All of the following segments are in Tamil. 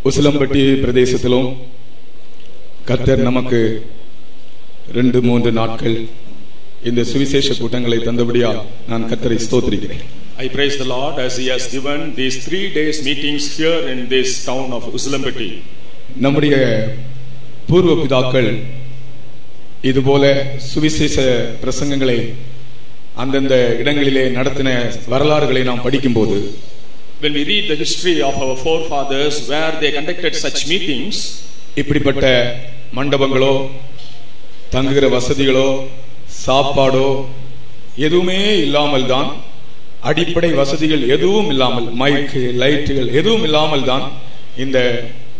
உசிலம்பட்டி பிரதேசத்திலும் கர்த்தர் நமக்கு 2-3 நாட்கள் இந்த சுவிசேஷ கூட்டங்களை தந்தபடியால் நான் கர்த்தரை ஸ்தோத்திரிக்கிறேன். I praise the Lord as He has given these 3 days meetings here in this town of Usilampatti. நம்முடைய பூர்வ பிதாக்கள் இதுபோல சுவிசேஷ பிரசங்கங்களை அந்தந்த இடங்களிலே நடத்தின வரலாறுகளை நாம் படிக்கும்போது, when we read the history of our forefathers where they conducted such meetings, இப்படிப்பட்ட மண்டபங்களோ தங்குகிற வசதிகளோ சாப்பாடோ எதுவுமே இல்லாமல் தான், அடிப்படை வசதிகள் எதுவும் இல்லாமல், மைக்கு லைட்டுகள் எதுவும் இல்லாமல் தான் இந்த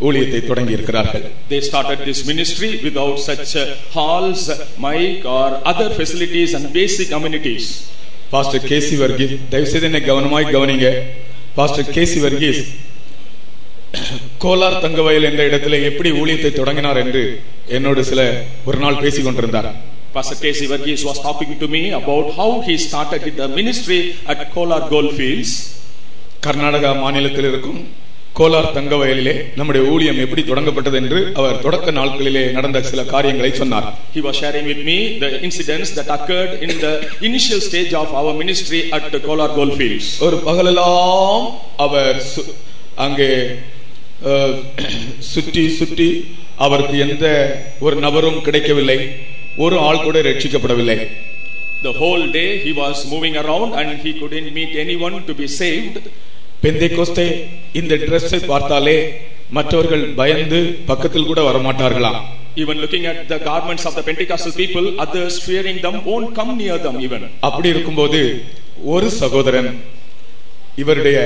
ஊழியத்தை தொடங்கி இருக்கிறார்கள். They started this ministry without such halls, mic or other facilities and basic amenities. Pastor KC Varghese, தயவு செய்து என்னை கவனமாய் கவனிங்க. பாஸ்டர் கேசி வர்கீஸ் கோலார் தங்கவயல் என்ற இடத்துல எப்படி ஊழியத்தை தொடங்கினார் என்று என்னோடு ஒரு நாள் பேசிக் கொண்டிருந்தார். Pastor K.C. Varghese was talking to me about how he started the ministry at Kolar Goldfields. Karnataka மாநிலத்தில் இருக்கும் கோலார் தங்கவயலிலே நம்முடைய ஊழியம் எப்படி தொடங்கப்பட்டது என்று அவர் தொடக்க நாட்களிலே நடந்த சில காரியங்களை சொன்னார். He was sharing with me the incidents that occurred in the initial stage of our ministry at Kolar Goldfields. ஒரு பகலெல்லாம் அவர் அங்கே சுற்றி அவருக்கு எந்த ஒரு நபரும் கிடைக்கவில்லை, ஒரு ஆள் கூட ரட்சிக்கப்படவில்லை. The whole day he was moving around and he couldn't meet anyone to be saved. Pentecost இந்த டிரெஸ்ஸை பார்த்தாலே மற்றவர்கள் பயந்து பக்கத்தில் கூட வர மாட்டார்களாம். Even looking at the garments of the Pentecostal people, others fearing them won't come near them even. அப்படி இருக்கும்போது ஒரு சகோதரன் இவருடைய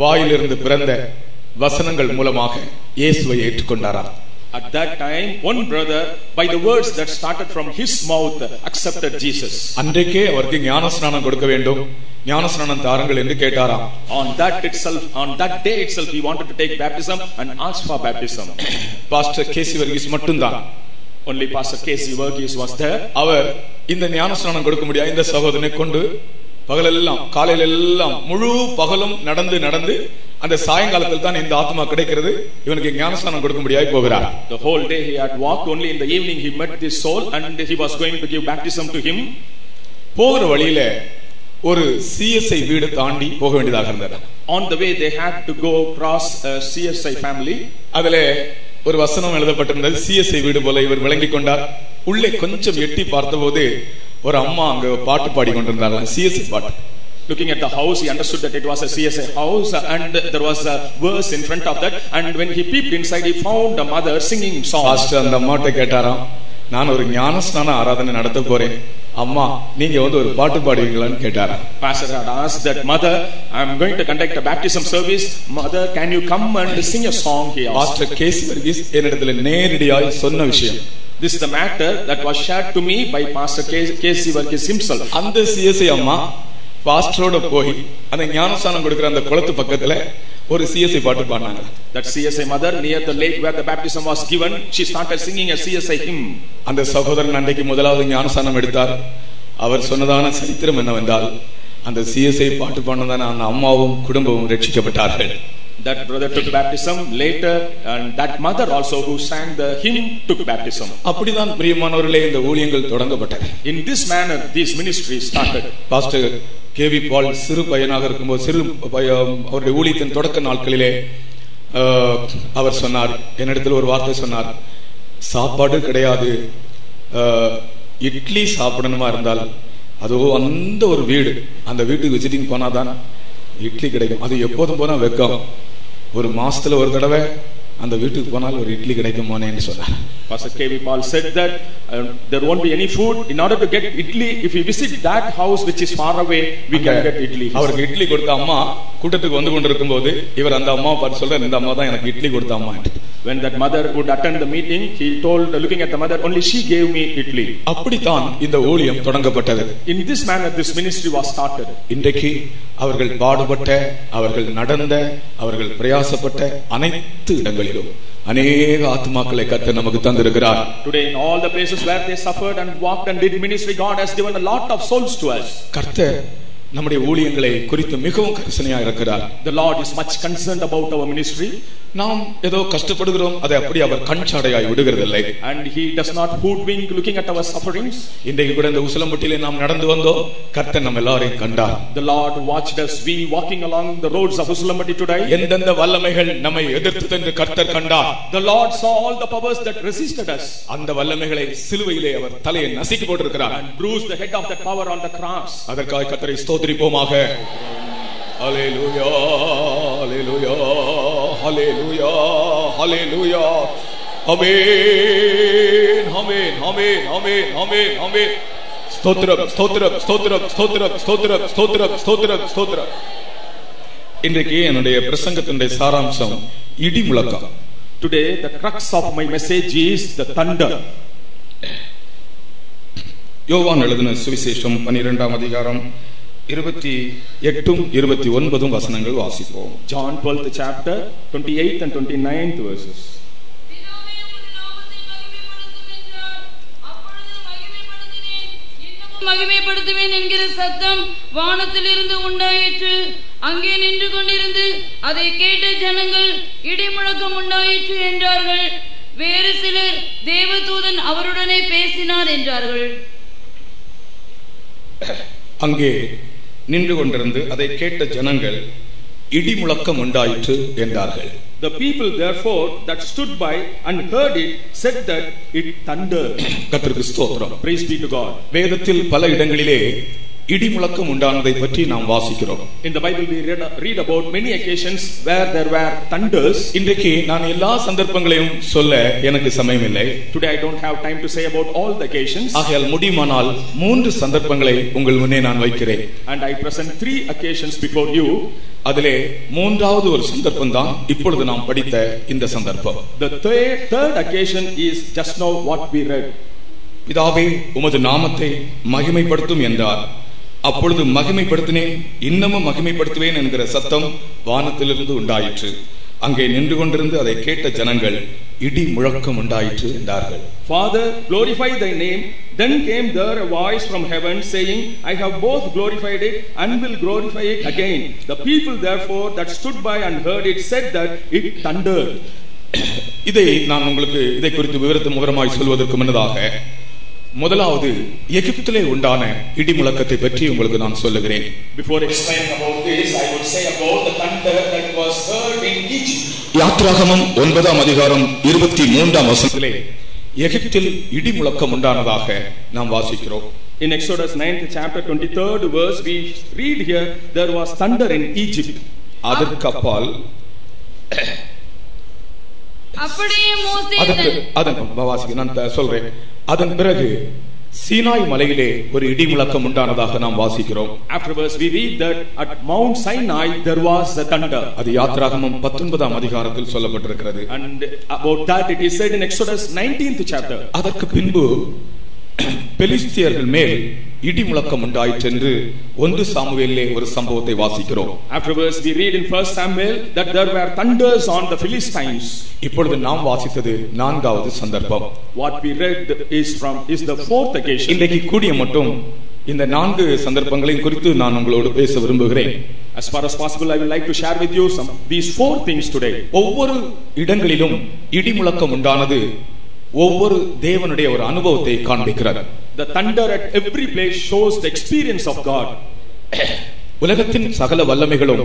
வாயிலிருந்து பிறந்த வசனங்கள் மூலமாக இயேசுவை ஏற்றுக்கொண்டாராம். At that time, one brother, by the words that started from his mouth, accepted Jesus. அன்றைக்கே அவருக்கு ஞானஸ்நானம் கொடுக்க வேண்டும், ஞானஸ்நானம் தாருங்கள் என்று கேட்டாராம். On that day itself, he wanted to take baptism and asked for baptism. Pastor KC Varghese மட்டும்தான், only Pastor K.C. Varghese was there. அவர் இந்த ஞானஸ்நானம் கொடுக்க முடியாது. இந்த சகோதரனை கொண்டு பகலெல்லாம் காலையில எல்லாம் முழு பகலும் நடந்து அந்த சாயங்காலத்தில் தான் இந்த ஆத்மா கிடைக்கிறது, இவனுக்கு ஞானஸ்நானம் கொடுக்க முடியாது போகிறார். The whole day he had walked, only in the evening he met this soul and he was going to give baptism to him. போகிற வழியில ஒரு CSI வீடு தாண்டி போக வேண்டியதாக இருந்தது. On the way they had to go across a CSI family. அதிலே ஒரு வசனம் எழுதப்பட்டிருந்தது. CSI வீடு போல இவர் விளங்கிக் கொண்டார். உள்ளே கொஞ்சம் எட்டி பார்த்தபோது ஒரு அம்மா அங்க பாட்டு பாடி கொண்டிருந்தார்கள், CSI பாட்டு. Looking at the house, he understood that it was a CSI house and there was a verse in front of that, and when he peeped inside he found a mother singing songs. Pastor அந்த அம்மாட்ட கேட்டாராம், நான் ஒரு ஞானஸ்நான ஆராதனை நடத்த போறேன், அம்மா நீங்க ஒரு பாட்டு பாடுவீங்களான்னு கேட்டாராம். Pastor had asked that mother, I am going to conduct a baptism service, mother can you come and sing a song? He asked. Pastor KC Varghese என்னிடத்தில் நேரடியாய் சொன்ன விஷயம். This is the matter that was shared to me by Pastor K.C. Varghese himself. அந்த CSI அம்மா பாஸ்டரோட போய் அந்த ஞானஸ்நானம் கொடுக்கிற அந்த குளத்து பக்கத்துல ஒரு CSI பாட்டு பாடினாங்க. That CSI mother near the lake where the baptism was given, she started singing a CSI hymn. அந்த சகோதரன் அன்றைக்கு முதலாவது ஞானஸ்நானம் எடுத்தார். அவர் சொன்னதான சரித்திரம் என்னவென்றால், அந்த CSI பாட்டு பாடினதான அந்த அம்மாவும் குடும்பமும் ரட்சிக்கப்பட்டார்கள். That brother took baptism later, and that mother also who sang the hymn took baptism. அப்படிதான் பிரியமானவர்களே இந்த ஊழியங்கள் தொடங்கப்பட்டது. In this manner these ministries started. Pastor KV Paul சிறு பையனாக இருக்கும்போது அவருடைய ஊழியத்தின் தொடக்க நாட்களிலே அவர் சொன்னார், என்னிடத்தில் ஒரு வார்த்தை சொன்னார், சாப்பாடு கிடையாது, இட்லி சாப்பிடணுமா இருந்தால் அதோ அந்த ஒரு வீடு, அந்த வீட்டுக்கு விசிட்டிங் போனாதான் இட்லி கிடைக்கும். அது எப்போதும் போனா வெக்கம், ஒரு மாசத்துல ஒரு தடவை அந்த வீட்டுக்கு போனால் ஒரு இட்லி கிடைக்குமானேன்னு சொன்னார். Pastor K.V. Paul said that there won't be any food. In order to get idli, if we visit that house which is far away, we can get idli. அவருக்கு இட்லி கொடுத்த அம்மா கூட்டத்துக்கு வந்து கொண்டிருக்கும் போது இவர் அந்த அம்மா பார்த்து சொல்றார், இந்த அம்மா தான் எனக்கு இட்லி கொடுத்த அம்மா. When that mother would attend the meeting, he told, looking at the mother, only she gave me idli. அப்படித்தான் இந்த ஊழியம் தொடங்கப்பட்டது. In this manner this ministry was started. இன்றைக்கு அவர்கள் பாடுபட்ட, அவர்கள் நடந்த, அவர்கள் பிரயாசப்பட்ட அனைத்து இடங்களிலும் அநேக ஆத்மாக்களை கர்த்தர் நமக்கு தந்திருக்கிறார். Today in all the places where they suffered and walked and did ministry, God has given a lot of souls to us. கர்த்தர் நம்முடைய ஊழியங்களை குறித்து மிகவும் கரிசனையா இருக்கிறார். The Lord is much concerned about our ministry. நாம் ஏதோ கஷ்டப்படுகிறோம், அதை அப்படி அவர் கண்சாடையாய் விடுகிறதில்லை. And he does not hoodwink looking at our sufferings. இன்றைக்கு கூட இந்த உசிலம்பட்டியிலே நாம் நடந்து வந்தோம், கர்த்தர் நம்ம எல்லாரையும் கண்டார். The Lord watched us, we walking along the roads of Usilambatti today. எந்தெந்த வல்லமைகள் நம்மை எதிர்த்தது என்று கர்த்தர் கண்டார். The Lord saw all the powers that resisted us. அந்த வல்லமைகளை சிலுவையிலே அவர் தலையை நசுக்கி போட்டிருக்கிறார். And bruised the head of that power on the cross. அதற்காக கர்த்தரை ஸ்தோத்திரிப்போமாக. ஹalleluya ஹalleluya ஹalleluya ஹalleluya ஆமென் ஆமென் ஆமென் ஆமென் ஆமென் ஆமென். ஸ்தோத்திரம் ஸ்தோத்திரம் ஸ்தோத்திரம் ஸ்தோத்திரம் ஸ்தோத்திரம் ஸ்தோத்திரம் ஸ்தோத்திரம் ஸ்தோத்திரம். இன்றைக்கு என்னுடைய பிரசங்கத்தினுடைய சாராம்சம் இடி முழக்கம். Today the crux of my message is the thunder. யோவான் எழுதின சுவிசேஷம் 12ஆம் அதிகாரம் 28 29 வசனங்கள் வாசிப்போம். John 12th chapter 28th and 29th verses. மகிமைப்படுத்துவேன் என்கிற சத்தம் வானத்திலிருந்து உண்டாயிற்று. அங்கே நின்று கொண்டிருந்து அதை கேட்ட ஜனங்கள் இடி முழக்கம் உண்டாயிற்று என்றார்கள். வேறு சிலர் தேவதூதன் அவருடனே பேசினார் என்றார்கள். அங்கே நின்று கொண்டிருந்து அதை கேட்ட ஜனங்கள் இடி முழக்கம் உண்டாயிற்று என்றார்கள். The people therefore that stood by and heard it said that it thundered. கர்த்தருக்கு ஸ்தோத்திரம். Praise be to God. வேதத்தில் பல இடங்களிலே இடி முழக்கம் உண்டானதை பற்றி நாம் வாசிக்கிறோம். In the Bible we read about many occasions where there were thunders. இன்றைக்கு நான் எல்லா சந்தர்ப்பங்களையும் சொல்ல எனக்கு சமயம் இல்லை. Today I don't have time to say about all the occasions. ஆகையால் முடியுமானால் 3 சந்தர்ப்பங்களை உங்கள் முன்னே நான் வைக்கிறேன். And I present 3 occasions before you. அதிலே 3வது ஒரு சந்தர்ப்பம் தான் இப்பொழுது நாம் படித்த இந்த சந்தர்ப்பம். The third occasion is just now what we read. பிதாவே உமது நாமத்தை மகிமைப்படுத்தும் என்றார். அப்பொழுது மகிமைப்படுத்தினேன், இன்னமும் மகிமைப்படுத்துவேன் என்கிற சத்தம் வானத்திலிருந்து உண்டாயிற்று. அங்கே நின்று கொண்டிருந்து அதை கேட்ட ஜனங்கள் இடி முழக்கம் உண்டாயிற்று என்றார்கள். Father, glorify thy name. Then came there a voice from heaven saying, I have both glorified it and will glorify it again. The people therefore that stood by and heard it said that it thundered. இதை நான் உங்களுக்கு இதை குறித்து விவரத்து முகரமாய் சொல்வதற்கு முன்னதாக முதலாவது எகிப்திலே உண்டான இடி முழக்கத்தை பற்றி உங்களுக்கு நான் சொல்லுகிறேன். Before explaining about this, I would say about the thunder that was heard in Egypt. யாத்ராகமம் 9ஆம் அதிகாரம் 23ஆம் வசனத்திலே எகிப்தில் இடி முழக்கம் உண்டானதாக நாம் வாசிக்கிறோம். In Exodus 9th chapter 23rd verse we read here there was thunder in Egypt. அதற்கு அப்பால் அப்படியே மோசே நான் சொல்றேன். அதன் பிறகு சீனாய் மலையிலே ஒரு இடி முழக்கம் உண்டானதாக நாம் வாசிக்கிறோம். Afterwards we read that at Mount Sinai there was a thunder. அது யாத்ராகமம் 19ஆம் அதிகாரத்தில் சொல்லப்பட்டிருக்கிறது. And about that it is said in Exodus 19th chapter. அதற்கு பின்பு பெலிஸ்தியர்கள் மேல் இடி முழக்கம் உண்டாயிற்று என்று 1 சாமுவேலிலே ஒரு சம்பவத்தை வாசிக்கிறோம். Afterwards we read in 1 Samuel that there were thunders on the Philistines. இப்பொழுது நாம் வாசித்தது 4வது சந்தர்ப்பம். What we read is the 4th occasion. இன்றைக்கு கூடிய மட்டும் இந்த 4 சந்தர்ப்பங்களையும் குறித்து நான் உங்களோடு பேச விரும்புகிறேன். As far as possible I would like to share with you these 4 things today. ஒவ்வொரு இடங்களிலும் இடி முழக்கம் உண்டானது ஒவ்வொரு தேவனுடைய ஒரு அனுபவத்தை காண்பிக்கிறது. The thunder at every place shows the experience of God. உலகத்தின் சகல வல்லமைகளும்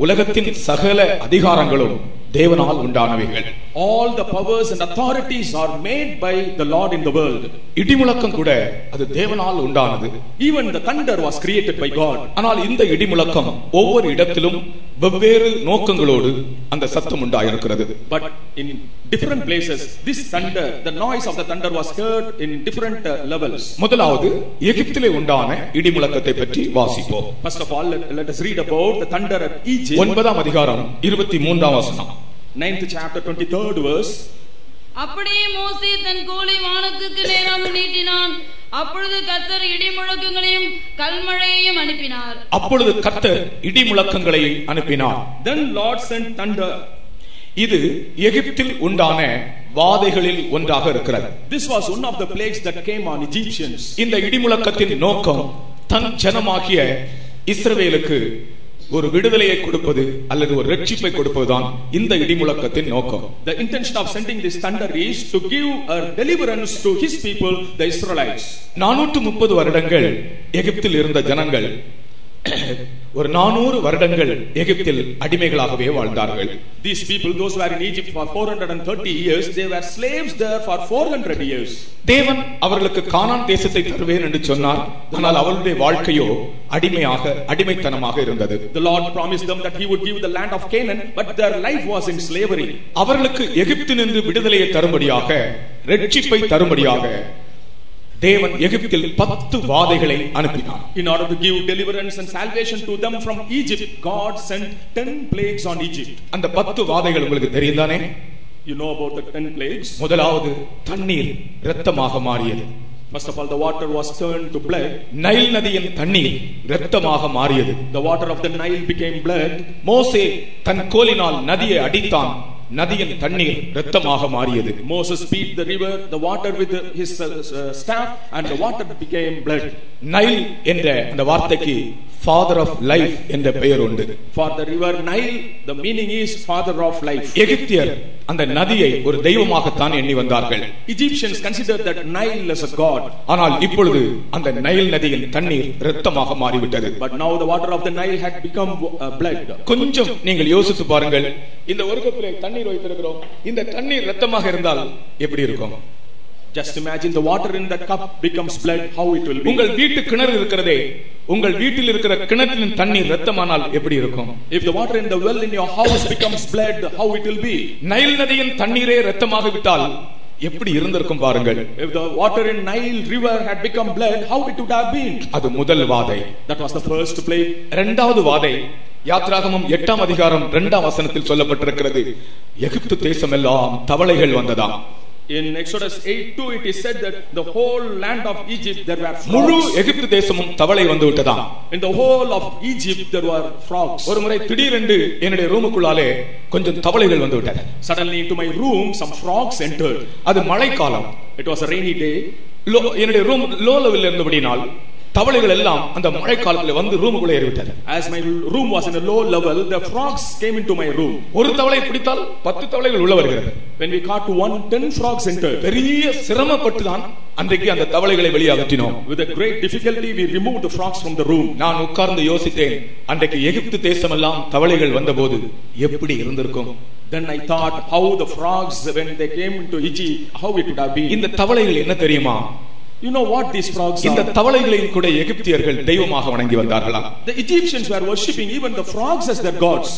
உலகத்தின் சகல அதிகாரங்களும் தேவனால் உண்டானவைகள். All the powers and authorities are made by the Lord in the world. இடி முழக்கம் கூட அது தேவனால் உண்டானது. Even the thunder was created by God. ஆனால் இந்த இடி முழக்கம் ஒவ்வொரு இடத்திலும் வெவ்வேறு நோக்கங்களோடு அந்த சத்தம் உண்டாயிருக்கிறது. But in different places this thunder, the noise of the thunder was heard in different levels. முதலாவது எகிப்திலே உண்டான இடி முழக்கத்தை பற்றி வாசிப்போம். First of all let us read about the thunder at Egypt. 9ஆம் அதிகாரம் 23ஆம் வசனம். 9th chapter 23rd verse. அப்படியே மோசே தன் கோலை வானத்துக்கு நேராக நீட்டினான். அப்பொழுது கர்த்தர் இடி முழக்கங்களையும் கல்மழையையும் அனுப்பினார். அப்பொழுது கர்த்தர் இடி முழக்கங்களை அனுப்பினார். Then Lord sent thunder. இது எகிப்தில் உண்டான வாதைகளில் ஒன்றாக இருக்கிறது. This was one of the plagues that came on Egyptians. இந்த இடி முழக்கத்தின் நோக்கம் தன் ஜனமாகிய இஸ்ரவேலுக்கு ஒரு விடுதலையை கொடுப்பது அல்லது ஒரு ரட்சிப்பை கொடுப்பதுதான் இந்த இடிமுழக்கத்தின் நோக்கம். The intention of sending this thunder is to give a deliverance to his people, the Israelites. 430 வருடங்கள் எகிப்தில் இருந்த ஜனங்கள் ஒரு 400 வருடங்கள் எகிப்தில் அடிமைகளாகவே வாழ்ந்தார்கள். These people, those who were in Egypt for 430 years, they were slaves there for 400 years. தேவன் அவர்களுக்கு கானான் தேசத்தை தருவேன் என்று சொன்னார். ஆனால் அவர்களுடைய வாழ்க்கையோ அடிமைத்தனமாக இருந்தது. The Lord promised them that he would give the land of Canaan, but their life was in slavery. அவர்களுக்கு எகிப்தினின்று விடுதலையை தரும்படியாக, ரட்சிப்பை தரும்படியாக தேவன் எகிப்தில் 10 வாதைகளை அனுப்பினார். In order to give deliverance and salvation to them from Egypt, God sent 10 plagues on Egypt. அந்த 10 வாதைகள் உங்களுக்கு தெரியும்தானே? You know about the 10 plagues. முதலாவது தண்ணீர் இரத்தமாக மாறியது. First of all, the water was turned to blood. Nile நதியின் தண்ணீர் இரத்தமாக மாறியது. The water of the Nile became blood. மோசே தன் கோலினால் நதியை அடித்தான். நதியின் தண்ணீர் இரத்தமாக மாறியது. Moses beat the river, the water with his staff, and the water became blood. Nile என்ற அந்த வார்த்தைக்கு father of life என்ற பெயர் உண்டு. For the river Nile, the meaning is father of life. எகிப்தியர் அந்த நதியை ஒரு தெய்வமாகத்தான் எண்ணி வந்தார்கள். Egyptians considered that Nile as a god. ஆனால் இப்பொழுது அந்த நைல் நதியின் தண்ணீர் இரத்தமாக மாறிவிட்டது. But now the water of the Nile had become blood. கொஞ்சம் நீங்கள் யோசித்து பாருங்கள். இந்த ஒரு கப்பிலே தண்ணீர் வைத்திருக்கிறோம். இந்த தண்ணீர் இரத்தமாக இருந்தால் எப்படி இருக்கும்? Just imagine the water in that cup becomes blood, how it will be. உங்கள் வீட்டு கிணறு இருக்கிறதே, உங்கள் வீட்டில் இருக்கிற கிணற்றின் தண்ணீர் இரத்தமானால் எப்படி இருக்கும்? If the water in the well in your house becomes blood, how it will be? Nile நதியின் தண்ணீரே இரத்தமாக விட்டால் எப்படி இருந்திருக்கும் பாருங்கள். If the water in Nile river had become blood, how it would have been? அது முதல் வாதை. That was the first plague. இரண்டாவது வாதை யாத்ராகமம் 8ஆம் அதிகாரம் 2ஆம் வசனத்தில் சொல்லப்பட்டிருக்கிறது. எகிப்து தேசமெல்லாம் தவளைகள் வந்ததாம். In Exodus 8:2 it is said that the whole land of Egypt there were frogs. முழு எகிப்து தேசமும் தவளை வந்து விட்டதாம். In the whole of Egypt there were frogs. ஒரு முறை திடீரென்று என்னுடைய ரூமுக்குள்ளாலே கொஞ்சம் தவளைகள் வந்து விட்டன. Suddenly into my room some frogs entered. அது மழைக்காலம். It was a rainy day. என்னுடைய ரூம் லோ லெவலில் இருந்தபடியால் தவளைகள் எல்லாம் அந்த மழைக்காலத்தில் வந்து ரூமுக்குள்ளே ஏறிவிட்டது. As my room was in a low level, the frogs came into my room. ஒரு தவளை பிடித்தால் 10 தவளைகள் உள்ள வருகிறது. When we caught one, 10 frogs entered. பெரிய சிரமப்பட்டு தான் அன்றைக்கு அந்த தவளைகளை வெளியே அகற்றினோம். With a great difficulty we removed the frogs from the room. நான் உட்கார்ந்து யோசித்தேன், அன்றைக்கு எகிப்து தேசமெல்லாம் தவளைகள் வந்தபோது எப்படி இருந்திருக்கும்? Then I thought how the frogs when they came into Egypt, how it would have been. இந்த தவளைகள் என்ன தெரியுமா? You know what these frogs are? இந்த தவளைகளின் கூட எகிப்தியர்கள் தெய்வமாக வணங்கி வந்தார்களா? The Egyptians were worshipping even the frogs as their gods.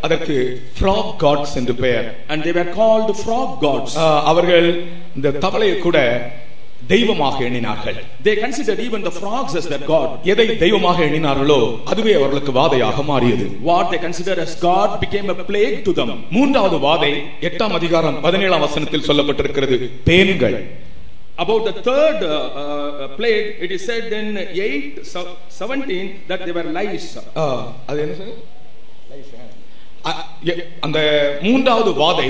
அதற்கு frog gods என்று பெயர். And they were called frog gods. அவர்கள் இந்த தவளையை கூட தெய்வமாக எண்ணினார்கள். They considered even the frogs as their god. எதை தெய்வமாக எண்ணினார்களோ அதுவே அவர்களுக்கு வாதையாக மாறியது. What they considered as god became a plague to them. மூன்றாவது வாதை 8ஆம் அதிகாரம் 17ஆம் வசனத்தில் சொல்லப்பட்டிருக்கிறது. பேன்கள். About the third plague, it is said in 8:17 that they were lice. அது என்ன சார்? அந்த மூன்றாவது வாதை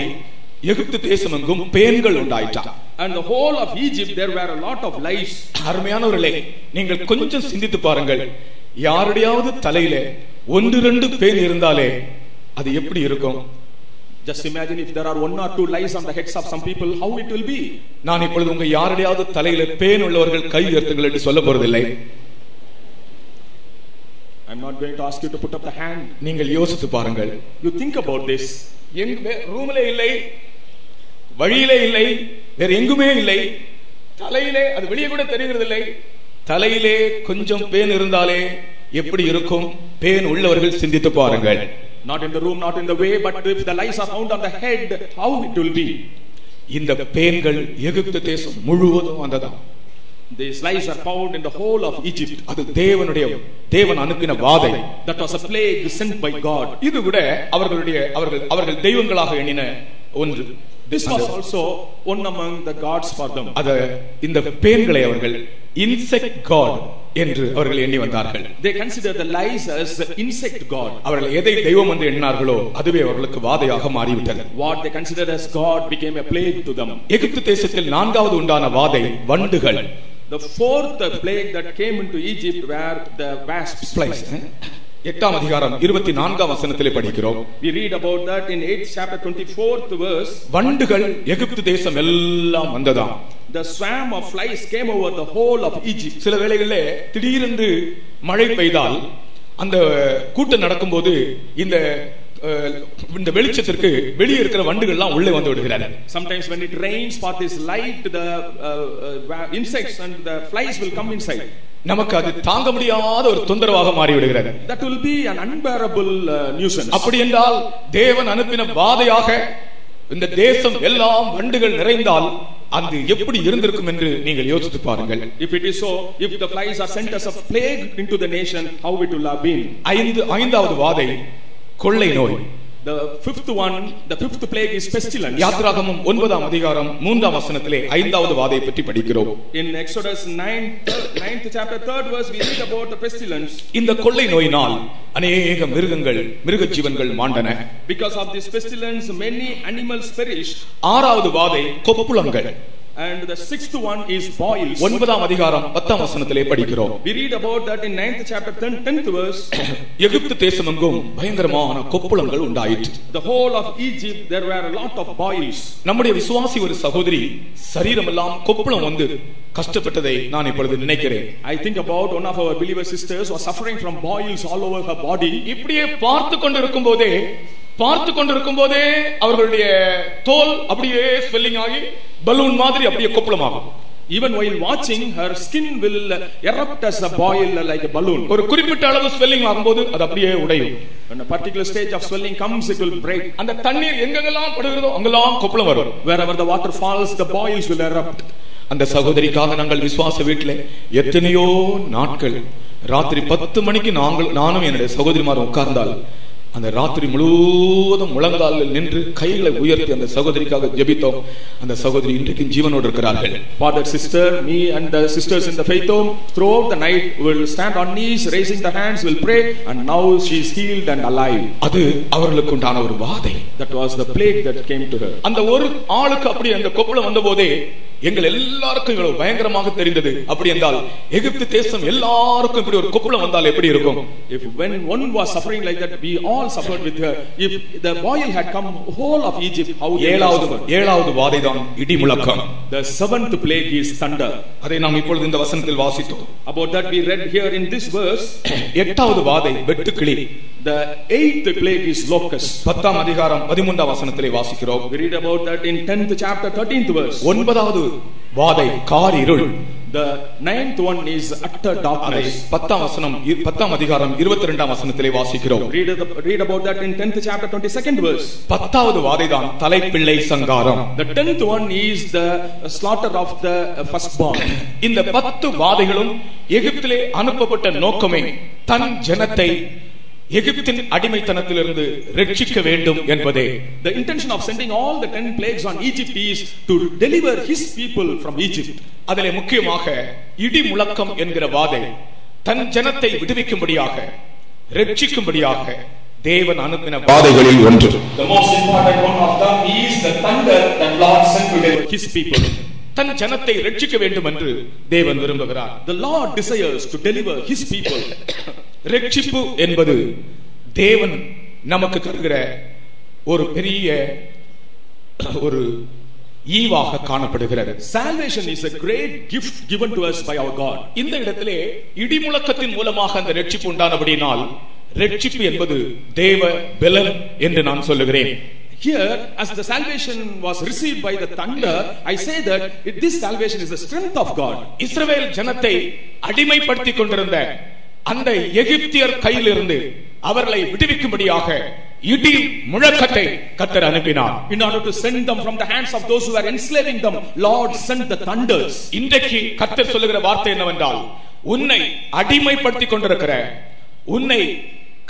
எகிப்து தேசமெங்கும் பேன்கள் உண்டாயிற்றாம். And the whole of Egypt there were a lot of lice. அருமையானவர்களே, நீங்கள் கொஞ்சம் சிந்தித்து பாருங்கள். யாருடையாவது தலையிலே 1-2 பேன் இருந்தாலே அது எப்படி இருக்கும்? Just imagine if there are 1 or 2 lice on the heads of some people, how it will be. நான் இப்பொழுது உங்க யாருடையாவது தலையில பேன் உள்ளவர்கள் கை உயர்த்துங்கள் என்று சொல்ல போறதில்லை. I'm not going to ask you to put up the hand. நீங்கள் யோசித்து பாருங்கள். You think about this. எங்க ரூமிலே இல்லை, வழியிலே இல்லை, வேற எங்குமே இல்லை, தலையிலே அது வெளியே கூட தெரிகிறது இல்லை. தலையிலே கொஞ்சம் பேன் இருந்தாலே எப்படி இருக்கும்? பேன் உள்ளவர்கள் சிந்தித்து பாருங்கள். Not in the room, not in the way, but if the lice are found on the head, how it will be? இந்த பேன்கள் எகிப்து தேசம் முழுவதும் வந்ததா. These lice are found in the whole of Egypt. அது தேவன் அனுப்பின வாதை. That was a plague sent by God. இது கூட அவர்கள் தெய்வங்களாக எண்ணின ஒன்று. This was also one among the gods for them. இந்த பேன்களை அவர்கள் இன்செக்ட் காட் என்று அவர்கள் எண்ணி வந்தார்கள். They consider the lice as the insect god. அவர்கள் எதை தெய்வம் என்று எண்ணினார்களோ அதுவே அவர்களுக்கு வாதையாக மாறிவிட்டது. What they considered as god became a plague to them. எகிப்து தேசத்தில் 4வது உண்டான வாதை வண்டுகள். The fourth plague that came into Egypt were the wasps. Flies. 8ஆம் அதிகாரம் 24ஆம் வசனத்திலே படிக்கிறோம். We read about that in 8th chapter 24th verse. வண்டுகள் எகிப்து தேசம் எல்லாம் வந்ததாம். The swarm of flies came over the whole of Egypt. சில வேளைகளிலே திடீரென்று மழை பெய்தால் அந்த கூட்டம் நடக்கும்போது இந்த வெளிச்சத்திற்கு வெளியே இருக்கிற வண்டுகள் எல்லாம் உள்ளே வந்து விடுகிறார்கள். Sometimes when it rains for this light, the insects and the flies will come inside. நமக்கு அது தாங்க முடியாத ஒரு தொந்தரவாக மாறி விடுகிறது. That will be an unbearable nuisance. அப்படி என்றால் தேவன் அனுப்பின வாதையாக இந்த தேசம் எல்லாம் வண்டுகள் நிறைந்தால் அது எப்படி இருந்திருக்கும் என்று நீங்கள் யோசித்து பாருங்கள். If it is so, if the flies are sent as a plague into the nation, how it will have been. ஐந்தாவது வாதை கொள்ளை நோய். The fifth plague is pestilence. யாத்ராகமம் 9ஆம் அதிகாரம் 3ஆம் வசனத்திலே ஐந்தாவது வாதையை பற்றி படிக்கிறோம். In Exodus 9th chapter 3rd verse we read about the pestilence. இந்த கொள்ளை நோயினால் அநேக மிருக ஜீவன்கள் மாண்டன. Because of this pestilence many animals perished. ஆறாவது வாதை கொப்புளங்கள். And the sixth one is boils. 9ஆம் அதிகாரம் 10ஆம் வசனத்திலே படிக்கிறோம். We read about that in 9th chapter 10th verse. எகிப்து தேசமெங்கும் பயங்கரமான கொப்புளங்கள் உண்டாயிற்று. The whole of Egypt there were a lot of boils. நம்முடைய விசுவாசி ஒரு சகோதரி சரீரமெல்லாம் கொப்புளம் வந்து கஷ்டப்பட்டதை நான் இப்பொழுது நினைக்கிறேன். I think about one of our believer sisters was suffering from boils all over her body. இப்படியே பார்த்து கொண்டிருக்கும்போதே அவர்களுடைய தோல் அப்படியே ஸ்வெல்லிங் ஆகி பலூன் மாதிரி அப்படியே கொப்பளமாகும். Even while watching, her skin will erupt as a boil like a balloon. ஒரு குறிப்பிட்ட அளவு ஸ்வெல்லிங் ஆகும்போது அது அப்படியே உடையும். When a particular stage of swelling comes, it will break. அந்த தண்ணீர் எங்கெல்லாம் படுகிறதோ அங்கெல்லாம் கொப்பளம் வரும். Wherever the water falls, the boils will erupt. அந்த சகோதரிக்காக நாங்கள் விசுவாச வீட்டிலே எத்தனையோ நாட்கள் ராத்திரி 10 மணிக்கு நானும் என்னுடைய சகோதரிமாரும் உட்கார்ந்தால் அந்த ராத்திரி முழுவதும் முழங்காலில் நின்று கைகளை உயர்த்தி அந்த சகோதரிக்காக ஜெபித்தோம். அந்த சகோதரி இன்றைக்கு ஜீவனோடு இருக்கிறார்கள். For that sister, me and the sisters in the faith home throughout the night will stand on knees, raising the hands, will pray, and now she is healed and alive. அது அவர்களுக்கு உண்டான ஒரு வாதை. That was the plague that came to her. அந்த ஒரு ஆளுக்கு அப்படி அந்த கொப்பளம் வந்தபோதே எங்கள் எல்லாருக்கும் இவ்வளவு பயங்கரமாக தெரிந்தது. அப்படி என்றால் எகிப்து தேசம் எல்லாருக்கும் இப்படி ஒரு கொப்பளம் வந்தால் எப்படி இருக்கும்? If when one was suffering like that, we all suffered with her. If the boil had come whole of Egypt, how ஏழாவது வாதை தான் இடி முழக்கம். The seventh plague is thunder. அதை நாம் இப்பொழுது இந்த வசனத்தில் வாசித்தோம். About that we read here in this verse. எட்டாவது வாதை வெட்டுக்கிளி. The eighth plague is locust. 10ஆம் அதிகாரம் 13ஆம் வசனத்திலே வாசிக்கிறோம். We read about that in 10th chapter 13th verse. ஒன்பதாவது வாதை காரிருள். The ninth one is utter darkness. 10ஆம் அதிகாரம் 22ஆம் வசனத்திலே வாசிக்கிறோம். Read about that in 10th chapter 22nd verse. 10வது வாதை தான் தலைப்பிள்ளை சங்காரம். The 10th one is the slaughter of the firstborn. இந்த 10 வாதைகளும் எகிப்திலே அனுப்பப்பட்ட நோக்கமே தன் ஜனத்தை எகிப்தின் அடிமைத்தனத்திலிருந்து ரட்சிக்க வேண்டும் என்பதே. The intention of sending all the 10 plagues on Egypt is to deliver his people from Egypt. அதிலே முக்கியமாக இடி முழக்கம் என்கிற வாதை தன் ஜனத்தை விடுவிக்கும்படியாக ரட்சிக்கும்படியாக தேவன் அனுப்பின வாதைகளில் ஒன்று. The most important one of them is the thunder that Lord sent to deliver his people. தன் ஜனத்தை ரட்சிக்க வேண்டும் என்று தேவன் விரும்புகிறார். The Lord desires to deliver his people. ரட்சிப்பு என்பது தேவன் நமக்கு தருகிற ஒரு பெரிய ஒரு ஈவாக காணப்படுகிறது. Salvation is a great gift given to us by our God. இந்த இடத்திலே இடிமுழக்கத்தின் மூலமாக அந்த ரட்சிப்பு உண்டானபடியால் ரட்சிப்பு என்பது தேவ பலன் என்று நான் சொல்லுகிறேன். Here, as the salvation was received by the thunder, I say that this salvation is the strength of God. இஸ்ரவேல் ஜனத்தை அடிமைப்படுத்திக் கொண்டிருந்த அந்த எகிப்தியர் கையிலிருந்து அவர்களை விடுவிக்கும்படியாக இடி முழக்கத்தை கர்த்தர் அனுப்பினார். In order to send them from the hands of those who were enslaving them, Lord sent the thunders. இன்றைக்கு கர்த்தர் சொல்லுகிற வார்த்தை என்னவென்றால், உன்னை அடிமைப்படுத்திக் கொண்டிருக்கிற, உன்னை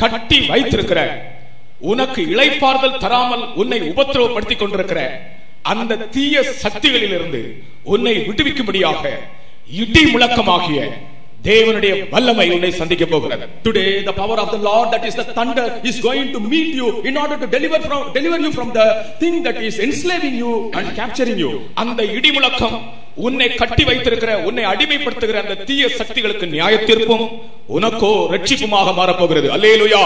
கட்டி வைத்திருக்கிற, உனக்கு இளைப்பாறுதல் தராமல் உன்னை உபத்திரவப்படுத்திக் கொண்டிருக்கிற அந்த தீய சக்திகளிலிருந்து உன்னை விடுவிக்கும்படியாக இடி முழக்கமாகிய தேவனுடைய வல்லமை உன்னை சந்திக்க போகிறது. Today the power of the Lord, that is the thunder, is going to meet you in order to deliver you from the thing that is enslaving you and capturing you. அந்த இடி முழக்கம் உன்னை கட்டி வைத்திருக்கிற, உன்னை அடிமைப்படுத்துகிற அந்த தீய சக்திகளுக்கு நியாய தீர்ப்பும் உனக்கோ ரட்சிப்புமாக மாறப்போகிறது. அல்லேலூயா.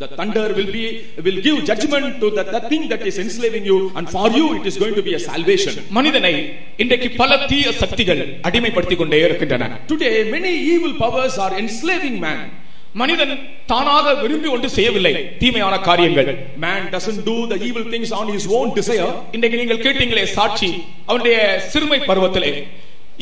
The thunder will give judgment to that thing that is enslaving you, and for you it is going to be a salvation. மனிதனை இன்றைக்கு பல தீய சக்திகள் அடிமைப்படுத்திக் கொண்டே இருக்கின்றன. Today many evil powers are enslaving man. மனிதன் தானாக விரும்பி ஒன்று செய்யவில்லை தீமையான காரியங்கள். Man doesn't do the evil things on his own desire. இன்றைக்கு நீங்கள் கேட்டீங்களே சாட்சி, அவனுடைய சிறுமை பருவத்திலே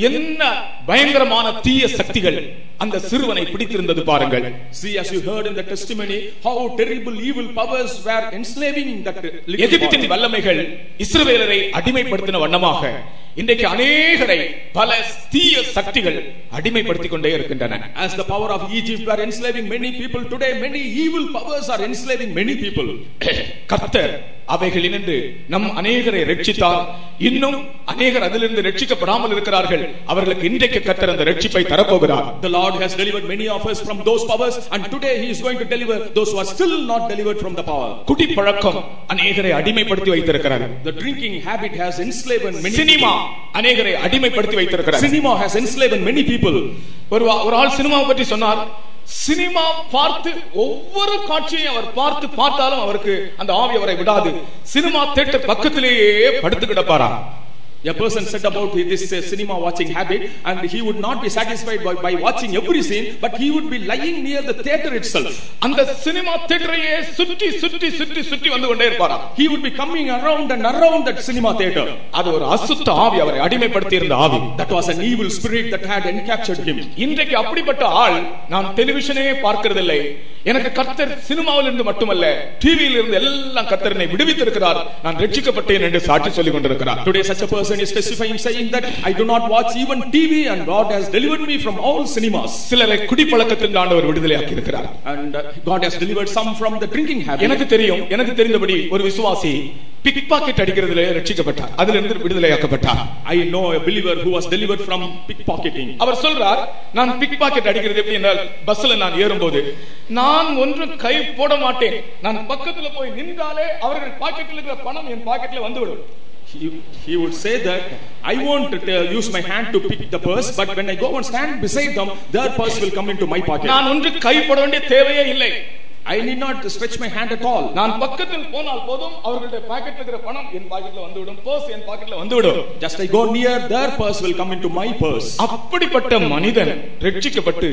என்ன பயங்கரமான தீய சக்திகள் அந்த சிறுவனை பிடித்திருந்தது பாருங்கள். See, as you heard in the testimony, how terrible evil powers were enslaving that little எகிப்தின் வல்லமைகள் இஸ்ரவேலரை அடிமைப்படுத்தின வண்ணமாக இன்றைக்கு அநேகரை பல தீய சக்திகள் அடிமைப்படுத்திக் கொண்டே இருக்கின்றன. As the power of Egypt were enslaving many people, today many evil powers are enslaving many people. கர்த்தர் அவைகளினின்று நம் அநேகரை ரட்சித்தார். இன்னும் அநேகர் அதிலிருந்து ரட்சிக்கப்படாமல் இருக்கிறார்கள். அவர்களுக்கு இன்றைக்கு கர்த்தர் அந்த ரட்சிப்பை தரப்போகிறார். The Lord has delivered many of us from those powers, and today he is going to deliver those who are still not delivered from the power. குடி பழக்கம் அநேகரை அடிமைப்படுத்தி வைத்திருக்கிறது. The drinking habit has enslaved many. Cinema அநேகரை அடிமைப்படுத்தி வைத்திருக்கிறது. Cinema has enslaved many people. ஒரு ஆள் சினிமாவை பற்றி சொன்னார். சினிமா பார்த்து ஒவ்வொரு காட்சியையும் அவர் பார்த்தாலும் அவருக்கு அந்த ஆவி அவரை விடாது. சினிமா தியேட்டர் பக்கத்திலேயே படுத்து கிடப்பாராம். A person said about this cinema watching habit, and he would not be satisfied by watching every scene, but he would be lying near the theater itself. அந்த சினிமா தியேட்டரையே சுற்றி வந்து கொண்டே இருப்பாராம். He would be coming around and around that cinema theater. அது ஒரு அசுத்த ஆவி, அவரை அடிமைப்படுத்தி இருந்த ஆவி. That was an evil spirit that had encaptured him. இன்றைக்கு அப்படிப்பட்ட ஆள் நான் டெலிவிஷனே பார்க்கிறதில்லை, எனக்கு கர்த்தர் சினிமாவில் இருந்து மட்டுமல்ல டிவியில் இருந்து எல்லாம் கர்த்தர் என்னை விடுவித்திருக்கிறார், நான் ரட்சிக்கப்பட்டேன் என்று சாட்சி சொல்லிக் கொண்டிருக்கிறார். Today such a person is testifying, saying that I do not watch even TV, and God has delivered me from all cinemas. சிலரை குடிப்பழக்கத்திலிருந்து ஆண்டவர் விடுதலையாக்கி இருக்கிறார். And God has delivered some from the drinking habit. எனக்கு தெரிந்தபடி ஒரு விசுவாசி பிக் பாக்கெட் அடிக்கிறதுல ரட்சிக்கப்பட்டார், அதிலிருந்து விடுதலையாக்கப்பட்டார். I know a believer who was delivered from pickpocketing. அவர் சொல்றார், நான் பிக் பாக்கெட் அடிக்கிறது எப்படி என்றால், பஸ்ல நான் ஏறும்போது நான் ஒன்றும் கை போட மாட்டேன், நான் பக்கத்துல போய் நின்றாலே அவர்கள் பாக்கெட்டில் இருக்கிற பணம் என் பாக்கெட்ல வந்துவிடும். He would say that I won't use my hand to pick the purse, but when I go and stand beside them, their purse will come into my pocket. நான் ஒன்று கை போட வேண்டிய தேவையே இல்லை. I need not stretch my hand at all. நான் பக்கத்தில் போனால் போதும், அவர்களுடைய பாக்கெட்ல இருக்கிற பணம் என் பாக்கெட்ல வந்துவிடும், பர்ஸ் என் பாக்கெட்ல வந்துவிடும். Just I go near, their purse will come into my purse. அப்படிப்பட்ட மனிதன் ரட்சிக்கப்பட்டு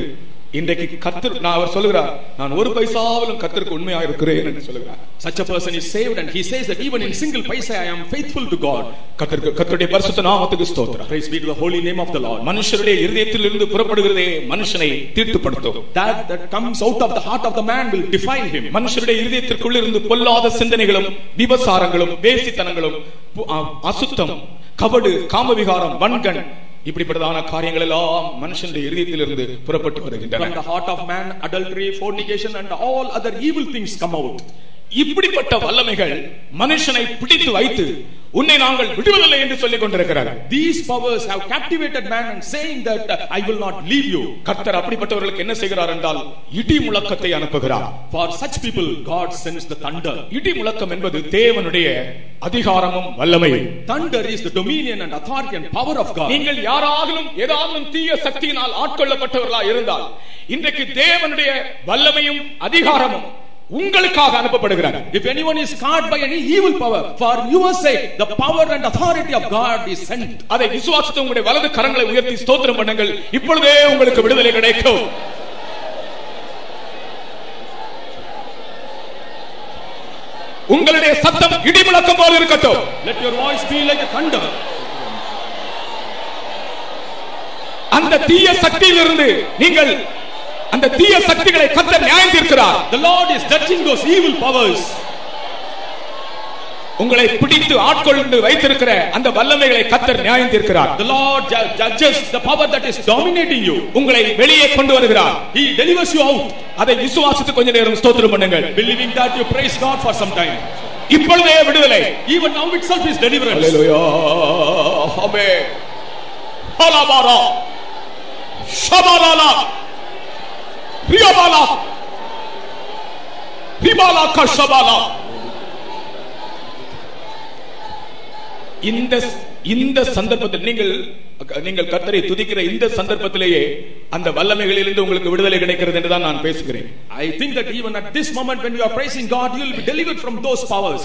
இன்றைக்கு கர்த்தர், நான் அவர் சொல்லுகிறார், நான் ஒரு பைசாவிலும் கர்த்தருக்கு உண்மையா இருக்கிறேன் என்று சொல்லுகிறார். Such a person is saved, and he says that even in single paisa I am faithful to God. கர்த்தருடைய பரிசுத்த நாமத்துக்கு ஸ்தோத்திரம். Praise be to the holy name of the Lord. மனுஷருடைய இருதயத்திலிருந்து புறப்படுகிறதே மனுஷனை தீட்டுப்படுத்தும். That comes out of the heart of the man will defile him. மனுஷருடைய இருதயத்திற்குள் இருந்து பொல்லாத சிந்தனைகளும் விபசாரங்களும் வேசித்தனங்களும் அசுத்தம் கபடு காமவிகாரம் வன்கண் இப்படிப்பட்டதான காரியங்கள் எல்லாம் மனுஷனுடைய இருதயத்திலிருந்து புறப்பட்டு வருகின்றன. From the heart of man adultery, fornication and all other evil things come out. இப்படிப்பட்ட வல்லமைகள் மனுஷனை பிடித்து வைத்து உன்னை நாங்கள் விடுவதில்லை என்று சொல்லிக் கொண்டிருக்கிறார்கள். These powers have captivated man and saying that I will not leave you. கர்த்தர் அப்படிப்பட்டவர்களுக்கு என்ன செய்கிறார் என்றால் இடி முழக்கத்தை அனுப்புகிறார். For such people God sends the thunder. இடி முழக்கம் என்பது தேவனுடைய அதிகாரமும் வல்லமையும். Thunder is the dominion and authority and power of God. நீங்கள் யாராகிலும் ஏதாவது தீய சக்தியினால் ஆட்கொள்ளப்பட்டவர்களாக இருந்தால் இன்றைக்கு தேவனுடைய வல்லமையும் அதிகாரமும் உங்களுக்காக அனுப்பப்படுகிறது. If anyone is caught by any evil power, for your sake the power and authority of God is sent. அதை விசுவாசித்து உங்களுடைய வலது கரங்களை உயர்த்தி ஸ்தோத்திரம் பண்ணுங்கள். இப்பொழுதே உங்களுக்கு விடுதலை கிடைக்கும். உங்களுடைய சத்தம் இடி முழக்கம் போல இருக்கட்டும். Let your voice be like a thunder. அந்த தீய சக்தியிலிருந்து நீங்கள் அந்த தீய சக்திகளை கர்த்தர் நியாயம் தீர்க்கிறார். The Lord is judging those evil powers. உங்களை பிடித்து ஆட்கொண்டு வைத்திருக்கிற அந்த வல்லமைகளை கர்த்தர் நியாயம் தீர்க்கிறார். The Lord judges the power that is dominating you. உங்களை வெளியே கொண்டு வருகிறார். He delivers you out. அதை விசுவாசித்து கொஞ்ச நேரம் ஸ்தோத்திரம் பண்ணுங்கள். Believing that you praise God for some time. இப்பொழுதே விடுதலை. Even now itself is deliverance. Hallelujah. Amen. Halabara. Shabalala. Riyabala. Ribala kashabala. இந்த சந்தர்ப்பத்தில் நீங்கள் கர்த்தரை துதிக்கிற இந்த சந்தர்ப்பத்திலேயே அந்த வல்லமைகளிலிருந்து உங்களுக்கு விடுதலை கிடைக்கிறது என்று தான் நான் பேசுகிறேன். I think that even at this moment when you are praising God, you will be delivered from those powers.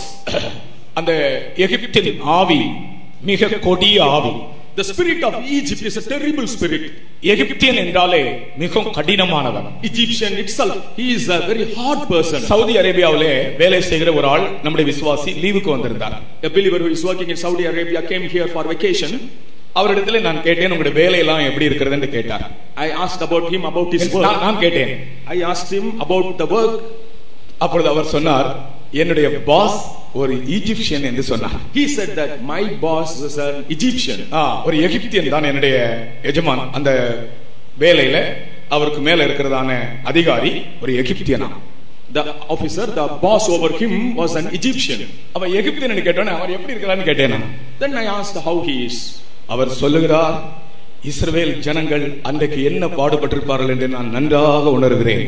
அந்த எகிப்தின் ஆவி மிக கொடிய ஆவி. The spirit of Egypt is a terrible spirit. Egyptian என்றாலே மிகவும் கடினமானவன். Egyptian itself, he is a very hard person. Saudi அரேபியாவிலே வேலை செய்கிற ஒரு ஆள் நம்முடைய விசுவாசி லீவுக்கு வந்திருந்தார். A believer who is working in Saudi Arabia came here for vacation. அவரிடத்தில் நான் கேட்டேன், உங்களுடைய வேலை எல்லாம் எப்படி இருக்கிறது என்று கேட்டார். I asked about him about his work. நான் கேட்டேன். I asked him about the work. அப்பொழுது அவர் சொன்னார், என்னுடைய பாஸ் ஒரு ஈஜிப்சியன் என்று சொன்னார். He said that my boss is an Egyptian. ஒரு எகிப்தியன் தான் என்னுடைய எஜமான். அந்த வேலையில அவருக்கு மேல இருக்கிறதான அதிகாரி ஒரு எகிப்தியனா. The officer, the boss over him was an Egyptian. அவ எகிப்தியன் கேட்டோன்னே அவர் எப்படி இருக்கிறான்னு கேட்டேன். Then I asked how he is. அவர் சொல்லுகிறார், இஸ்ரவேல் ஜனங்கள் அன்றைக்கு என்ன பாடுபட்டிருப்பார்கள் என்று நான் நன்றாக உணர்கிறேன்.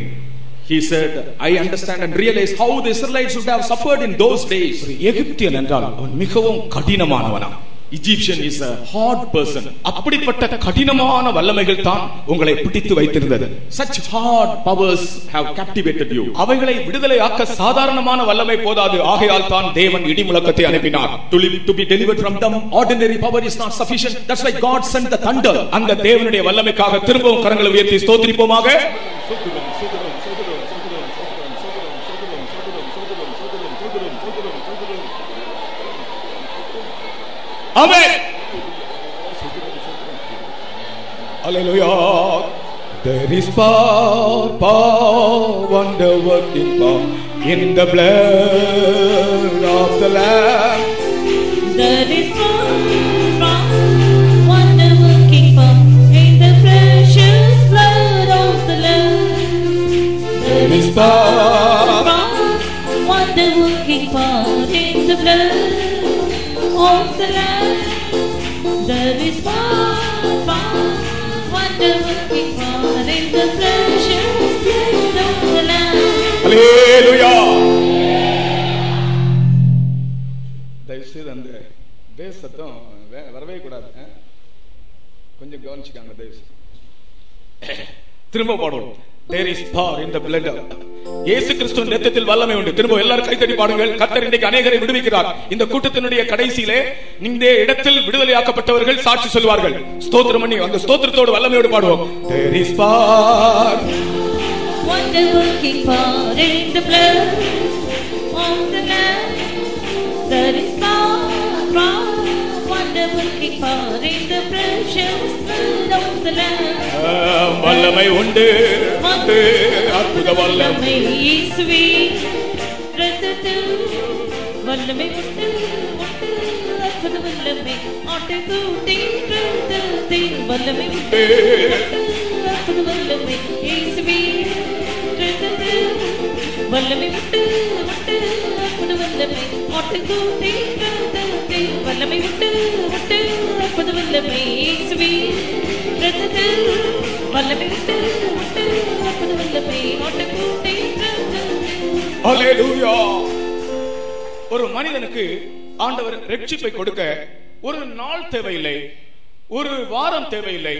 He said, I understand and realize how the Israelites would have suffered in those days. எகிப்தியன் என்றால் அவன் மிகவும் கடினமானவனா. Egyptian is a hard person. அப்படிப்பட்ட கடினமான வல்லமைகள் தான் உங்களை பிடித்து வைத்திருந்தது. Such hard powers have captivated you. அவைகளை விடுதலையாக்க சாதாரணமான வல்லமை போதாது. ஆகையால் தான் தேவன் இடி முழக்கத்தை அனுப்பினார். To be delivered from them, ordinary power is not sufficient. That's why God sent the thunder. அந்த தேவனுடைய வல்லமைக்காக திரும்பவும் கரங்களை உயர்த்தி ஸ்தோத்திரிப்போமாக. Amen. Hallelujah. There is power, wonder working power in the blood of the Lamb. There is power, wonder working power in the precious blood of the Lamb. There is power, wonder working power in the blood of the Lamb. There is power, wonder working power in the precious blood of the Lamb. Hallelujah. தயவுசெய்து அந்த பேஸ் சத்தம் வரவே கூடாது. கொஞ்சம் கவனிச்சுக்காங்க தயவுசெய்து. திரும்ப பாடுவோம். There is power in the blood. இயேசு கிறிஸ்துவின் இரத்தத்தில் வல்லமை உண்டு. திரும்ப எல்லாரும் கைத்தட்டி பாடுங்கள். கர்த்தர் இன்றைக்கு அநேகரை விடுவிக்கிறார். இந்த கூட்டத்தினுடைய கடைசியிலே இந்த இடத்தில் விடுதலையாக்கப்பட்டவர்கள் சாட்சி சொல்வார்கள். ஸ்தோத்திரம் பண்ணி அந்த ஸ்தோத்திரத்தோடு வல்லமையோடு பாடுவோம். There is power, wonder working power in the blood of the Lamb. There is power, wonder working power in the precious blood of the Lamb. வல்லமை உண்டு, அற்புத வல்லமை இயேசுவே இரத்தத்தில் வல்லமை உண்டு, அற்புத வல்லமை ஆட்டுக்குட்டி இரத்தத்தில் வல்லமை உண்டு, அற்புத வல்லமை இயேசுவே இரத்தத்தில் வல்லமை உண்டு, அற்புத வல்லமை ஆட்டுக்குட்டி இரத்தத்தில் வல்லமை உண்டு, அற்புத வல்லமை இயேசுவே இரத்தத்தில் வல்லமை உண்டு, அற்புத வல்லமை ஆட்டுக்குட்டி இரத்தத்தில். ஹல்லேலூயா. ஒரு மனிதனுக்கு ஆண்டவர் ரட்சிப்பை கொடுக்க ஒரு நாள் தேவையில்லை, ஒரு வாரம் தேவையில்லை,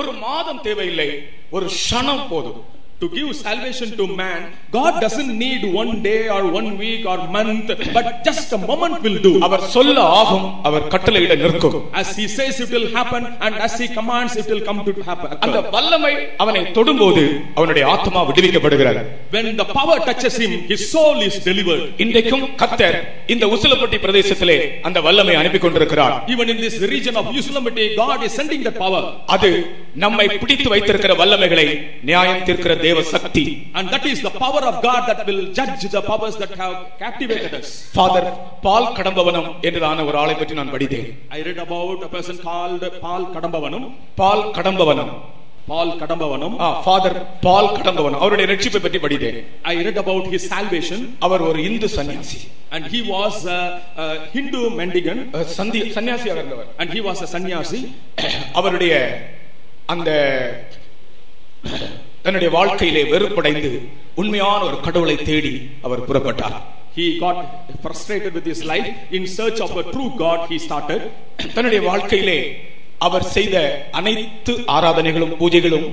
ஒரு மாதம் தேவையில்லை, ஒரு க்ஷணம் போதும். To give salvation to man, God doesn't need 1 day or 1 week or month, but just a moment will do. அவர் சொல்ல ஆகும், அவர் கட்டளையிட நிற்கும். As he says it will happen, and as he commands it will come to happen. அந்த வல்லமை அவனை தொடும்போது அவனுடைய ஆத்மா விடுவிக்கப்படுகிறது. When the power touches him, his soul is delivered. இன்றைக்கும் கர்த்தர் இந்த உசிலம்பட்டி பிரதேசத்திலே அந்த வல்லமை அனுப்பி கொண்டிருக்கிறார். Even in this region of Usilampati, God is sending that power. அது நம்மை பிடித்து வைத்திருக்கிற வல்லமைகளை நியாயம் தீர்க்கிற தேவ சக்தி. And that is the power of God that will judge the powers that have captivated us. Father Paul Kadambavanam என்றான ஒரு ஆளை பற்றி நான் படித்தேன். I read about a person called Paul Kadambavanam. Ball Kadambavanam. Paul Kadambavanam. Father பால் கடம்பவனம் அவருடைய ரட்சிப்பை பற்றி படித்தேன். I read about his salvation. அவர் ஒரு இந்து சன்னியாசி. And he was a Hindu mendicant. சன்னியாசியாக இருந்தவர். And he was a sannyasi. அவருடைய அந்த தன்னுடைய வாழ்க்கையிலே வெறுப்படைந்து உண்மையான ஒரு கடவுளை தேடி அவர் புறப்பட்டார். he got frustrated with his life. In search of a true God, he started. தன்னுடைய வாழ்க்கையிலே அவர் செய்த அனைத்து ஆராதனைகளும் பூஜைகளும்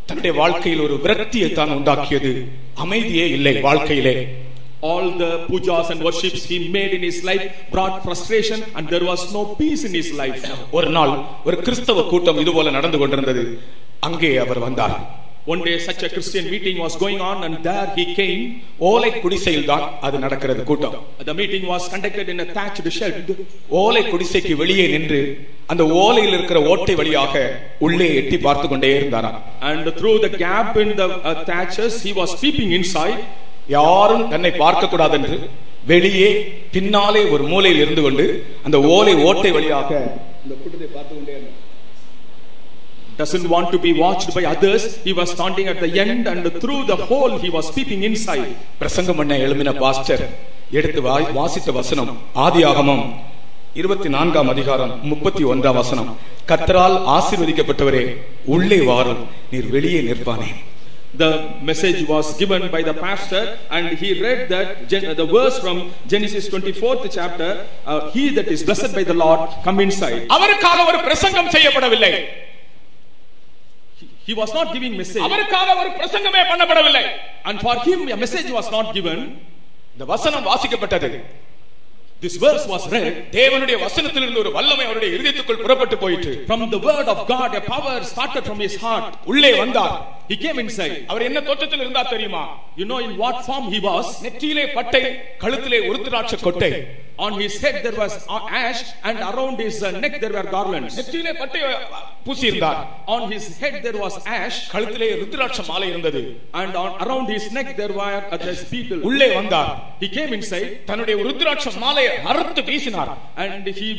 தன்னுடைய வாழ்க்கையில் ஒரு விரக்தியை தான் உண்டாக்கியது. அமைதியே இல்லை வாழ்க்கையிலே. All the pujas and worships he made in his life brought frustration, and there was no peace in his life. ஒரு நாள் ஒரு கிறிஸ்தவ கூட்டம் இதுபோல நடந்து கொண்டிருந்தது. அங்கே அவர் வந்தார். One day such a Christian meeting was going on, and there he came. ஓலை குடிசையில் தான் அது நடக்கிறது கூட்டம். The meeting was conducted in a thatched shed. ஓலை குடிசைக்கு வெளியே நின்று அந்த ஓலையில் இருக்கிற ஓட்டை வழியாக உள்ளே எட்டி பார்த்து கொண்டே இருந்தாராம். And through the gap in the thatches he was peeping inside. யாரும் தன்னை பார்க்க கூடாது என்று வெளியே பின்னாலே ஒரு மூலையில் இருந்து கொண்டு அந்த ஓலை ஓட்டை வழியாக இந்த கூட்டத்தை பார்த்து கொண்டே இருந்தார். Doesn't want to be watched by others. He was standing at the end, and through the hole he was peeping inside. பிரசங்கம் பண்ண எழும்பின பாஸ்டர் எடுத்து வாசித்த வசனம் ஆதியாகமம் 24ஆம் அதிகாரம் 31ஆம் வசனம். கர்த்தரால் ஆசீர்வதிக்கப்பட்டவரே உள்ளே வாரும், நீர் வெளியே நிற்பானே. The message was given by the pastor, and he read that the verse from Genesis 24th chapter, he that is blessed by the Lord come inside. அவருக்காக ஒரு பிரசங்கம் செய்யப்படவில்லை. He was not giving message. அவருக்காக ஒரு பிரசங்கமே பண்ணப்படவில்லை. And for him a message was not given. இந்த வசனம் வாசிக்கப்பட்டது. This verse was read. தேவனுடைய வசனத்திலிருந்து ஒரு வல்லமை அவருடைய இதயத்துக்குள் புறப்பட்டு போயிற்று. From the word of God a power started from his heart. உள்ளே வந்தார். He came inside. அவர் என்ன தோற்றத்தில் இருந்தார் தெரியுமா? You know in what form he was? நெற்றியிலே பட்டை, கழுத்திலே ஒரு திராட்சை கொட்டை. On his head there was ash, and around his neck there were garlands. நெற்றியிலே பட்டை பூசி இருந்தார். On his head there was ash, கழுத்திலே ருத்ராட்ச மாலை இருந்தது. and around his neck there were the beetle. உள்ளே வந்தார். He came inside. தன்னுடைய ருத்ராட்ச மாலையை அறுத்து வீசினார். And he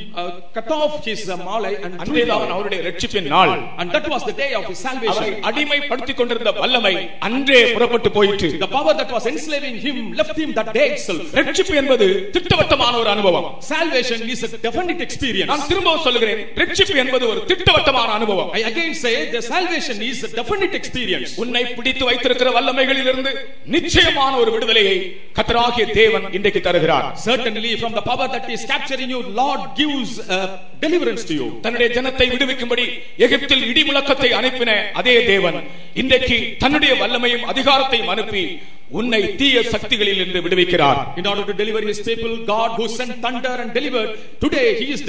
cut off his malai and அன்றைதான் அவருடைய இரட்சிப்பின் நாள். And that was the day of his salvation. அடிமைப்படுத்திக் கொண்டிருந்த வல்லமை அன்றே புறப்பட்டு போயிற்று. The power that was enslaving him left him that day itself. இரட்சிப்பு என்பது திட்டவட்டமான ஒரு அனுபவம். Salvation is a definite experience. நான் திரும்ப சொல்கிறேன், இரட்சிப்பு என்பது ஒரு திட்டவட்டமான அனுபவம். I again say the salvation is a definite experience. உன்னை பிடித்து வைத்திருக்கிற வல்லமைகளிலிருந்து நிச்சயமான ஒரு விடுதலையை கர்த்தராகிய தேவன் இன்றைக்கு தருகிறார். Certainly from the power that is capturing you, Lord gives deliverance to you. தன்னுடைய ஜனத்தை விடுவிக்கும்படி எகிப்தில் இடி முழக்கத்தை அனுப்பின அதே தேவன் இன்றைக்கு தன்னுடைய வல்லமையும் அதிகாரத்தையும் அனுப்பி உன்னை தீய சக்திகளில் இருந்து விடுவிக்கிறார். In order to deliver his people, God who sent thunder and delivered, today he is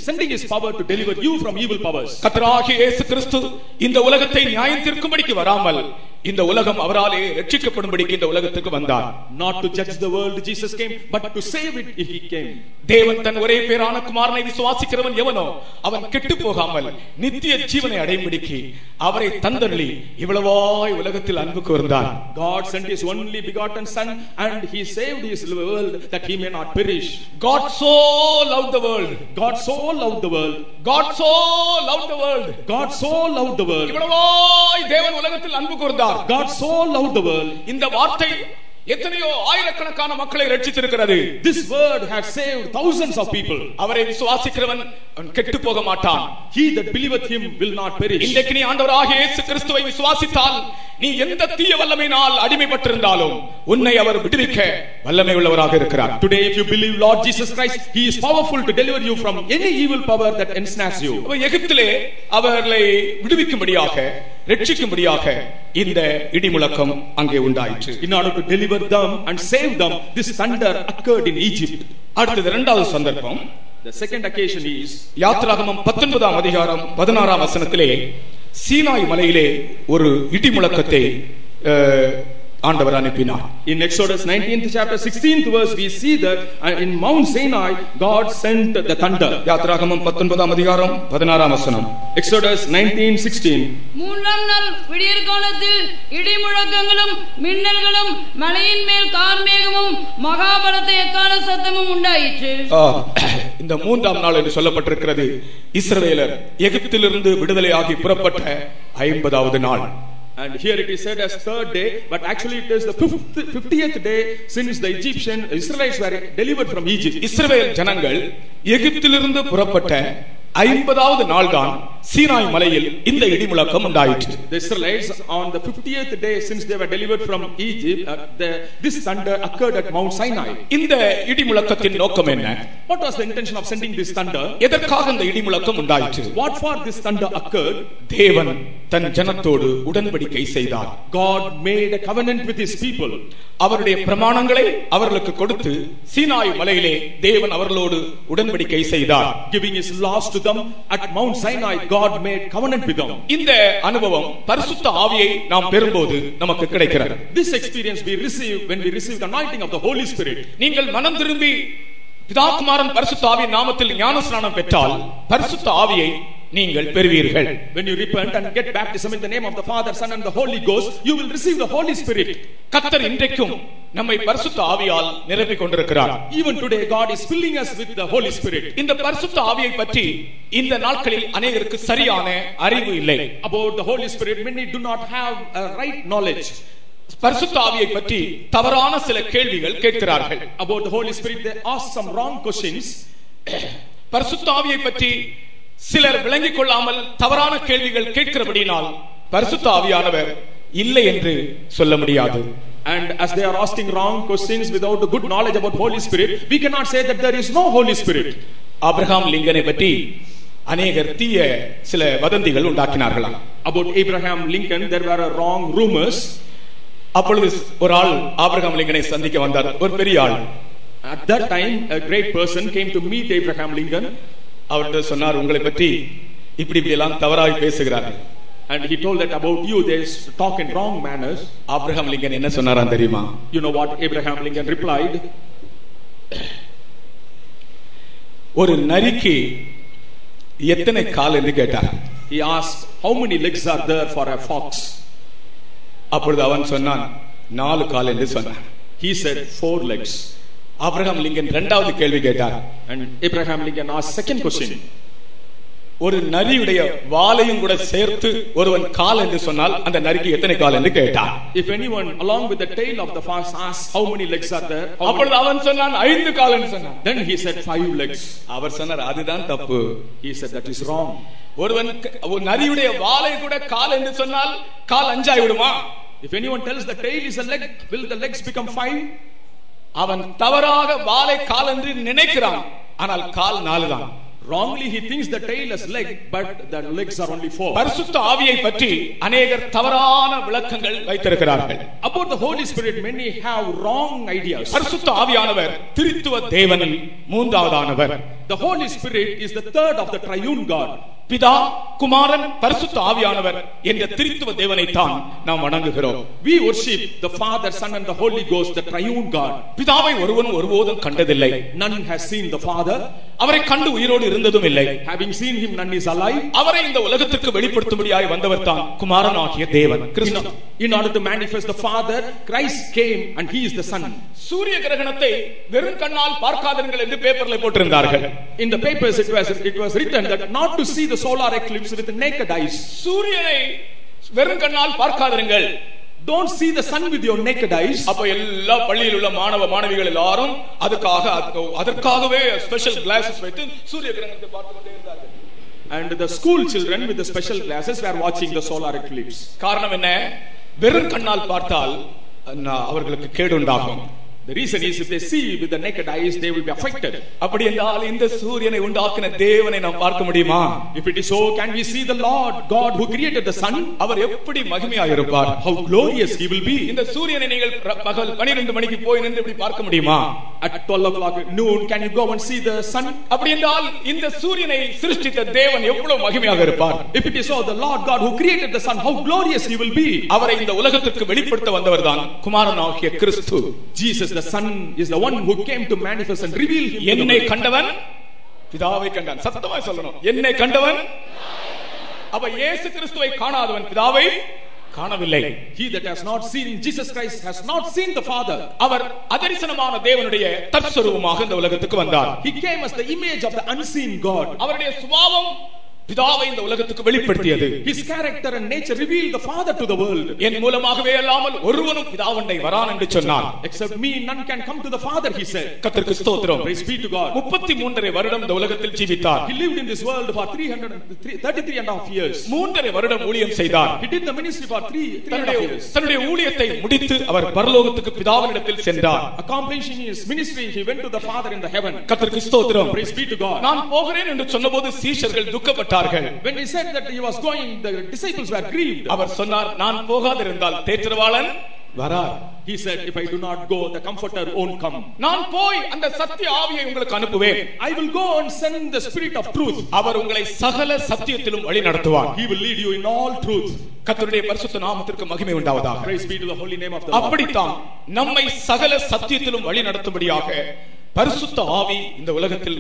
sending his power to deliver you from evil powers. கர்த்தராகிய இயேசு கிறிஸ்து இந்த உலகத்தை நியாயம் தீர்க்கும்படிக்கு வராமல் இந்த உலகம் அவராலே ரட்சிக்கப்படும்படிக்கு இந்த உலகத்துக்கு வந்தார். Not to judge the world Jesus came, but to save it he came. தேவன் தன் ஒரே பேரான குமாரனை விசுவாசிக்கிறவன் எவனோ அவன் கெட்டு போகாமல் நித்திய ஜீவனை அடையும்படிக்கு அவரை தந்தருளி இவ்வளவாய் உலகத்தில் அன்பு கூர்ந்தார். God sent his only begotten son, and he saved his world that he may not perish. God so loved the world. God so loved the world. God so loved the world. God so loved the world. இவ்வளவாய் தேவன் உலகத்தில் அன்பு கூர்ந்தார். God so loved the world. இந்த வார்த்தை எத்தனையோ ஆயிரக்கணக்கான மக்களை ரட்சித்திருக்கிறது. This word has saved thousands of people. அவரை விசுவாசிக்கிறவன் கெட்டு போக மாட்டான். He that believeth him will not perish. இன்றைக்கு நீ ஆண்டவராகிய இயேசு கிறிஸ்துவை விசுவாசித்தால் நீ எந்த தீய வல்லமையினால் அடிமைப்பட்டிருந்தாலும் உன்னை அவர் விடுவிக்க வல்லமை உள்ளவராக இருக்கிறார். Today if you believe Lord Jesus Christ, he is powerful to deliver you from any evil power that ensnares you. எகிப்திலே அவர்களை விடுவிக்கும்படியாக ரட்சிக்கும்படியாக இந்த இடி முழக்கம் அங்கே உண்டாயிற்று. In order to deliver them and save them, this thunder occurred in Egypt. அடுத்தது இரண்டாவது சந்தர்ப்பம். The second occasion is யாத்திராகமம் 19ஆம் அதிகாரம் 16ஆம் வசனத்திலே சீனாய் மலையிலே ஒரு இடி முழக்கத்தை ஆண்டவர் அனுப்பினார். In Exodus 19th chapter 16th verse we see that in Mount Sinai God sent the thunder. யாத்திராகமம் 19ஆம் அதிகாரம் 16ஆம் வசனம். Exodus 19:16. மூன்றாம் நாள் விடியற் காலத்தில் இடி முழக்கங்களும் மின்னல்களும் மலையின் மேல் கார்மேகமும் மகாபலத்த எக்காள சத்தமும் உண்டாயிற்று. இந்த மூன்றாம் நாள் என்று சொல்லப்பட்டிருக்கிறது இஸ்ரவேலர் எகிப்திலிருந்து விடுதலையாகி புறப்பட்ட 50வது நாள். And here it is said as third day, but actually it is the 50th day since the Israelites were delivered from Egypt. இஸ்ரவேல் ஜனங்கள் எகிப்திலிருந்து புறப்பட்ட 50வது நாள் தான் சீனாய் மலையில் இந்த இடிமுழக்கம் உண்டாயிற்று. The Israelites on the 50th day since they were delivered from Egypt, this thunder occurred at Mount Sinai. இந்த இடிமுழக்கத்தின் நோக்கம் என்ன? What was the intention of sending this thunder? எதற்காக இந்த இடிமுழக்கம் உண்டாயிற்று? What for this thunder occurred? தேவன் தன் ஜனத்தோடு உடன்படிக்கை செய்தார். God made a covenant with his people. அவருடைய பிரமாணங்களை அவர்களுக்கு கொடுத்து சீனாய் மலையிலே தேவன் அவர்களோடு உடன்படிக்கை செய்தார். Giving his laws to them at Mount Sinai, God made covenant with them. இந்த அனுபவம் பரிசுத்த ஆவியை நாம் பெறும்போது நமக்கு கிடைக்கிறது. This experience we receive when we receive the anointing of the Holy Spirit. நீங்கள் மனம் திரும்பி பிதா குமாரன் பரிசுத்த ஆவியின் நாமத்தில் ஞானஸ்நானம் பெற்றால் பரிசுத்த ஆவியை நீங்கள் பெறுவீர்கள். When you repent and get baptism in the name of the Father, Son and the Holy Ghost, you will receive the Holy Spirit. கர்த்தர் இன்றைக்கும் நம்மை பரிசுத்த ஆவியால் நிரப்பிக் கொண்டிருக்கிறார். Even today God is filling us with the Holy Spirit. இந்த பரிசுத்த ஆவியை பற்றி இந்த நாட்களில் அநேகருக்கு சரியான அறிவு இல்லை. About the Holy Spirit many do not have a right knowledge. பரிசுத்த ஆவியை பற்றி தவறான சில கேள்விகள் கேட்கிறார்கள். About the Holy Spirit they ask some wrong questions. பரிசுத்த ஆவியை பற்றி சிலர் விளங்கிக் கொள்ளாமல் தவறான கேள்விகள் கேட்கிறபடியால் பரிசுத்த ஆவியானவர் இல்லை என்று சொல்ல முடியாது. And as they are asking wrong questions without the good knowledge about Holy Spirit, we cannot say that there is no Holy Spirit. Abraham லிங்கனை பற்றி அநேகர் தீய சில வதந்திகள் உண்டாக்கினார்களாம். About Abraham Lincoln there were wrong rumors. அப்பொழுது ஒரு ஆள் ஆபிரகாம் லிங்கனை சந்திக்க வந்தார், ஒரு பெரிய ஆள். At that time a great person came to meet Abraham Lincoln. அவர்கிட்ட சொன்னார், உங்களை பற்றி இப்படி இப்படி எல்லாம் தவறாக பேசுகிறார்கள். And he told that about you they talk in wrong manners. Abraham Lincoln என்ன சொன்னாரா தெரியுமா? You know what Abraham Lincoln replied? ஒரு நரிக்கு எத்தனை கால் என்று கேட்டார். He asked how many legs are there for a fox? அப்பொழுது அவன் சொன்னான் 4 கால் என்று சொன்னான். He said 4 legs. Abraham Lincoln இரண்டாவது கேள்வி கேட்டார். And Abraham Lincoln asked second question. ஒரு நரியுடைய வாலையும் கூட சேர்த்து ஒருவன் கால் என்று சொன்னால் அந்த நரிக்கு எத்தனை கால் என்று கேட்டார். If anyone along with the tail of the fox asks how many legs are there? அப்பொழுது அவன் சொன்னான் 5 கால் என்று சொன்னான். Then he said 5 legs. அவர் சொன்னார் அதுதான் தப்பு. He said that is wrong. ஒரு நரியுடைய வாலை கூட கால் என்று சொன்னால் கால் 5 ஆகிவிடுமா? If anyone tells the tail is a leg, will the legs become 5? அவன் தவறாக வாலை கால் என்று நினைக்கிறான், ஆனால் கால் 4 தான். Wrongly he thinks the tail is leg, but the legs are only 4. பரிசுத்த ஆவியை பற்றி அநேகர் தவறான விளக்கங்கள் வைத்திருக்கிறார்கள். About the Holy Spirit many have wrong ideas. பரிசுத்த ஆவியானவர் திரித்துவ தேவனில் மூன்றாவதானவர். The Holy Spirit is the third of the triune God. பிதா, குமாரன், பரிசுத்த ஆவியானவர் என்ற திரித்துவ தேவனை தான் நாம் வணங்குகிறோம். We worship the Father, Son and the Holy Ghost, the triune God. பிதாவை ஒருவனும் ஒருபோதும் கண்டதில்லை. None has seen the Father. அவரை கண்டு உயிரோடு இருந்ததும் இல்லை. Having seen him, none is alive. அவரை இந்த உலகத்திற்கு வெளிப்படுத்தும்படியாய் வந்தவர் தான் குமாரனாகிய தேவன் கிறிஸ்து. In order to manifest the Father, Christ came and he is the Son. சூரிய கிரகணத்தை வெறும் கண்ணால் பார்க்காதீர்கள் என்று பேப்பர்ல போட்டிருந்தார்கள். In the papers it was written that not to see the solar eclipse with the naked eyes. சூரியனை வெறும் கண்ணால் பார்க்காதீர்கள். Don't see the sun with your naked eyes. அப்ப எல்லா பள்ளியில் உள்ள மாணவ மாணவிகள் எல்லாரும் அதற்காகவே ஸ்பெஷல் கிளாसेस வைத்து சூரிய கிரகணத்தை பார்த்து கொண்டே இருந்தார்கள். And the school children with the special glasses were watching the solar eclipse. காரணம் என்ன? வெறும் கண்ணால் பார்த்தால் அவர்களுக்கு கேடு உண்டாகும். The reason is if they see with the naked eyes they will be affected. அப்படி என்றால் இந்த சூரியனை உண்டாக்கின தேவனை நாம் பார்க்க முடியுமா? If it is so, can we see the Lord God who created the sun? அவர் எப்படி மகிமையாக இருப்பார்? How glorious he will be. இந்த சூரியனை நீங்கள் பகல் 12 மணிக்கு போய் நின்று இப்படி பார்க்க முடியுமா? At 12 o'clock noon can you go and see the sun? அப்படி என்றால் இந்த சூரியனை சிருஷ்டித்த தேவன் எவ்வளவு மகிமையாக இருப்பார்? If it is so, the Lord God who created the sun, how glorious he will be. அவரை இந்த உலகத்திற்கு வெளிப்படுத்த வந்தவர்தான் குமாரனாகிய கிறிஸ்து. Jesus the Son is the one who came to manifest and reveal him. என்னை கண்டவன் பிதாவை கண்டான். சத்தமா சொல்லணும், என்னை கண்டவன். அப்ப இயேசு கிறிஸ்துவை காணாதவன் பிதாவை காணவில்லை. He that has not seen Jesus Christ has not seen the Father. அவர் அதரிசனமான தேவனுடைய தற்சரூபமாக இந்த உலகத்துக்கு வந்தார். He came as the image of the unseen God. அவருடைய சுபாவம் பிதாவை இந்த உலகத்துக்கு வெளிப்படுத்தியது. His character and nature revealed the Father to the world. என் மூலமாகவே அல்லாமல் ஒருவனும் பிதாவண்டை வரான் என்று சொன்னார். Except me none can come to the Father, he said. கர்த்தருக்கு ஸ்தோத்திரம். Praise be to God. 33 வருடம் இந்த உலகத்தில் ஜீவித்தார். He lived in this world for 33.5 years. 3 வருடம் ஊழியம் செய்தார். He did the ministry for 3.5 years. தன்னுடைய ஊழியத்தை முடித்து அவர் பரலோகத்துக்கு பிதாவினிடத்தில் சென்றார். Accomplishing his ministry, he went to the Father in the heaven. கர்த்தருக்கு ஸ்தோத்திரம். Praise be to God. நான் போகிறேன் என்று சொன்னபோது சீஷர்கள் துக்கப்பட்டார்கள். When he said that he was going, the disciples were grieved. அவர் சொன்னார், நான் போகாதிருந்தால் தேற்றரவாளன் வரார். He said, if I do not go, the comforter won't come. நான் போய் அந்த சத்திய ஆவியை உங்களுக்கு அனுப்புவேன். I will go and send the spirit of truth. அவர் உங்களை சகல சத்தியத்திலும் வழி நடத்துவார். He will lead you in all truth. கர்த்தருடைய பரிசுத்த நாமத்திற்கு மகிமை உண்டாவதாக. Praise be to the holy name of the Lord. அப்படித்தான் நம்மை சகல சத்தியத்திலும் வழி நடத்தும்படியாக பரிசுத்த ஆவி இந்த உலகத்தில்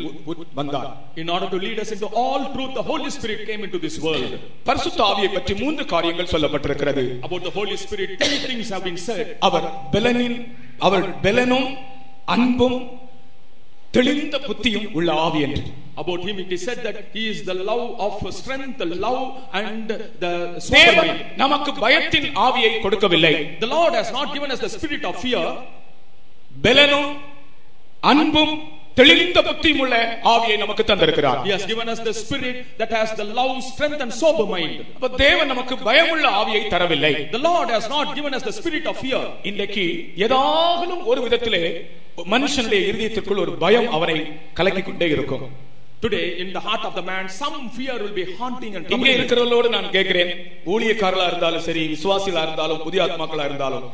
வந்தார். In order to lead us into all truth, the Holy Spirit came into this world. பரிசுத்த ஆவியை பற்றி 3 காரியங்கள் சொல்லப்பட்டிருக்கிறது. About the Holy Spirit, 3 things have been said. அவர் பெலனும் அன்பும் தெளிந்த புத்தியும் உள்ள ஆவி என்று. About him it is said that he is the love of strength, the love and the sober mind. நமக்கு பயத்தின் ஆவியை கொடுக்கவில்லை. The Lord has not given us the spirit of fear. பெலனும் அன்பும் தெளிந்த புத்தியும் உள்ள ஆவியை நமக்கு தந்திருக்கிறார். He has given us the spirit that has the love, strength and sober mind. அப்ப தேவன் நமக்கு பயமுள்ள ஆவியை தரவில்லை. The Lord has not given us the spirit of fear. இன்னைக்கு ஏதாகலும் ஒரு விதத்திலே மனுஷனுடைய இதயத்திற்குள் ஒரு பயம் அவரை கலக்கிக் கொண்டே இருக்கும். Today in the heart of the man some fear will be haunting and troubling. இங்கே இருக்கிறவர்களோடு நான் கேட்கிறேன், ஊழியக்காரர்களா இருந்தாலும் சரி, விசுவாசிகளா இருந்தாலும், புதிய ஆத்மாக்களா இருந்தாலும்,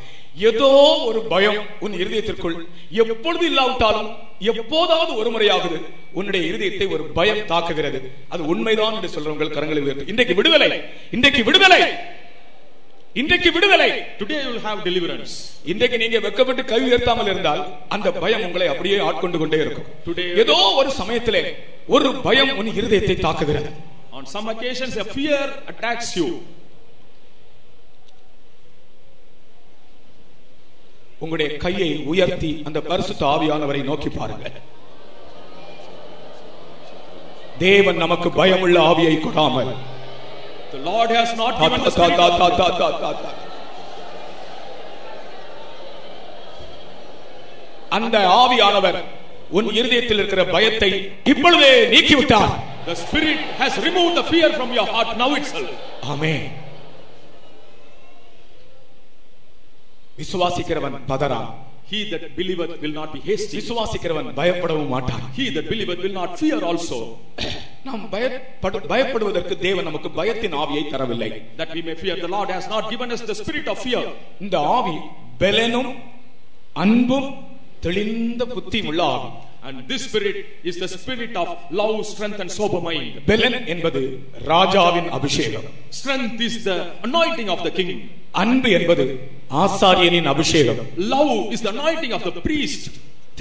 ஏதோ ஒரு பயம் உன் இருதயத்திற்குள் எப்பொழுது இல்லாவிட்டாலும் எப்போதாவது ஒரு முறையாகுது உன்னுடைய இருதயத்தை ஒரு பயம் தாக்குகிறது. அது உண்மைதான் என்று சொல்றவங்க கரங்களை உயர்த்து. இன்றைக்கு விடுதலை, இன்றைக்கு விடுதலை, இன்றைக்கு விடுதலை. Today you will have deliverance. இன்றைக்கு நீங்க வெட்கப்பட்டு கை உயர்த்தாமல் இருந்தால் அந்த பயம் உங்களை அப்படியே ஆட்கொண்டு கொண்டே இருக்கும். ஏதோ ஒரு சமயத்திலே ஒரு பயம் உன் இருதயத்தை தாக்குகிறது. On some occasions a fear attacks you. உங்களுடைய கையை உயர்த்தி அந்த பரிசுத்த ஆவியானவரை நோக்கி பாருங்கள். தேவன் நமக்கு பயமுள்ள ஆவியை கொடாமல், the Lord has not given us அந்த ஆவியானவர் உன் இருதயத்தில் இருக்கிற பயத்தை இப்பொழுதே நீக்கிவிட்டார். The Spirit has removed the fear from your heart now itself. ஆமென். விசுவாசிக்கிறவன் பதறான். He that believeth will not be hasty. விசுவாசிக்கிறவன் பயப்படவும் மாட்டான். He that believeth will not fear also. நாம் பயப்படுவதற்கு தேவன் நமக்கு பயத்தின் ஆவியை தரவில்லை. That we may fear, the Lord has not given us the spirit of fear. இந்த ஆவி பெலனும் அன்பும் தெளிந்த புத்தியும் உள்ள ஆவி. And this spirit is the spirit of love, strength and sober mind. பெலன் என்பது ராஜாவின் அபிஷேகம். Strength is the anointing of the king. அன்பு என்பது ஆசாரியனின் அபிஷேகம். Love is the anointing of the priest.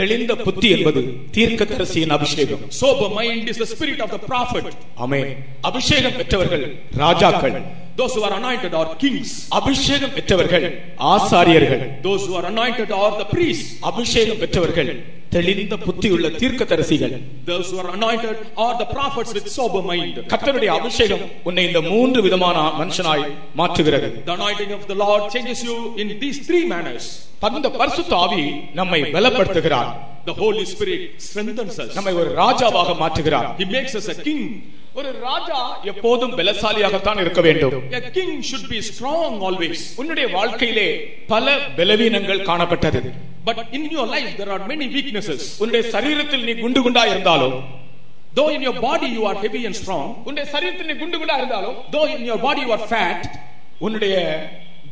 தெளிந்த புத்தி என்பது தீர்க்கதரிசியின் அபிஷேகம். Sober mind is the spirit of the prophet. ஆமென். அபிஷேகம் பெற்றவர்கள் ராஜாக்கள். Those who are anointed are kings. அபிஷேகம் பெற்றவர்கள் ஆசாரியர்கள். Those who are anointed are the priests. அபிஷேகம் பெற்றவர்கள் தெளிந்த புத்தியுள்ள தீர்க்கதரிசிகள். Those who are anointed are the prophets with sober mind. கர்த்தருடைய அபிஷேகம் உன்னை இந்த 3 விதமான மனுஷனாய் மாற்றுகிறது. The anointing of the Lord changes you in these 3 manners. அந்த பரிசுத்த ஆவி நம்மை பலப்படுத்துகிறார். The Holy Spirit strengthens us. நம்மை ஒரு ராஜாவாக மாற்றுகிறார். He makes us a king. ஒரு ராஜா எப்போதும் பலசாலியாகத்தான் இருக்க வேண்டும். A king should be strong always. உன்னுடைய வாழ்க்கையிலே பல பலவீனங்கள் காணப்பட்டது. But in your life there are many weaknesses. உன்னுடைய சரீரத்தில் நீ குண்டு இருந்தாலும், though in your body you are heavy and strong, உன்னுடைய சரீரத்தில் நீ குண்டு இருந்தாலும், though in your body you are fat, உன்னுடைய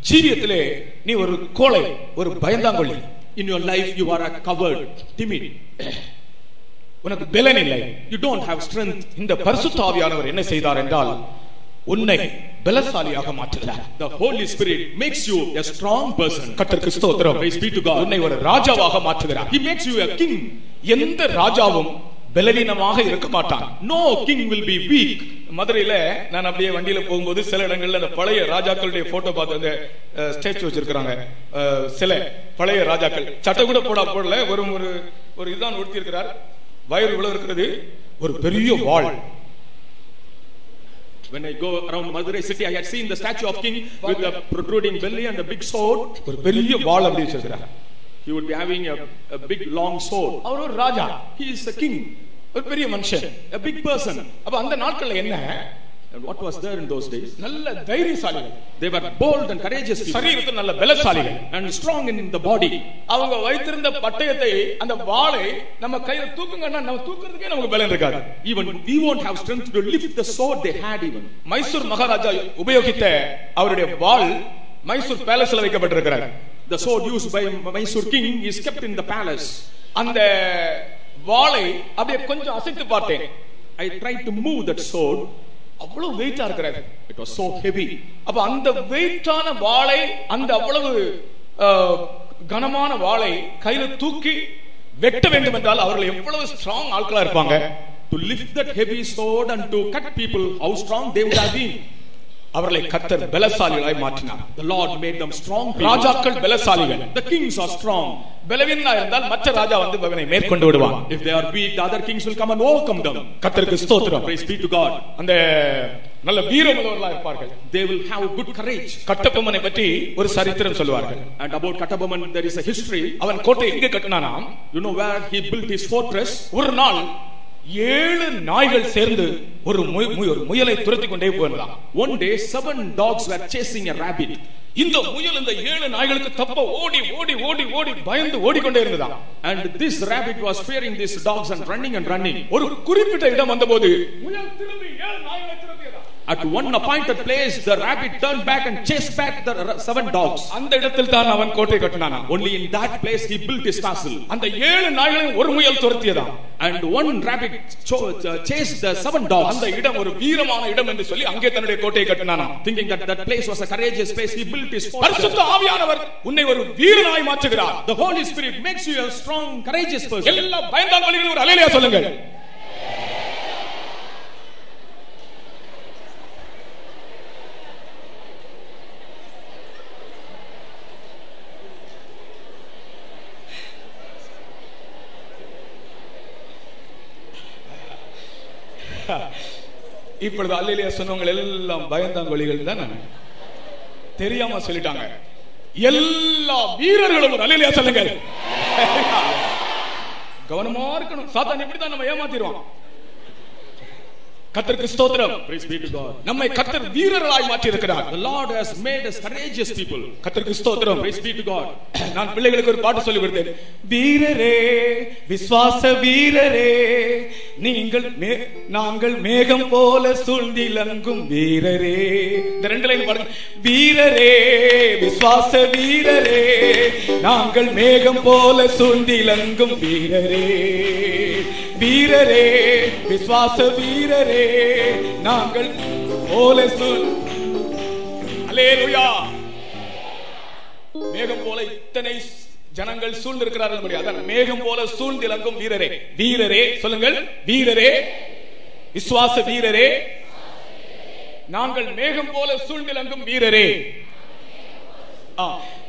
ஜீவியத்திலே நீ ஒரு கோழை, ஒரு பயந்தாங்கொள்ளி. In your life you are a coward, timid. உனக்கு பலன் இல்லை. You don't have strength. இந்த பரிசுத்த ஆவியானவர் என்ன செய்தார் என்றால் உன்னை பலசாலியாக மாற்றுகிறார். The Holy Spirit makes you a strong person. கர்த்தருக்கு ஸ்தோத்திரம். Praise be to God. உன்னை ஒரு ராஜாவாக மாற்றுகிறார். He makes you a king. எந்த ராஜாவும் பலவீனமாக இருக்க மாட்டான். No king will be weak. மதுரையில நான் அப்படியே வண்டியில போகும்போது சில இடங்கள்ல அந்த பழைய ராஜாக்களுடைய போட்டோ பார்த்து அந்த ஸ்டேச்சு வச்சிருக்காங்க. சில பழைய ராஜாக்கள் சட்டை கூட போடல, ஒரு இதுதான் உடுத்தி இருக்கிறார். வயிறு இவ்வளவு இருக்கிறது, ஒரு பெரிய வாள். When I go around Madurai city, I had seen the statue of king with a protruding belly and a big sword. ஒரு பெரிய வாள் அப்படி வச்சிருக்காரு. He would be having a big long sword. அவர் ஒரு ராஜா. He is a king, ஒரு பெரிய மனுஷன், a big person. அப்ப அந்த நாட்கள்ல என்ன? And what was there in those days? நல்ல தைரியசாலிகள். They were bold and courageous people. சரீரத்தில் நல்ல பலசாலிகள் and strong in the body. அவங்க வைத்திருந்த பட்டயத்தை, அந்த வாளை நம்ம கையில தூக்குங்கன்னா நம்ம தூக்குறதுக்கே நமக்கு பலம் இருக்காது. Even we won't have strength to lift the sword they had. Even Mysore Maharaja உபயோகித்த அவருடைய வாள் மைசூர் பேலஸ்ல வைக்கப்பட்டிருக்கிறது. The sword used by Mysore king is kept in the palace. அந்த வாளை அப்படியே கொஞ்சம் அசைத்து பார்த்தேன். I tried to move that sword. அவ்வளவு வெயிட்டா இருக்கிறது. It was so heavy. அப்ப அந்த வெயிட்டான வாளை, அந்த அவ்வளவு கனமான வாளை கையில தூக்கி வெட்ட வேண்டும் என்றால் அவர்கள் எவ்வளவு ஸ்ட்ராங் ஆட்களா இருப்பாங்க. To lift that heavy sword and to cut people, how strong they would have been. அவர்களை கர்த்தர் பலசாலிகளாய் மாற்றினார். The Lord made them strong people. ராஜாக்கள் பலசாலிகள். The kings are strong. பலவீனனா இருந்தால் மற்ற ராஜா வந்து அவனை மேற்கொண்டு விடுவான். If they are weak, the other kings will come and overcome them. கர்த்தருக்கு ஸ்தோத்திரம். Praise be to God. அந்த நல்ல வீரமுள்ளவர்களா இருப்பார்கள். They will have good courage. கட்டபொம்மனை பற்றி ஒரு சரித்திரம் சொல்வார்கள். And about Kattabomman there is a history. அவன் கோட்டை எங்க கட்டினானாம்? You know where he built his fortress? ஒரு நாள் 7 நாய்கள் சேர்ந்து ஒரு முயலை துரத்தி கொண்டே போனதாம். One day 7 dogs were chasing a rabbit. இந்த முயல் இந்த 7 நாய்களுக்கு தப்ப ஓடி ஓடி ஓடி ஓடி பயந்து ஓடிக்கொண்டே இருந்ததாம். And this rabbit was fearing these dogs and running. ஒரு குறிப்பிட்ட இடம் வந்தபோது முயல் திரும்பி 7 நாய்களை துரத்தியதாம். At one appointed place, the rabbit turned back and chased back the 7 dogs. அந்த இடத்தில் தான் அவன் கோட்டை கட்டினானாம். Only in that place he built his castle. அந்த 7 நாய்களையும் ஒரு முயல் துரத்தியதாம். And one rabbit chased the 7 dogs. அந்த இடம் ஒரு வீரமான இடம் என்று சொல்லி அங்கே தன்னுடைய கோட்டையை கட்டினானாம். Thinking that place was a courageous place, he built his fortress. பரிசுத்த ஆவியானவர் உன்னை ஒரு வீரனாய் மாற்றுகிறார். The Holy Spirit makes you a strong, courageous person. எல்லா பயந்தாங்கொள்ளிகளும் ஒரு அல்லேலூயா சொல்லுங்கள். இப்பொழுது அல்லேலூயா சொன்னவங்க எல்லாம் பயந்தாங்கொள்ளிகள் தான் தெரியாம சொல்லிட்டாங்க. எல்லா வீரர்களும் ஒரு அல்லேலூயா சொல்லுங்கள். கவனமா இருக்கணும். சாத்தான் இப்படி தான் நம்ம ஏமாத்திடுவான். கர்த்தருக்கு ஸ்தோத்திரம். Praise be to God. நம்மை கர்த்தர் வீரர்களாய் மாற்றி இருக்கிறார். The Lord has made us courageous people. கர்த்தருக்கு ஸ்தோத்திரம். Praise be to God. நான் பிள்ளைகளுக்கு ஒரு பாட்டு சொல்லி கொடுத்தேன். வீரரே, விசுவாச வீரரே, நாங்கள் மேகம் போல சூழ்ந்திலங்கும் வீரரே. இந்த 2 லைன் பாருங்க. வீரரே, விசுவாச வீரரே, நாங்கள் மேகம் போல சூழ்ந்திலங்கும் வீரரே. வீரரே, விசுவாச வீரரே, நாங்கள் போல அல்லேலூயா. மேகம் போல இத்தனை ஜனங்கள் சூழ்ந்திருக்கிறார்கள். அதான் மேகம் போல சூழ்ந்திலங்கும் வீரரே. வீரரே சொல்லுங்கள். வீரரே, விசுவாச வீரரே, நாங்கள் மேகம் போல சூழ்ந்திலங்கும் வீரரே.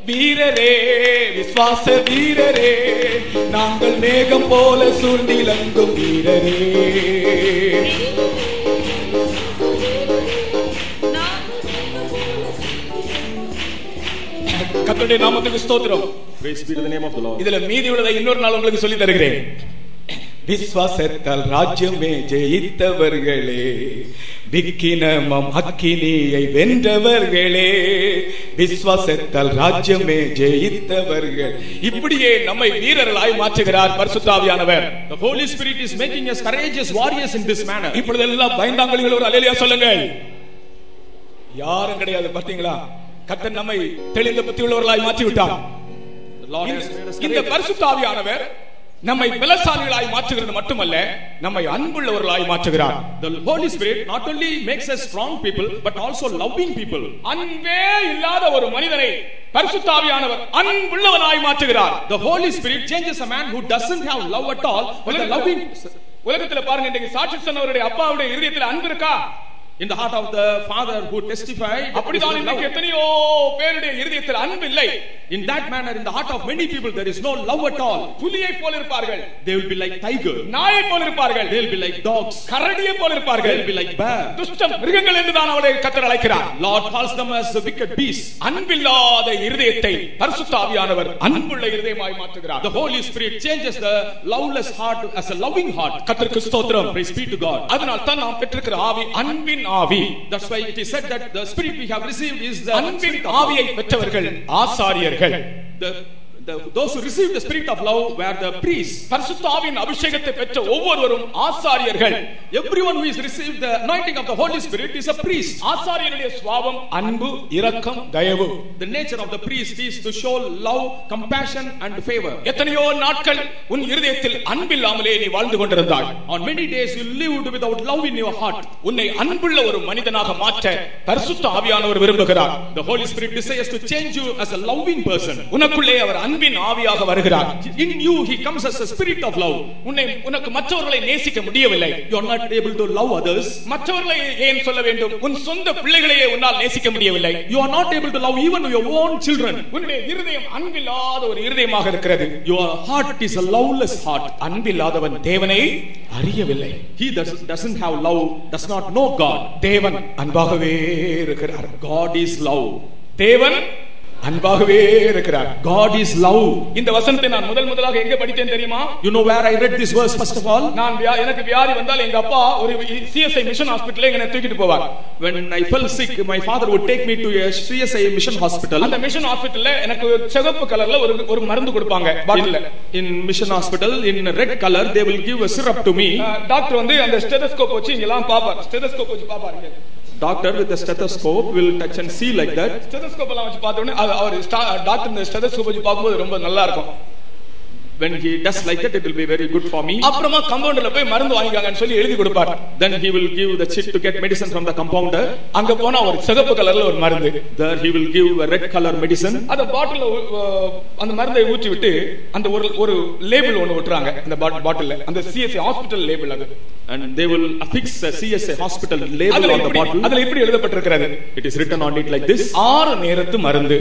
வீரரே, விசுவாச வீரரே, நாங்கள் மேகம் போல சூழ்ந்திலங்கும் வீரரே. கர்த்தருடைய நாமத்துக்கு ஸ்தோத்திரம். Praise be to the name of the Lord. இதுல மீதி உள்ளதை இன்னொரு நாள் உங்களுக்கு சொல்லி தருகிறேன். விசுவாசத்தால் ராஜ்யமே ஜெயித்தவர்களே, விக்கினமம் அக்கினியை வென்றவர்களே, விசுவாசத்தால் ராஜ்யமே ஜெயித்தவர்கள். இப்படியே நம்மை வீரர்களாய் மாற்றுகிறார் பரிசுத்த ஆவியானவர். The Holy Spirit is making us courageous warriors in this manner. இப்பொழுதெல்லாம் பயந்தாங்கொள்ளிகள் ஒரு அல்லேலூயா சொல்லுங்கள். யாரும் கிடையாது. பார்த்தீங்களா? கர்த்தர் நம்மை தெளிந்த புத்தி உள்ளவர்களாய் மாற்றி விட்டார். இந்த பரிசுத்த ஆவியானவர் நம்மை பலசாலிகளாய் மாற்றுகிறது மட்டுமல்ல, நம்மை அன்புள்ளவர்களாய் மாற்றுகிறார். The Holy Spirit not only makes us strong people but also loving people. அன்பே இல்லாத ஒரு மனிதனை பரிசுத்த ஆவியானவர் அன்புள்ளவனாய் மாற்றுகிறார். The Holy Spirit changes a man who doesn't have love at all with a loving. உலகத்துல பாருங்க, இன்றைக்கு சாட்சி சொன்னவருடைய அப்பாவுடைய இதயத்தில் அன்பு இருக்கா? In the heart of the father who testified. அப்படிதான் இன்னைக்கு எத்தனையோ பேருடைய இதயத்தில் அன்பு இல்லை. In that manner, in the heart of many people, there is no love at all. புலியை போல இருப்பார்கள். They will be like tiger. நாயை போல இருப்பார்கள். They will be like dogs. கரடியை போல இருப்பார்கள். They will be like bear. துஷ்ட மிருகங்கள் என்று தான் அவரை கர்த்தர் அழைக்கிறார். Lord calls them as the wicked beasts. அன்பில்லாத இதயத்தை பரிசுத்த ஆவியானவர் அன்புள்ள இதயமாய் மாற்றுகிறார். The Holy Spirit changes the loveless heart as a loving heart. கர்த்தருக்கு ஸ்தோத்திரம். Praise be to God. அதனால் தான் நாம் பெற்றிருக்கிற ஆவி அன்பின் ஆவி. That's why it is said that the spirit we have received is the அன்பின் ஆவியை பெற்றவர்கள் ஆசாரியர்கள். Those who received the spirit of love were the priests. பரிசுத்த ஆவியின் அபிஷேகத்தை பெற்ற ஒவ்வொருவரும் ஆசாரியர்கள். Everyone who has received the anointing of the Holy Spirit is a priest. ஆசாரியனுடைய சுபாவம் அன்பு, இரக்கம், தயவு. The nature of the priest is to show love, compassion and favor. எத்தனையோ நாட்கள் உன் இதயத்தில் அன்பில்லாமலே நீ வாழ்ந்து கொண்டிருந்தாய். On many days you lived without love in your heart. உன்னை அன்புள்ள ஒரு மனிதனாக மாற்ற பரிசுத்த ஆவியானவர் விரும்புகிறார். The Holy Spirit desires to change you as a loving person. உனக்குள்ளே அவர் அன்பின் ஆவியாக வருகிறார். In you he comes as a spirit of love. உனக்கு மற்றவர்களை நேசிக்க முடியவில்லை. You are not able to love others. மற்றவர்களை ஏன் சொல்ல வேண்டும்? உன் சொந்த பிள்ளைகளையே உன்னால் நேசிக்க முடியவில்லை. You are not able to love even your own children. உன்னுடைய இதயம் அன்பில்லாத ஒரு இதயமாக இருக்கிறது. Your heart is a loveless heart. அன்பில்லாதவன் தேவனை அறியவில்லை. He doesn't have love, does not know God. தேவன் அன்பாகவே இருக்கிறார். God is love. தேவன் அன்பாகவே இருக்கிறார். God is love. இந்த வசனத்தை நான் முதலாக எங்க படித்தேன் தெரியுமா? You know where I read this verse first of all? எனக்கு வியாதி வந்தால் எங்க அப்பா ஒரு CSI மிஷன் ஹாஸ்பிடல்ல என்னை தூக்கிட்டு போவார். When I fell sick, my father would take me to a CSI mission hospital. அந்த மிஷன் ஹாஸ்பிடல்ல எனக்கு சிவப்பு கலர்ல ஒரு மருந்து கொடுப்பாங்க பாட்டில்ல. In mission hospital in red color they will give a syrup to me. Doctor வந்து அந்த ஸ்டெதஸ்கோப் வச்சு இங்கலாம் பாப்பார். ஸ்டெதஸ்கோப் வச்சு பாப்பாருங்க. Doctor with the stethoscope will touch and see like that. Stethoscope எல்லாம் வச்சு பார்த்த உடனே அவர் டாக்டர் இந்த ஸ்டெதஸ்கோப் வச்சு பாக்கும்போது ரொம்ப நல்லா இருக்கும். When he does like that, it will be very good for me. அப்புறமா கம்பவுண்டர்ல போய் மருந்து வாங்கிக்காங்கன்னு சொல்லி எழுதி கொடுப்பார். Then he will give the chit to get medicine from the compounder. அங்க போனா ஒரு சிவப்பு கலர்ல ஒரு மருந்து. There he will give a red color medicine. அந்த பாட்டில்ல அந்த மருந்தை ஊற்றி விட்டு அந்த ஒரு லேபிள் ஒன்னு ஒட்டுறாங்க அந்த பாட்டில்ல. அந்த CSI ஹாஸ்பிடல் லேபிள் அது. And they will affix a CSI hospital label on the bottle. அதுல இப்படி எழுதப்பட்டிருக்கிறது. It is written on it like this. 6 நேரத்து மருந்து.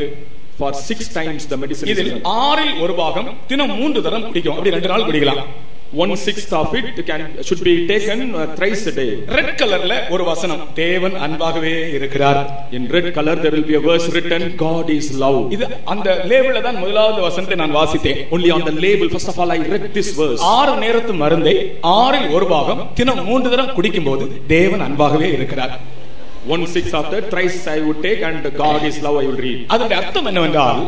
For 6 times the medicine. இதில் 6 ஒரு பாகம் தினம் 3 தரம் குடிக்கும். அப்படி 2 நாள் குடிக்கலாம். 1/6 of it should be taken thrice a day. Red கலர்ல ஒரு வசனம் தேவன் அன்பாகவே இருக்கிறார். In red color there will be a verse written God is love. இது அந்த லேபிள்ல தான் முதலாவது வசனத்தை நான் வாசித்தேன். Only on the label first of all I read this verse. 6 நேரத்து மருந்தை 6 ஒரு பாகம் தினம் 3 தரம் குடிக்கும்போது தேவன் அன்பாகவே இருக்கிறார். 1/6 of that thrice I would take and God is love I will read. அதனுடைய அர்த்தம் என்னவென்றால்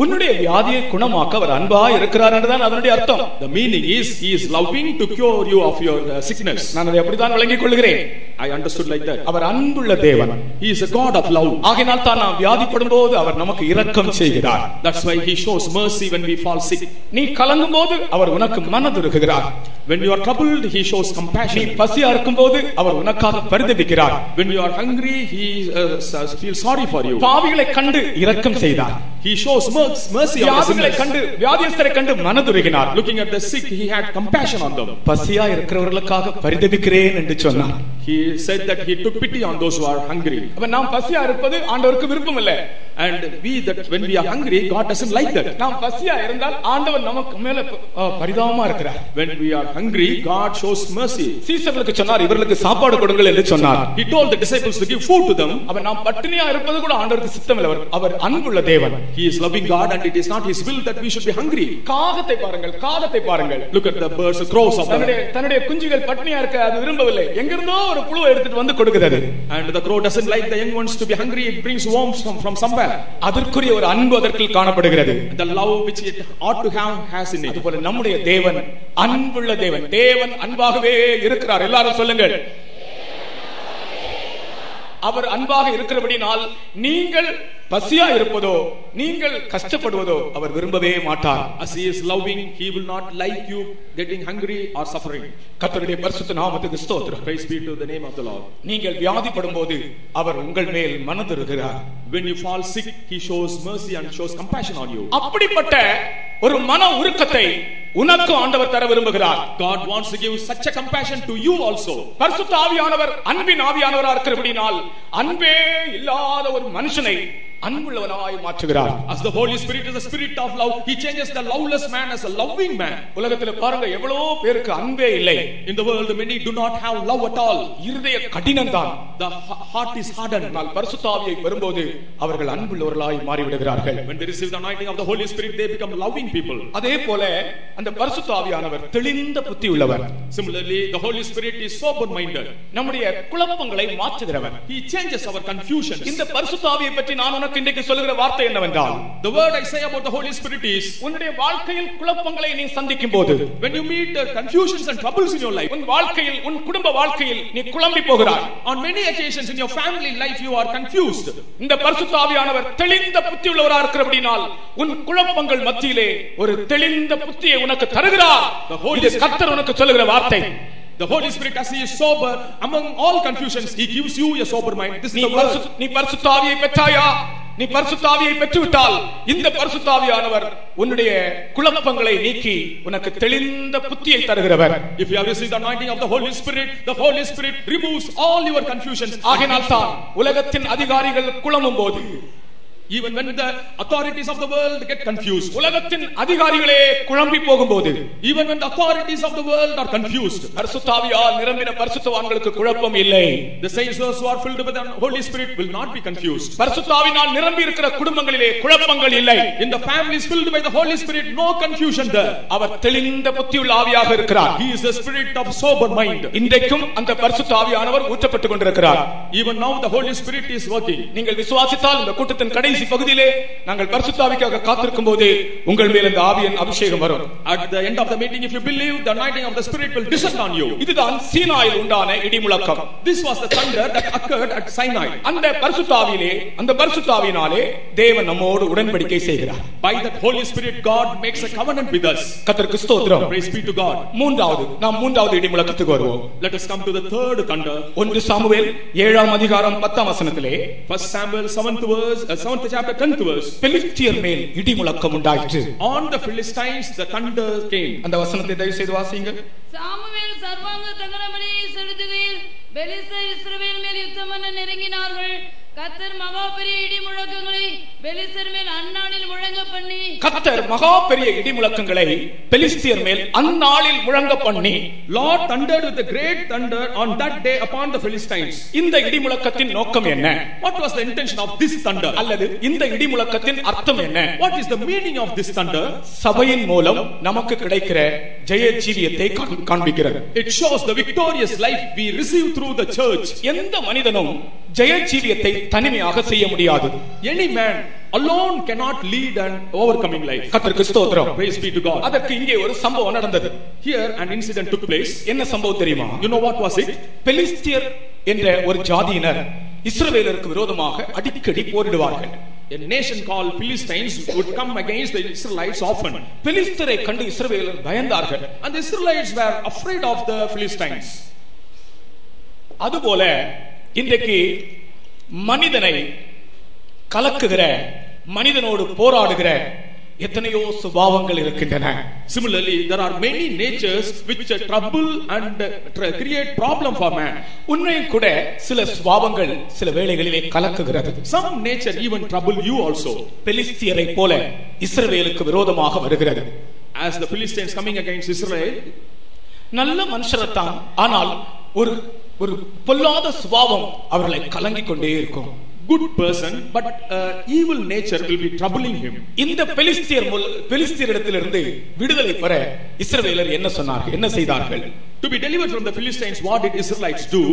உன்னுடைய வியாதியை குணமாக்க அவர் அன்பா இருக்கிறார் என்றுதான் அதனுடைய அர்த்தம். The meaning is he is loving to cure you of your sickness. நான் அதை அப்படிதான் விளங்கிக் கொள்கிறேன். I understood like that. அவர் அன்புள்ள தேவன். He is a God of love. ஆகையால் தான் நாம் வியாதிப்படும் போது அவர் நமக்கு இரக்கம் செய்கிறார். That's why he shows mercy when we fall sick. நீ கலங்கும் போது அவர் உனக்கு மனதுருகுகிறார். When you are troubled he shows compassion. நீ பசியா இருக்கும்போது அவர் உனக்காக பரிதபிக்கிறார். When you are hungry he feels sorry for you. பாவிகளை கண்டு இரக்கம் செய்தார். He shows mercy on the sinners. வியாதியஸ்தரை கண்டு மனதுருகினார். Looking at the sick he had compassion on them. பசியா இருக்கிறவர்களுக்காக பரிதபிக்கிறேன் என்று சொன்னார். He said that he took pity on those who are hungry. அப்ப நாம் பசியா இருப்பது ஆண்டவருக்கு விருப்பம் இல்ல. And when we are hungry God doesn't like that. நாம் பசியா இருந்தால் ஆண்டவர் நமக்கு மேல பரிதாபமா இருக்கிறார். When we are hungry God shows mercy. சீசர்களுக்கு சொன்னார் இவர்களுக்கு சாப்பாடு கொடுங்கள் என்று சொன்னார். He told the disciples to give food to them. அப்ப நாம் பட்டினியா இருப்பது கூட ஆண்டவருக்கு சித்தம் இல்ல. அவர் அன்புள்ள தேவன். He is loving God and it is not his will that we should be hungry. காகத்தை பாருங்கள். Look at the birds, the crows of தன்னுடைய குஞ்சுகள் பட்டினியா இருக்க அது விரும்பவில்லை. எங்கிருந்தோ ஒரு புழுவை எடுத்துட்டு வந்து கொடுக்குது. And the crow doesn't like the young ones to be hungry. It brings worms from somewhere. அதற்குரிய ஒரு அன்பு அதற்குள் காணப்படுகிறது. The love which it ought to have has in it. அதுபோல நம்முடைய தேவன் அன்புள்ள தேவன். தேவன் அன்பாகவே இருக்கிறார். எல்லாரும் சொல்லுங்கள். அவர் அன்பாக இருக்கிறபடினால் நீங்கள் பசியா இருப்பதோ நீங்கள் கஷ்டப்படுவதோ அவர் விரும்பவே மாட்டார். As he is loving he will not like you getting hungry or suffering. கர்த்தருடைய பரிசுத்த நாமத்துக்கு ஸ்தோத்திரம். Praise be to the name of the Lord. நீங்கள் வியாதிப்படும்போது அவர் உங்கள் மேல் மனதுருகிறார். When you fall sick he shows mercy and shows compassion on you. அப்படிப்பட்ட ஒரு மன உருக்கத்தை உனக்கு ஆண்டவர் தர விரும்புகிறார். God wants to give such a compassion to you also. பரிசுத்த ஆவியானவர் அன்பின் ஆவியானவராக இருக்கிறபடியால் அன்பே இல்லாத ஒரு மனுஷனை அன்புள்ளவனாய் மாற்றுகிறார். As the Holy Spirit is the spirit of love, he changes the loveless man as a loving man. உலகத்தில் பாருங்க எவ்வளவு பேருக்கு அன்பே இல்லை. In the world many do not have love at all. இருதய கடினம்தான். The heart is hardened. ஆனால் பரிசுத்த ஆவியை வரும்போது அவர்கள் அன்புள்ளவர்களாய் மாறிவிடுகிறார்கள். When they receive the anointing of the Holy Spirit, they become loving people. அதே போல அந்த பரிசுத்த ஆவியானவர் தெளிந்த புத்தி உள்ளவர். Similarly, the Holy Spirit is sober minded. நம்முடைய குழப்பங்களை மாற்றுகிறவர். He changes our confusions. இந்த பரிசுத்த ஆவியை பற்றி நான் உனக்கு இன்றைக்கு சொல்லுகிற வார்த்தை என்னவென்றால், the word I say about the Holy Spirit is, உன்னுடைய வாழ்க்கையில் குழப்பங்களை நீ சந்திக்கும் போது, when you meet confusions and troubles in your life, உன் வாழ்க்கையில் உன் குடும்ப வாழ்க்கையில் நீ குழம்பி போகிறாய். On many occasions in your family life you are confused. இந்த பரிசுத்த ஆவியானவர் தெளிந்த புத்தி உள்ளவராக இருக்கிறபடியால் உன் குழப்பங்கள் மத்தியிலே ஒரு தெளிந்த புத்தியை உனக்கு தருகிறார். இது கர்த்தர் உனக்கு சொல்லுகிற வார்த்தை. The Holy Spirit, as he is sober among all confusions, he gives you a sober mind. This is the word. நீ பரிசுத்த ஆவியை பெற்றாயா? நீ பரிசுத்த ஆவியை பெற்றுவிட்டால் இந்த பரிசுத்த ஆவியானவர் உன்னுடைய குழப்பங்களை நீக்கி உனக்கு தெளிந்த புத்தியை தருகிறவர். If you have received the anointing of the Holy Spirit removes all your confusions. ஆகையால் தான் உலகத்தின் அதிகாரிகள் குழம்பும் போது, even when the authorities of the world get confused, உலகத்தின் அதிகாரிகளே குழம்பி போகும்போது, even when the authorities of the world are confused, பரிசுத்த ஆவியால் நிரம்பின பரிசுத்தவான்களுக்கு குழப்பம் இல்லை. the saints who are filled with the Holy Spirit will not be confused. பரிசுத்த ஆவியினால் நிரம்பி இருக்கிற குடும்பங்களிலே குழப்பங்கள் இல்லை. In the families filled by the Holy Spirit, no confusion there. அவர் தெளிந்த புத்தியுள்ள ஆவியாக இருக்கிறார். He is the spirit of sober mind. இன்றைக்கும் அந்த பரிசுத்த ஆவியானவர் ஊற்றப்பட்டுக் கொண்டிருக்கிறார். Even now the Holy Spirit is working. நீங்கள் விசுவாசித்தால் இந்த கூட்டத்தின் கடைசி பகுதியிலே நாங்கள் பரிசுத்த ஆவிக்காக காத்திருக்கும் போது உங்கள் மேல் இந்த ஆவியின் அபிஷேகம் வரும். At the end of the meeting, if you believe, the anointing of the Spirit will descend on you. இதுதான் சீனாயில் உண்டான இடி முழக்கம். This was the thunder that occurred at Sinai. அந்த பரிசுத்த ஆவியிலே, அந்த பரிசுத்த ஆவியினாலே தேவன் நம்மோடு உடன்படிக்கை செய்கிறார். By that Holy Spirit, God makes a covenant with us. கர்த்தருக்கு ஸ்தோத்திரம். Praise be to God. மூன்றாவது இடி முழக்கத்துக்கு வருவோம். Let us come to the third thunder. 1 Samuel 7ஆம் அதிகாரம் 10ஆம் வசனத்திலே, 1 Samuel 7th chapter 10th verse, பெலிஸ்தியர் மேல் இடி முழக்கம் உண்டாயிற்று. On the Philistines the thunder came. அந்த வசனத்தை தயவு செய்து வாசிங்க. சாமுவேல் சர்வாங்க தகன பலியை செலுத்துகையில் பெலிஸ்தர் இஸ்ரவேல் மேல் யுத்தம் பண்ண நெருங்கினார்கள். கர்த்தர் மகா பெரிய இடி முழக்கங்களை பெலிஸ்தர் மேல் அந்நாளில் முழங்க பண்ணி, கர்த்தர் மகா பெரிய இடி முழக்கங்களை பெலிஸ்தியர் மேல் அந்நாளில் முழங்க பண்ணி, Lord thundered with a great thunder on that day upon the Philistines. இந்த இடி முழக்கத்தின் நோக்கம் என்ன? What was the intention of this thunder? அல்லது இந்த இடி முழக்கத்தின் அர்த்தம் என்ன? What is the meaning of this thunder? சபையின் மூலம் நமக்கு கிடைக்கிற ஜெய ஜீவியத்தை காண்பிக்கிறது. It shows the victorious life we receive through the church. எந்த மனிதனும் ஜெய ஜீவியத்தை தனிமையாக செய்ய முடியாது. Any man alone cannot lead an overcoming life. கர்த்தருக்கு ஸ்தோத்திரம். Praise be to God. அதற்கு இங்கே ஒரு சம்பவம் நடந்தது. Here an incident took place. என்ன சம்பவம் தெரியுமா? You know what was it? பெலிஸ்தியர் என்ற ஒரு ஜாதியினர் இஸ்ரவேலருக்கு விரோதமாக அடிக்கடி போரிடுவார்கள். A nation called Philistines would come against the Israelites often. பெலிஸ்தரை கண்டு இஸ்ரவேலர் பயந்தார்கள். And the Israelites were afraid of the Philistines. அதுபோல இன்றைக்கு மனிதனை கலக்குகிற, மனிதனோடு போராடுகிற எத்தனையோ சுபாவங்கள் இருக்கின்றன. Similarly, there are many natures which trouble and create problem for man. உன்னையும் கூட சில சுபாவங்கள் சில வேளைகளிலே கலக்குகிறது. Some nature even trouble you also. பெலிஸ்தியரை போல இஸ்ரவேலுக்கு விரோதமாக வருகிறது. As the Philistines coming against Israel, நல்ல மனுஷரத்தான், ஆனால் ஒரு ஒரு பொல்லாத சுபாவம் அவர்களை கலங்கிக் கொண்டே இருக்கும். Good person, but evil nature will be troubling him. இந்த பெலிஸ்தியரிடத்திலிருந்து விடுதலை பெற இஸ்ரவேலர் என்ன சொன்னார்கள், என்ன செய்தார்கள்? To be delivered from the Philistines, what did Israelites do?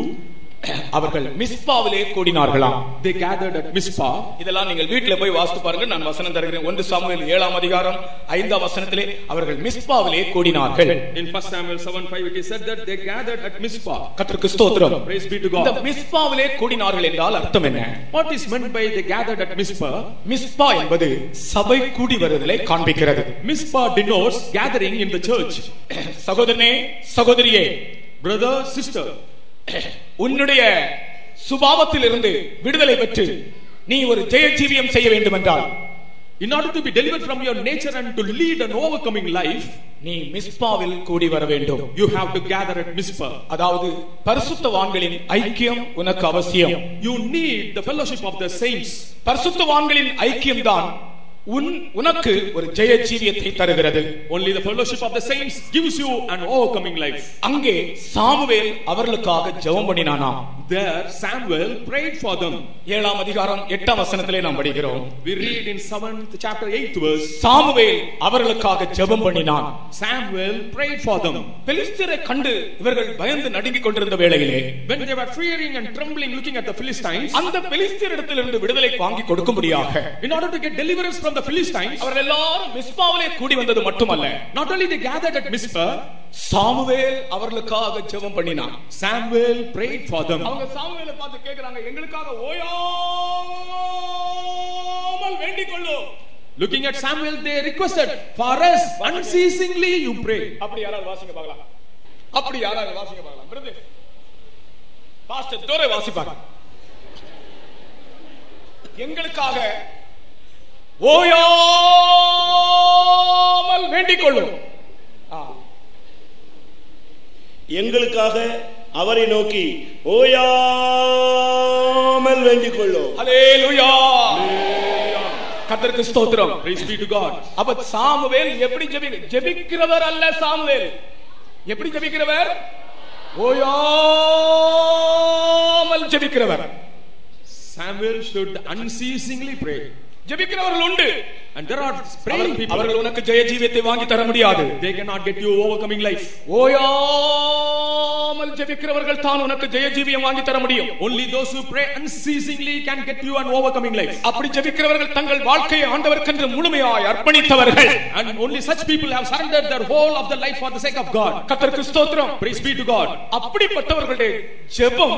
அவர்கள் மிஸ்பாவிலே கூடினார்களாம். They gathered at Mizpah. இதெல்லாம் நீங்கள் வீட்டில் போய் வாசித்து பாருங்க. நான் வசனம் தருகிறேன். 1 சாமுவேல் 7ஆம் அதிகாரம் 5ஆம் வசனத்திலே அவர்கள் மிஸ்பாவிலே கூடினார்கள். In 1 Samuel 7:5 it is said that they gathered at Mizpah. கர்த்தருக்கு ஸ்தோத்திரம். Praise be to God. இந்த மிஸ்பாவிலே கூடினார்கள் என்றால் அர்த்தம் என்ன? What is meant by they gathered at Mizpah? Misba என்பது சபை கூடி வருதலை காண்பிக்கிறது. Mizpah denotes gathering in the church. சகோதரனே, சகோதரியே, brother, sister, உன்னுடைய சுபாவத்தில் இருந்து விடுதலை பெற்று நீ ஒரு ஜெய ஜீவியம் செய்ய வேண்டும் என்றால், In order to be delivered from your nature and to lead an overcoming life, நீ மிஸ்பாவில் கூடி வர வேண்டும். you have to gather at Mizpah. அதாவது பரிசுத்தவான்களின் ஐக்கியம் உனக்கு அவசியம். You need the fellowship of the saints. பரிசுத்தவான்களின் ஐக்கியம் தான் உனக்கு ஒரு ஜெய ஜீவியத்தை தருகிறது. Only the fellowship of the saints gives you an overcoming life. அங்கே சாமுவேல் அவர்களுக்காக ஜெபம் பண்ணினானாம். There Samuel prayed for them. 7ஆம் அதிகாரம் 8ஆம் வசனத்திலே நாம் படிக்கிறோம். We read in 7th chapter 8th verse. Samuel அவர்களுக்காக ஜெபம் பண்ணினான். Samuel prayed for them. பெலிஸ்தரை கண்டு இவர்கள் பயந்து நடுங்கிக் கொண்டிருந்த வேளையிலே, when they were fearing and trembling looking at the Philistines, அந்த பெலிஸ்தரிடத்திலிருந்து விடுதலை வாங்கி கொடுக்கும்படியாக, in order to get deliverance from the Philistines, அவர்கள் எல்லாரும் மிஸ்பாவிலே கூடி வந்தது மட்டுமல்ல, not only they gathered at Mizpah, Samuel அவர்களுக்காக ஜெபம் பண்ணினான். Samuel prayed for them. அவங்க சாமுவேலை பார்த்து கேக்குறாங்க, எங்களுக்காக ஓயாமல் வேண்டிக் கொள்ளு. Looking at Samuel, they requested, for us unceasingly you pray. அப்படி யாராவது வாசிங்க பார்க்கலாம். அப்படி யாராவது வாசிங்க பார்க்கலாம். பிரதர் பாஸ்டர் தோரை வாசிப்பாங்க. எங்களுக்காக ஓயாமல் வேண்டிக் கொள்ளும். எங்களுக்காக அவரை நோக்கி ஓயாமல் வேண்டிக் கொள்ளும். ஹல்லேலூயா. கர்த்தருக்கு ஸ்தோத்திரம். Praise be to God. அப்ப சாமுவேல் எப்படி ஜெபிக்கிறவர் அல்ல. சாமுவேல் எப்படி ஜெபிக்கிறவர்? ஓயாமல் ஜெபிக்கிறவர். Samuel should unceasingly pray. ஜெபிக்கிறவர்கள் உண்டு. And there are praying people. அவர்கள் உனக்கு ஜெய ஜீவியத்தை வாங்கி தர முடியாது. They cannot get you overcoming life. ஓயாமல் ஜெபிக்கிறவர்கள் தான் உனக்கு ஜெய ஜீவியம் வாங்கி தர முடியும். Only those who pray unceasingly can get you an overcoming life. அப்படி ஜெபிக்கிறவர்கள் தங்கள் வாழ்க்கையை ஆண்டவருக்கென்று முழுமையாய் அர்ப்பணித்தவர்கள். And only such people have surrendered their whole of their life for the sake of God. கர்த்தருக்கு ஸ்தோத்திரம். Praise be to God. அப்படிப்பட்டவர்களுடைய ஜெபம்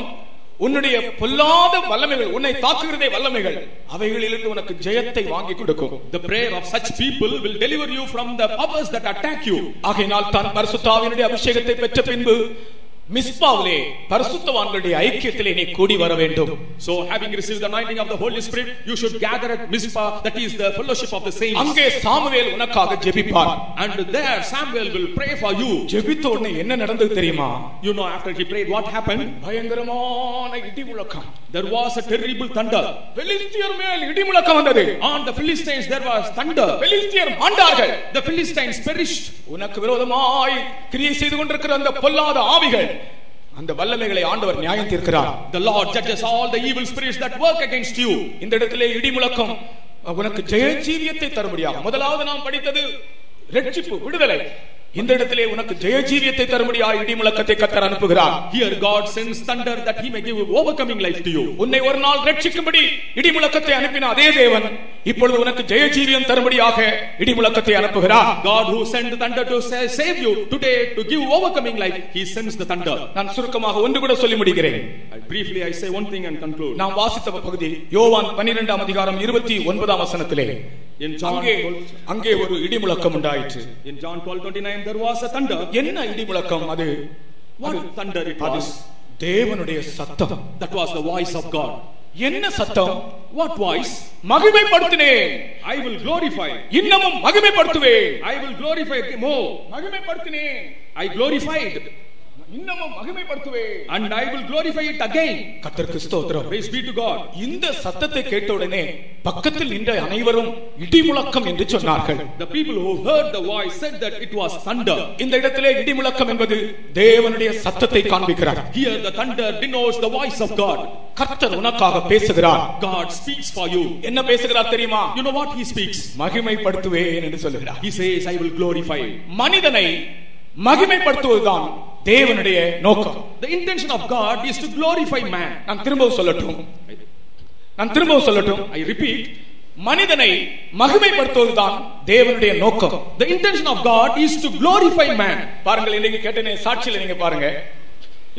உன்னுடைய பொல்லாத வல்லமைகள், உன்னை தாக்குகிறதே வல்லமைகள், அவைகளிலிருந்து உனக்கு ஜெயத்தை வாங்கி கொடுக்கும். The prayer of such people will deliver you from the powers that attack you. ஆகையினால் தான் பரிசுத்த ஆவியினுடைய அபிஷேகத்தை பெற்ற பின்பு மிஸ்பாவிலே பரிசுத்தவான்களுடைய ஐக்கியத்திலே நீ கூடி வர வேண்டும். So having received the anointing of the Holy Spirit, you should gather at Mizpah, that is the fellowship of the saints. அங்கே சாமுவேல் உனக்காக ஜெபிப்பார். And there Samuel will pray for you. ஜெபித்த உடனே என்ன நடந்தது தெரியுமா? You know, after he prayed, what happened? பயங்கரமான இடி முழக்கம். There was a terrible thunder. பெலிஸ்தியர் மேல் இடி முழக்கம் வந்தது. On the Philistines there was thunder. பெலிஸ்தியர் மாண்டார்கள். The Philistines perished. உனக்கு விரோதமாய் கிரியை செய்து கொண்டிருக்கிற அந்த பொல்லாத ஆவிகள், அந்த வல்லமைகளை ஆண்டவர் நியாயம் தீர்க்கிறார். The Lord judges all the evil spirits that work against you. இந்த இடத்திலே இடி முழக்கம் உனக்கு ஜெய ஜீவியத்தை தரும்படியாக, முதலாவது நாம் படித்தது ரட்சிப்பு, விடுதலை. இந்த இடத்திலே உனக்கு ஜெய ஜீவியத்தை தரும்படியாக இடி முழக்கத்தை கர்த்தர் அனுப்புகிறார். Here God sends thunder that he may give overcoming life to you. உன்னை ஒரு நாள் ரட்சிக்கும்படி இடி முழக்கத்தை அனுப்பின அதே தேவன் இப்பொழுது உனக்கு ஜெய ஜீவியம் தரும்படியாக இடி முழக்கத்தை அனுப்புகிறார். God who sent the thunder to save you today, to give overcoming life, he sends the thunder. நான் சுருக்கமாக ஒன்று கூட சொல்லி முடிக்கிறேன். Briefly I say one thing and conclude. நாம் வாசித்த பகுதி யோவான் 12ஆம் அதிகாரம் 29ஆம் வசனத்திலே அங்கே ஒரு இடி முழக்கம் உண்டாயிற்று. In John 12:29 there was a thunder. என்ன இடி முழக்கம் அது? What thunder it was? தேவனுடைய சத்தம். That was the voice of God. என்ன சத்தம்? What voice? மகிமைப்படுத்தினேன். I will glorify. இன்னமும் மகிமைப்படுத்துவேன். I will glorify more. மகிமைப்படுத்தினேன். I glorified. இன்னமும் மகிமைப்படுத்துவேன். And I will glorify it again. கர்த்தருக்கு ஸ்தோத்திரம். Praise be to God. இந்த சத்தத்தை கேட்ட உடனே பக்கத்தில் நின்ற அனைவரும் இடி முழக்கம் என்று சொன்னார்கள். The people who heard the voice said that it was thunder. இந்த இடத்திலே இடி முழக்கம் என்பது தேவனுடைய சத்தத்தை காண்பிக்கிறார். Here the thunder denotes the voice of God. கர்த்தர் உனக்காக பேசுகிறார். God speaks for you. என்ன பேசுகிறார் தெரியுமா? You know what he speaks? மகிமைப்படுத்துவேன் என்று சொல்கிறார். He says I will glorify. மனிதனை மகிமைப்படுத்துவதுதான் தேவனுடைய நோக்கம். The intention of God is to glorify man. நான் திரும்பவும் சொல்லட்டும். I repeat, மனிதனை மகிமைப்படுத்துவதுதான் தேவனுடைய நோக்கம். The intention of God is to glorify man. பாருங்கள், இன்னைக்கு கேட்ட சாட்சியில நீங்க பாருங்க,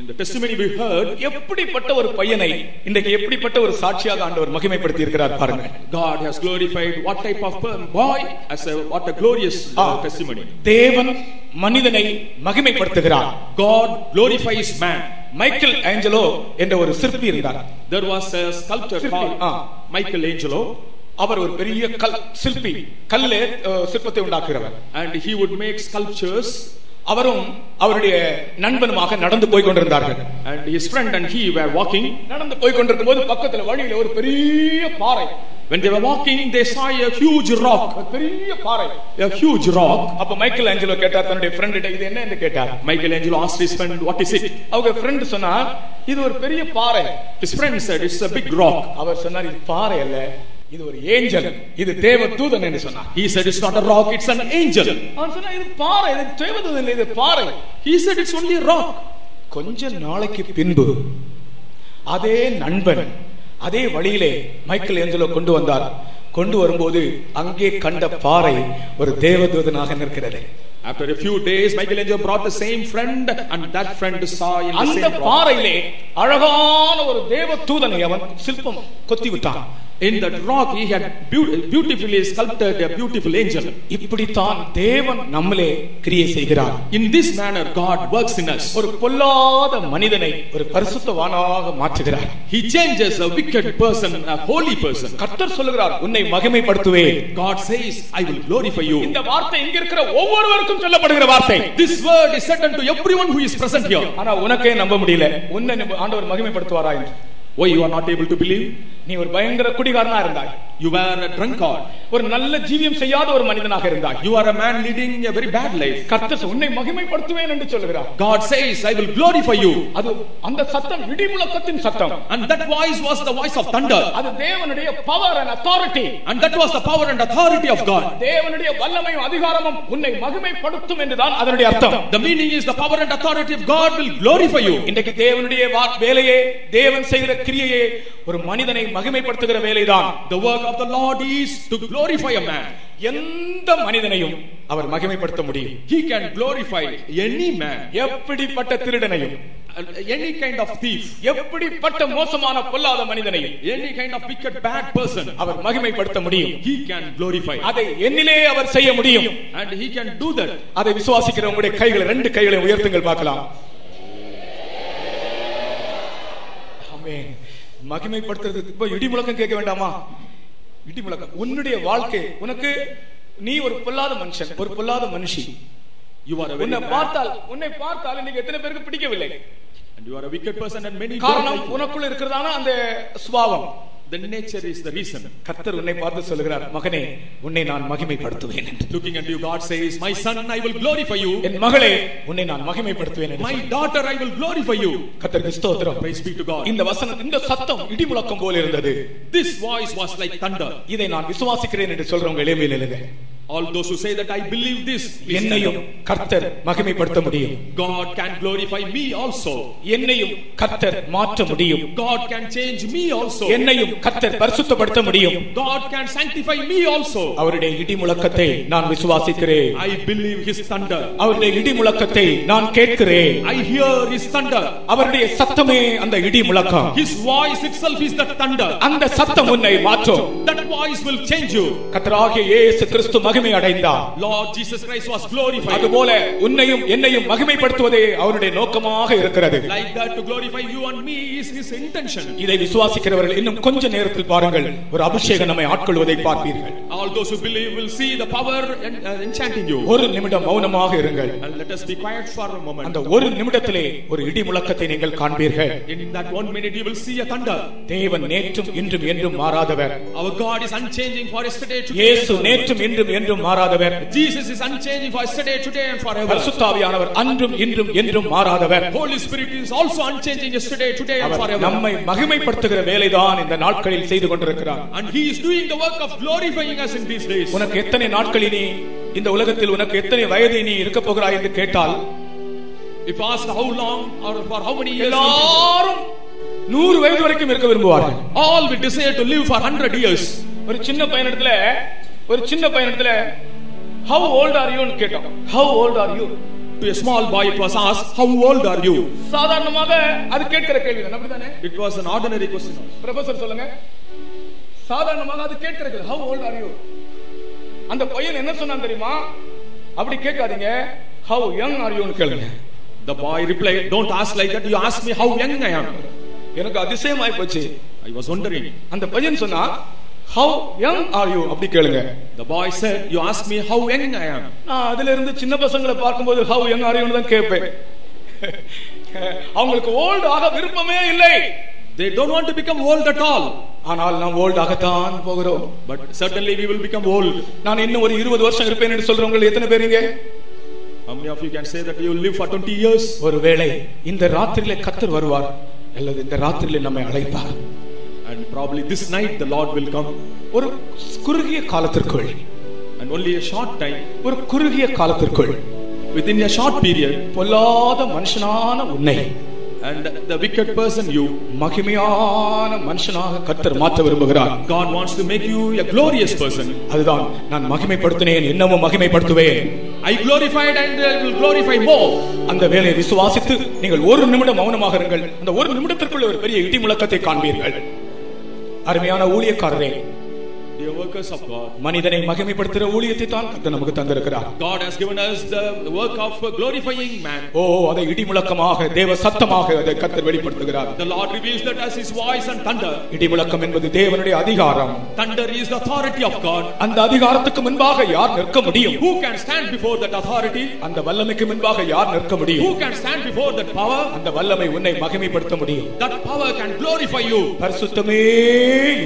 in the testimony we heard, எப்படிப்பட்ட ஒரு பையனை இன்றைக்கு எப்படிப்பட்ட ஒரு சாட்சியாக ஆண்டவர் மகிமைப்படுத்தி இருக்கிறார் பாருங்க. God has glorified what type of boy as what a glorious testimony. தேவன் மனிதனை மகிமைப்படுத்துகிறார். God glorifies man. Michael Angelo என்ற ஒரு சிற்பி இருந்தார். There was a sculptor called Michael Angelo. அவர் ஒரு பெரிய சிற்பி, கல்லே சிற்பத்தை உண்டாக்குகிறவர். And he would make sculptures. அவரும் அவருடைய நண்பனுமாக நடந்து போய் கொண்டிருந்தார்கள். And his friend and he were walking. நடந்து போய் கொண்டிருக்கும் போது பக்கத்துல வழியில ஒரு பெரிய பாறை. When they were walking, they saw a huge rock. பெரிய பாறை, a huge rock. அப்ப மைக்கேல் ஆஞ்சலோ கேட்டார் தன்னுடைய ஃப்ரெண்ட், இது என்ன என்று கேட்டார். Michael Angelo asked his friend, what is it? அவங்க ஃப்ரெண்ட் சொன்னார், இது ஒரு பெரிய பாறை. His friend said, it's a big rock. அவர் சொன்னார், இது பாறை அல்ல, இது ஒரு ஏஞ்சல், இது தேவதூதன் என்று சொன்னார். He said, it's not a rock, it's an angel. அவன் சொன்னார், இது பாறை, இது தேவதூதன் இல்லை, இது பாறை. He said, it's only a rock. கொஞ்ச நாளைக்கு பின்பு அதே நண்பன் அதே வழியிலே மைக்கேல் ஏஞ்சலோ கொண்டு வந்தார். கொண்டு வரும்போது அங்கே கண்ட பாறை ஒரு தேவதூதனாக நிற்கிறது. After a few days, Michael Angelo brought the same friend, and that friend saw in the same rock. அந்த பாறையிலே அழகான ஒரு தேவதூதனை அவன் சிற்பம் கொத்தி விட்டான். In that rock he had beautifully sculpted a beautiful angel. இப்படித்தான் தேவன் நம்மிலே கிரியை செய்கிறார். In this manner God works in us. ஒரு பொல்லாத மனிதனை ஒரு பரிசுத்தவானாக மாற்றுகிறார். He changes a wicked person a holy person. கர்த்தர் சொல்லுகிறார், உன்னை மகிமைப்படுத்துவேன். God says, I will glorify you. இந்த வார்த்தை இங்க இருக்கிற ஒவ்வொருவருக்கும் சொல்லப்படுகிற வார்த்தை. This word is said unto everyone who is present here. ஆனா உனக்கே நம்ப முடியல, உன்னை ஆண்டவர் மகிமைப்படுத்துவாரா என்று. Why you are not able to believe? நீ ஒரு பயங்கர குடிகாரனா இருந்தாய். You were a drunkard. ஒரு நல்ல ஜீவியம் செய்யாத ஒரு மனிதனாக இருந்தாய். You are a man leading a very bad life. கர்த்தர் உன்னை மகிமைப்படுத்துவேன் என்று சொல்கிறார். God says, I will glorify you. அது அந்த சத்தம் இடிமுழக்கத்தின் சத்தம். And that voice was the voice of thunder. அது தேவனுடைய power and authority. And that was the power and authority of God. தேவனுடைய வல்லமையும் அதிகாரமும் உன்னை மகிமைப்படுத்தும் என்றுதான் அதனுடைய அர்த்தம். The meaning is the power and authority of God will glorify you. இன்றைக்கு தேவனுடைய வேலையே, தேவன் செய்கிற கிரியையே ஒரு மனிதனை மகிமைப்படுத்துகிற வேலைதான். The work of the Lord is to glorify a man. எந்த மனிதனையும் அவர் மகிமைப்படுத்த முடியும். He can glorify any man. எப்படிப்பட்ட திருடனையும், any kind of thief, எப்படிப்பட்ட மோசமான பொல்லாத மனிதனையும், any kind of wicked bad person, அவர் மகிமைப்படுத்த முடியும். he can glorify. அதை என்னிலே அவர் செய்ய முடியும். And he can do that. அதை விசுவாசிக்கிற உங்களுடைய கைகளை, ரெண்டு கைகளை உயர்த்துங்கள் பார்க்கலாம். ஆமென். மகிமைப்படுத்துறதுக்கு இப்ப இடி முழக்கம் கேட்க வேண்டாமா? இடி முழக்கம். உன்னுடைய வாழ்க்கை, உனக்கு நீ ஒரு பொல்லாத மனுஷன், ஒரு பொல்லாத மனுஷி. உன்னை பார்த்தால் இன்னைக்கு எத்தனை பேருக்கு பிடிக்கவில்லை? And you are a wicked person and many காரணம் உனக்குள்ள இருக்கிறதான அந்த சுபாவம். The nature is the reason. கர்த்தர் உன்னை பார்த்து சொல்கிறார், மகனே உன்னை நான் மகிமைப்படுத்துவேன் என்று. Looking at you, God says, my son, I will glorify you. என் மகளே உன்னை நான் மகிமைப்படுத்துவேன் என்று. My daughter, I will glorify you. கர்த்தருக்கு ஸ்தோத்திரம். Praise be to God. இந்த வசனம், இந்த சத்தம் இடி முழக்கம் போல இருந்தது. This voice was like thunder. இதை நான் விசுவாசிக்கிறேன் என்று சொல்றவங்க எளிமையில் எழுதுங்க. All those who say that I believe this, என்னையும் கர்த்தர் மகிமைப்படுத்த முடியும். God can glorify me also. என்னையும் கர்த்தர் மாற்ற முடியும். God can change me also. என்னையும் கர்த்தர் பரிசுத்தப்படுத்த முடியும். God can sanctify me also. அவருடைய இடி முழக்கத்தை நான் விசுவாசிக்கிறேன். I believe his thunder. அவருடைய இடி முழக்கத்தை நான் கேட்கிறேன். I hear his thunder. அவருடைய சத்தமே அந்த இடி முழக்கம். His voice itself is the thunder. அந்த சத்தம் உன்னை மாற்றும். That voice will change you. கர்த்தராகிய இயேசு கிறிஸ்து மகிமை அடைந்தார். Lord Jesus Christ was glorified. அதுபோல உன்னையும் என்னையும் மகிமைப்படுத்துவதே அவருடைய நோக்கமாக இருக்கிறது. Like that, to glorify you and me is his intention. இதை விசுவாசிக்கிறவர்கள் இன்னும் கொஞ்ச நேரத்தில் பாருங்கள், ஒரு அபிஷேகம் நம்மை ஆட்கொள்வதை பார்ப்பீர்கள். All those who believe will see the power enchanting you. ஒரு நிமிடம் மௌனமாக இருங்கள். And let us be quiet for a moment. அந்த ஒரு நிமிடத்திலே ஒரு இடி முழக்கத்தை நீங்கள் காண்பீர்கள். In that 1 minute you will see a thunder. தேவன் நேற்றும் இன்றும் என்றும் மாறாதவர். Our God is unchanging for yesterday, today. இயேசு நேற்றும் இன்றும் என்றும் மாறாதவர். Jesus is unchanging for yesterday, today and forever. பரிசுத்த ஆவியானவர் அன்றும் இன்றும் என்றும் மாறாதவர். Holy Spirit is also unchanging yesterday, today and forever. நம்மை மகிமைப்படுத்துகிற வேலைதான் இந்த நாட்களில் செய்து கொண்டிருக்கிறார். And he is doing the work of glorifying us in these days. உனக்கு எத்தனை நாட்களில் நீ இந்த உலகத்தில், உனக்கு எத்தனை வயது நீ இருக்க போகிறாய் என்று கேட்டால், if asked how long or for how many years, எல்லாரும் 100 வயது வரைக்கும் இருக்க விரும்புவார்கள். All will desire to live for 100 years. ஒரு சின்ன பையனிடத்துல how old are you ன்னு கேட்டோம். How old are you? To a small boy it was asked, how old are you? சாதாரணமாக அது கேட்கிற கேள்விதான், அப்படிதானே? It was an ordinary question. Professor சொல்லுங்க, சாதாரணமாக அது கேட்கிற கேள்வி. How old are you? அந்த பையன் என்ன சொன்னான் தெரியுமா? அப்படி கேட்காதீங்க, how young are you ன்னு கேளுங்க. The boy replied, don't ask like that, you ask me how young I am. எனக்கு அதிசயமாய் போச்சு. I was wondering. அந்த பையன் சொன்னா, how young are you அப்படி கேளுங்க. The boy said, you ask me how young I am. நான் அதில இருந்து சின்ன பசங்களை பார்க்கும்போது how young are you ன்னு தான் கேட்பேன். அவங்களுக்கு ஓல்ட் ஆக விருப்பமே இல்லை. They don't want to become old at all. ஆனால் நாம் ஓல்ட் ஆகத்தான் போகிறோம். But certainly we will become old. நான் இன்னும் ஒரு 20 வருஷம் இருப்பேன் என்று சொல்றவங்க எத்தனை பேருங்க? How many of you can say that you will live for 20 years? ஒருவேளை இந்த ராத்திரியிலே கர்த்தர் வருவார் அல்லது இந்த ராத்திரியிலே நம்மை அழைப்பார். And probably this night the Lord will come. ஒரு குறுகிய காலத்திற்குள், and only a short time, ஒரு குறுகிய காலத்திற்குள், within a short period, பொல்லாத மனுஷனான உன்னை and the wicked person you, மகிமையான மனுஷனாக கர்த்தர் மாற்ற விரும்புகிறார். God wants to make you a glorious person. அதுதான் நான் மகிமைப்படுத்தினேன், இன்னமும் மகிமைப்படுத்துவேன். I glorified and I will glorify more. அந்த வேலையை விசுவாசித்து நீங்கள் ஒரு நிமிடம் மௌனமாக இருங்கள். அந்த ஒரு நிமிடத்திற்குள்ள ஒரு பெரிய இடி முழக்கத்தை காண்பீர்கள். அருமையான ஊழியக்காரரே, dear workers of God, மனிதனை மகிமைப்படுத்துகிற ஊழியத்தை தான் கர்த்தர் நமக்கு தந்திருக்கிறார். God has given us the work of glorifying man. அதை இடி முழக்கமாக, தேவ சத்தமாக அதை கர்த்தர் வெளிப்படுத்துகிறார். The Lord reveals that as his voice and thunder. இடி முழக்கம் என்பது தேவனுடைய அதிகாரம். Thunder is the authority of God. அந்த அதிகாரத்துக்கு முன்பாக யார் நிற்க முடியும்? Who can stand before that authority? அந்த வல்லமைக்கு முன்பாக யார் நிற்க முடியும்? Who can stand before that power? அந்த வல்லமை உன்னை மகிமைப்படுத்த முடியும். That power can glorify you. பரிசுத்தமே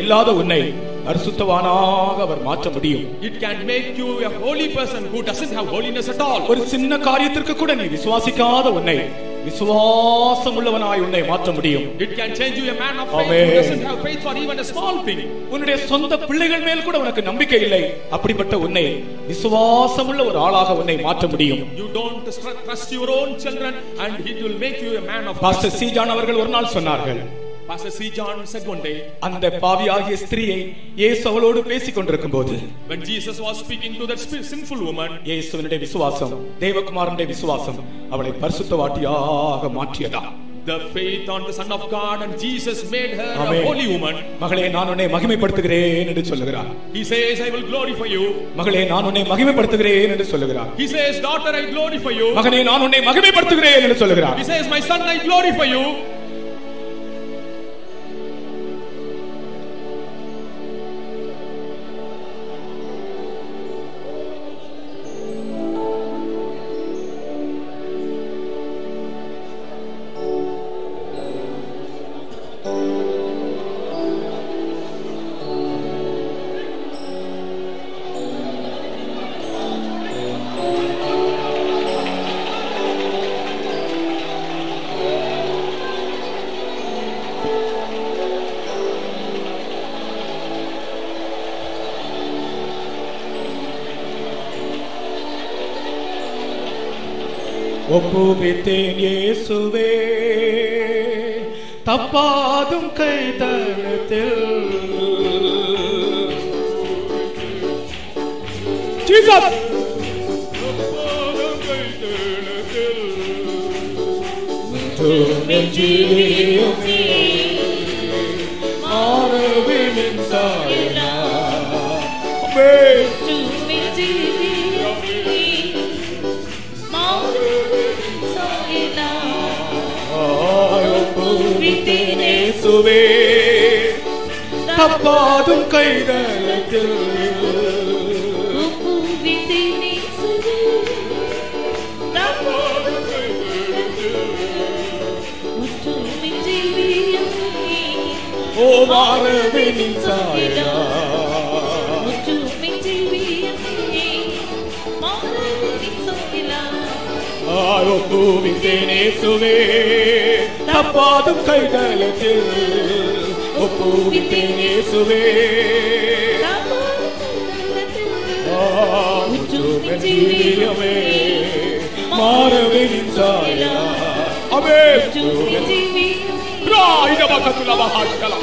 இல்லாத உன்னை பரிசுத்தவானாக அவர் மாற்ற முடியும். It can make you a holy person who doesn't have holiness at all. ஒரு சின்ன காரியத்திற்கு கூட நீ விசுவாசிக்காத உன்னை விசுவாசம் உள்ளவனாய் உன்னை மாற்ற முடியும். It can change you a man of faith who doesn't have faith for even a small thing. உன்னுடைய சொந்த பிள்ளைகள் மேல் கூட உனக்கு நம்பிக்கை இல்லை, அப்படிப்பட்ட உன்னை விசுவாசம் உள்ள ஒரு ஆளாக உன்னை மாற்ற முடியும். You don't trust your own children and it will make you a man of faith. Pastor C John அவர்கள் ஒரு நாள் சொன்னார்கள், Pastor C. John said one day, அந்த பாவியாகிய ஸ்திரியை இயேசு அவளோடு பேசிக் கொண்டிருக்கும் போது, when Jesus was speaking to that sinful woman, இயேசுவினுடைய விசுவாசம், தேவகுமாரனுடைய விசுவாசம் அவளை பரிசுத்தவாட்டியாக மாற்றியதா. The faith on the Son of God and Jesus made her a holy woman. மகளே, நான் உன்னை மகிமைப்படுத்துகிறேன் என்று சொல்லுகிறார். He says, I will glorify you. மகளே, நான் உன்னை மகிமைப்படுத்துகிறேன் என்று சொல்லுகிறார். He says, daughter, I glorify you. மகனே, நான் உன்னை மகிமைப்படுத்துகிறேன் என்று சொல்லுகிறார். He says, my son, I glorify you. ஒப்புவித்தேன் இயேசுவே தப்பாதும் கைதளத்தில். ஜீசஸ் தப்பாதும் கைதளத்தில் ஓ மாறவின் சாயா ஒப்புவித்தேன் இயேசுவே தப்பாதும் கைதளத்தில். ஒப்புவித்தேன் இயேசுவே ஜீவியமே மாறவின் சாயா. ஆமென். பிராயித பகத்துல மகாத்கல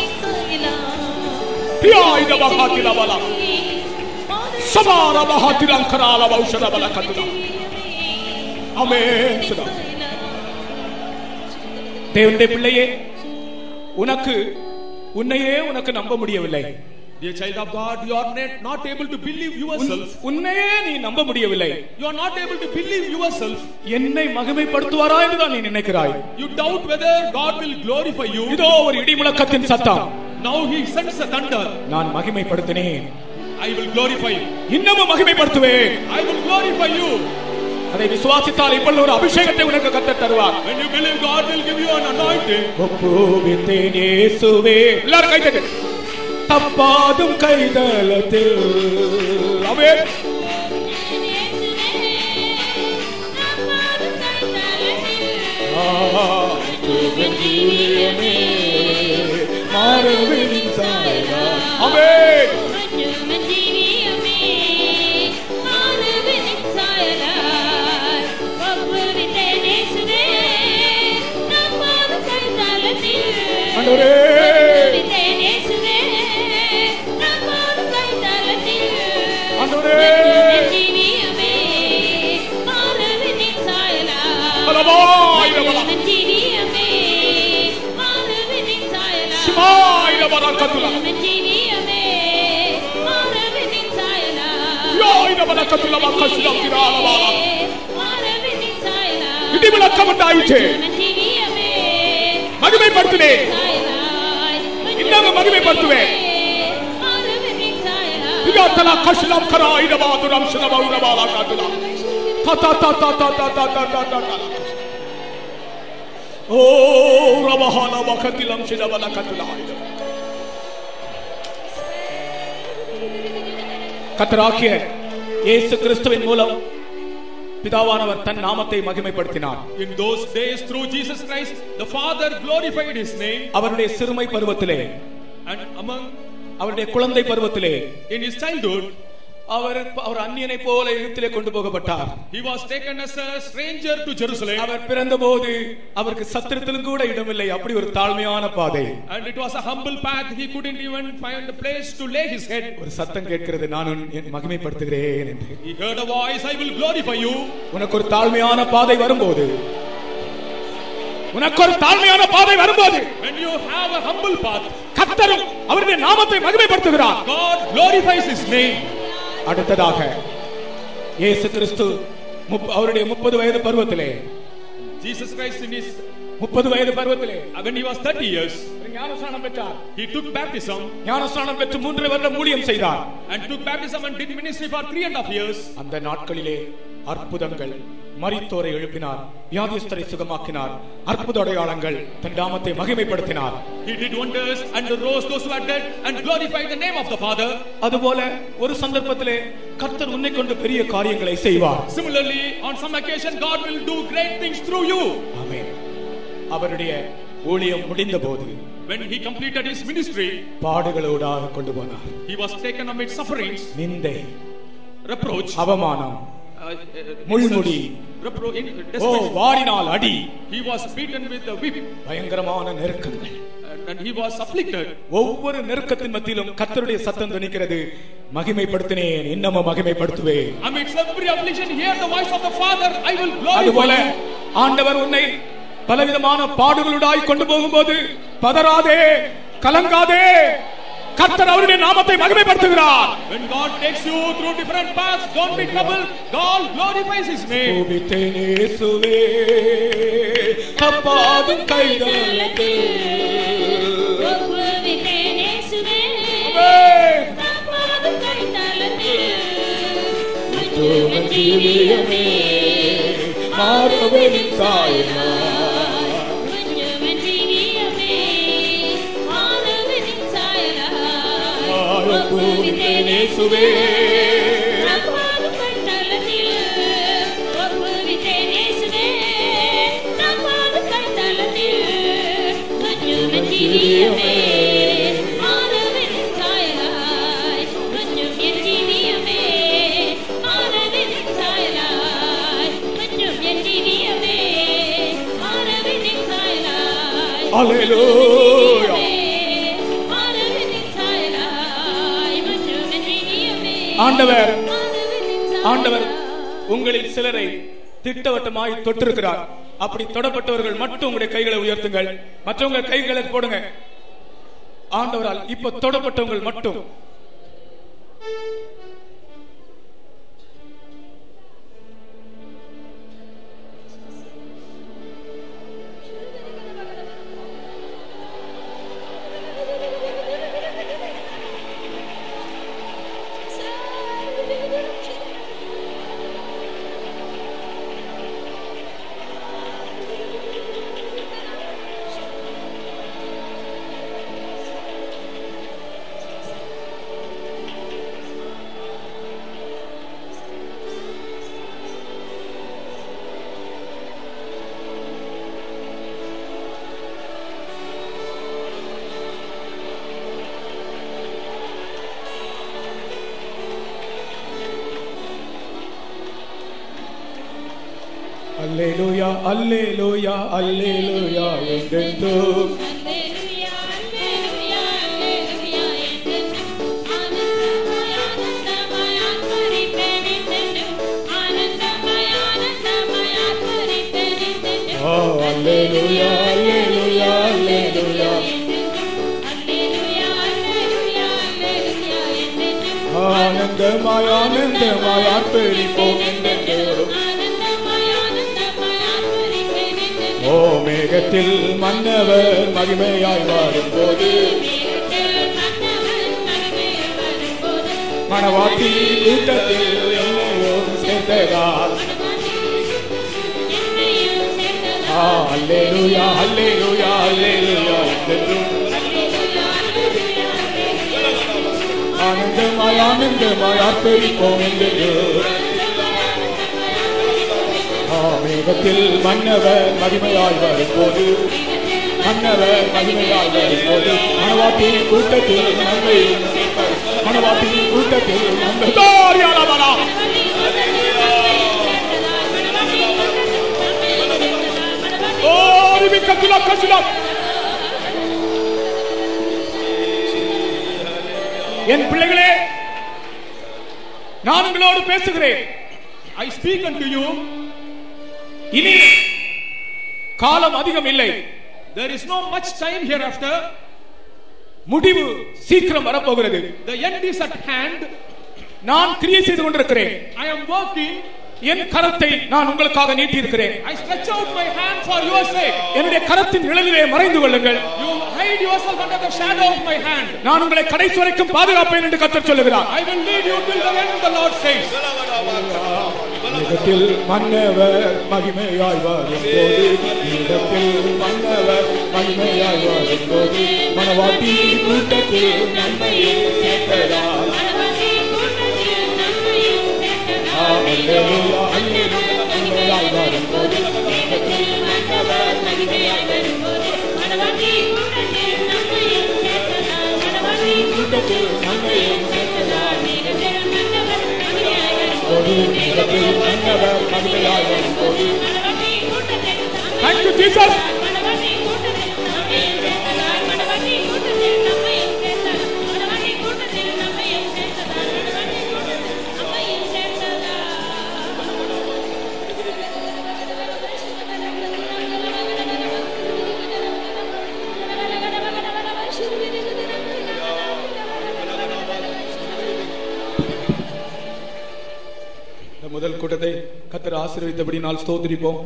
பிராயித பகத்துல பல சமார மகாத்திரம் கரால ஔஷத பல கத்துல. ஆமென். தேவனுடைய பிள்ளையே, உன்னையே உனக்கு நம்ப முடியவில்லை. Dear child of God, you are not able to believe yourself. உன்னையே நீ நம்ப முடியவில்லை. You are not able to believe yourself. என்னை மகிமைப்படுத்துவாரா என்று தான் நீ நினைக்கிறாய். You doubt whether God will glorify you. இதோ ஒரு இடி முழக்கத்தின் சத்தம். Now he sends a thunder. நான் மகிமைப்படுத்தினேன். I will glorify you. இன்னமும் மகிமைப்படுத்துவேன். I will glorify you. அதை விசுவாசித்தால் இப்பொழுது ஒரு அபிஷேகத்தை உனக்கு கர்த்தர் தருவார். When you believe, God will give you an anointing. ஒப்புவித்தேன் இயேசுவே. எல்லாரும் கை தட்டு. தப்பாதும் கைதலத்தில். ஆமென். மாறுவின் சாயலா. ஆமென். ஆண்டவரே ஆண்டவரே பலவாய் பலவாய் சிமாய் பரக்கத்துலா யோய் பரக்கத்துலா பக்கசுலா கிராலா இடிவிளக்கம் உண்டாயிற்று. மகிமைப்படுத்துவேன். இன்னமும் மகிமைப்படுத்துவேன். விகாத்தலா கஷ்லம் கராயிடவா துரம் சினவௌரவாலா காத்துலா தா தா தா தா தா தா தா தா தா. ஓ ரவஹானா வகத்திலம் சினவலா காத்துலா. கர்த்தராகிய இயேசு கிறிஸ்துவின் மூலம் பிதாவானவர் தன் நாமத்தை மகிமைப்படுத்தினார். In those days through Jesus Christ the Father glorified his name. அவருடைய சிறுமை பருவத்திலே And among அவருடைய குழந்தை பருவத்திலே in his childhood அவர் அந்நியனை போல எகிப்திலே கொண்டு போகப்பட்டார். he was taken as a stranger to Jerusalem. அவர் பிறந்தபோது அவருக்கு சத்திரத்திலும் கூட இடமில்லை. அப்படி ஒரு தாழ்மையான பாதை. And it was a humble path. He couldn't even find a place to lay his head. ஒரு சத்தம் கேட்கிறது, நான் உன்னை மகிமைப்படுத்துகிறேன் என்று. He heard a voice, I will glorify you. உனக்கு ஒரு தாழ்மையான பாதை வரும்போது, உனக்கு ஒரு தாழ்மையான பாதை வரும்போது, when you have a humble path, கர்த்தரும் அவருடைய நாமத்தை மகிமைப்படுத்துகிறார். God glorifies his name. அடுத்ததாக இயேசு கிறிஸ்து அவருடைய 30 வயது பருவத்திலே, Jesus Christ in his 30 வயது பருவத்திலே, when he was 30 years, ஞானஸ்நானம் பெற்றார். he took baptism. ஞானஸ்நானம் பெற்று 3 வருடம் ஊழியம் செய்தார். And took baptism and did ministry for 3.5 years. அந்த நாட்களிலே அற்புதங்கள், மரித்தோரை எழுப்பினார், வியாதிஸ்தரை சுகமாக்கினார், அற்புத அடையாளங்கள், தன் நாமத்தை மகிமைப்படுத்தினார். He did wonders and rose those who are dead and glorified the name of the Father. அதுபோல ஒரு சந்தர்ப்பத்திலே கர்த்தர் உன்னை கொண்டு பெரிய காரியங்களை செய்வார். Similarly, on some occasion God will do great things through you. ஆமென். அவருடைய ஊழியம் முடிந்தபோது, when he completed his ministry, பாடுகளோடாக கொண்டு போனார். he was taken amid sufferings, நிந்தை, reproach, அவமானம், முள்முடி, வாரினால் அடி, he was beaten with a whip, பயங்கரமான நெருக்கங்கள், and he was afflicted. ஒவ்வொரு நெருக்கத்தின் மத்தியிலும் கர்த்தருடைய சத்தம் துணிக்கிறது, மகிமைப்படுத்தினேன், இன்னமும் மகிமைப்படுத்துவேன். Amidst every affliction, hear the voice of the Father, I will glorify. அதுபோல ஆண்டவர் உன்னை பலவிதமான பாடுகளுடாய் கொண்டு போகும்போது பதறாதே, கலங்காதே, கர்த்தர் அவருடைய நாமத்தை மகிமைப்படுத்துகிறார். When God takes you through different paths, don't be troubled. God glorifies his name. கோபித்தேனே இயேசுவே, தப்பாதும் கைதலத்தில். கோபித்தேனே இயேசுவே, தப்பாதும் கைதலத்தில். உன் ஜீவியமே மாறுவின் சாயலா. கோபித்தேனே இயேசுவே, தப்பாதும் கைதலத்தில். கோபித்தேனே இயேசுவே, தப்பாதும் கைதலத்தில். உன் ஜீவியமே மாறுவின் சாயலாய். உன் ஜீவியமே மாறுவின் சாயலாய். உன் ஜீவியமே மாறுவின் சாயலாய். அல்லேலூயா. ஆண்டவர் உங்களில் சிலரை திட்டவட்டமாய் தொட்டிருக்கிறார். அப்படி தொடப்பட்டவர்கள் மட்டும் உங்களுடைய கைகளை உயர்த்துங்கள். மற்றவங்க கைகளை போடுங்க. ஆண்டவரால் இப்ப தொடப்பட்டவங்கள் மட்டும். அல்லேலூயா அல்லேலூயா அல்லேலூயா என்றென்றும் அல்லேலூயா அல்லேலூயா அல்லேலூயா ஆனந்தமாய் ஆனந்தமாய் ஆர்ப்பரிப்போம் என்றென்றும். ஓ மேகத்தில் மன்னவர் மகிமையாய் வரும்போது மணவாட்டி கூட்டத்தில் என்னையும் சேர்ந்ததால் அல்லேலூயா அல்லேலூயா அல்லேலூயா என்றென்றும். ஆனந்தமாய் ஆனந்தமாய் ஆர்ப்பரிப்போம் என்றென்றும். மேகத்தில் மன்னவர் மகிமையாய் வரும்போது மன்னவர் மகிமையாய் வரும்போது மணவாட்டியின் கூட்டத்தில் நன்மையும் மணவாட்டியின் கூட்டத்தில் நன்மை என் பிள்ளைகளே, நான் உங்களோடு பேசுகிறேன். I speak unto you. இனி காலம் அதிகம் இல்லை. There is no much time hereafter. முடிவு சீக்கிரம் வரப்போகிறது. The end is at hand. நான் கிரியை செய்து கொண்டிருக்கிறேன். I am working. என் கரத்தை நான் உங்களுக்காக நீட்டி இருக்கிறேன். I stretch out my hand for your sake. என்னுடைய கரத்தின் நிழலிலே மறைந்து கொள்ளுங்கள். You hide yourself under the shadow of my hand. நான் உங்களை கடைசி வரைக்கும் பாதுகாப்பேன் என்று கர்த்தர் சொல்லுகிறார். I will lead you till the end, the Lord says. இடத்தில் மன்னவர் மகிமையாய் வரும்போது இடத்தில் மன்னவர் மகிமையாய் வரும்போது மணவாட்டி கூட்டத்தில் நன்மையும் சேர்க்கிறார். அல்லேலூயா அல்லேலூயா மகிமையாய் வரும்போது இடத்தில் மன்னவர் மகிமையாய் வரும்போது மணவாட்டி கூட்டத்தில் நன்மையும் சேர்க்கிறார். மணவாட்டி கூட்டத்தில் நன்மையும் சேர்க்கிறார். Thank you, Jesus. முதல் கூட்டத்தை கர்த்தர் ஆசீர்வதித்தபடி நாள் ஸ்தோத்திரிப்போம்.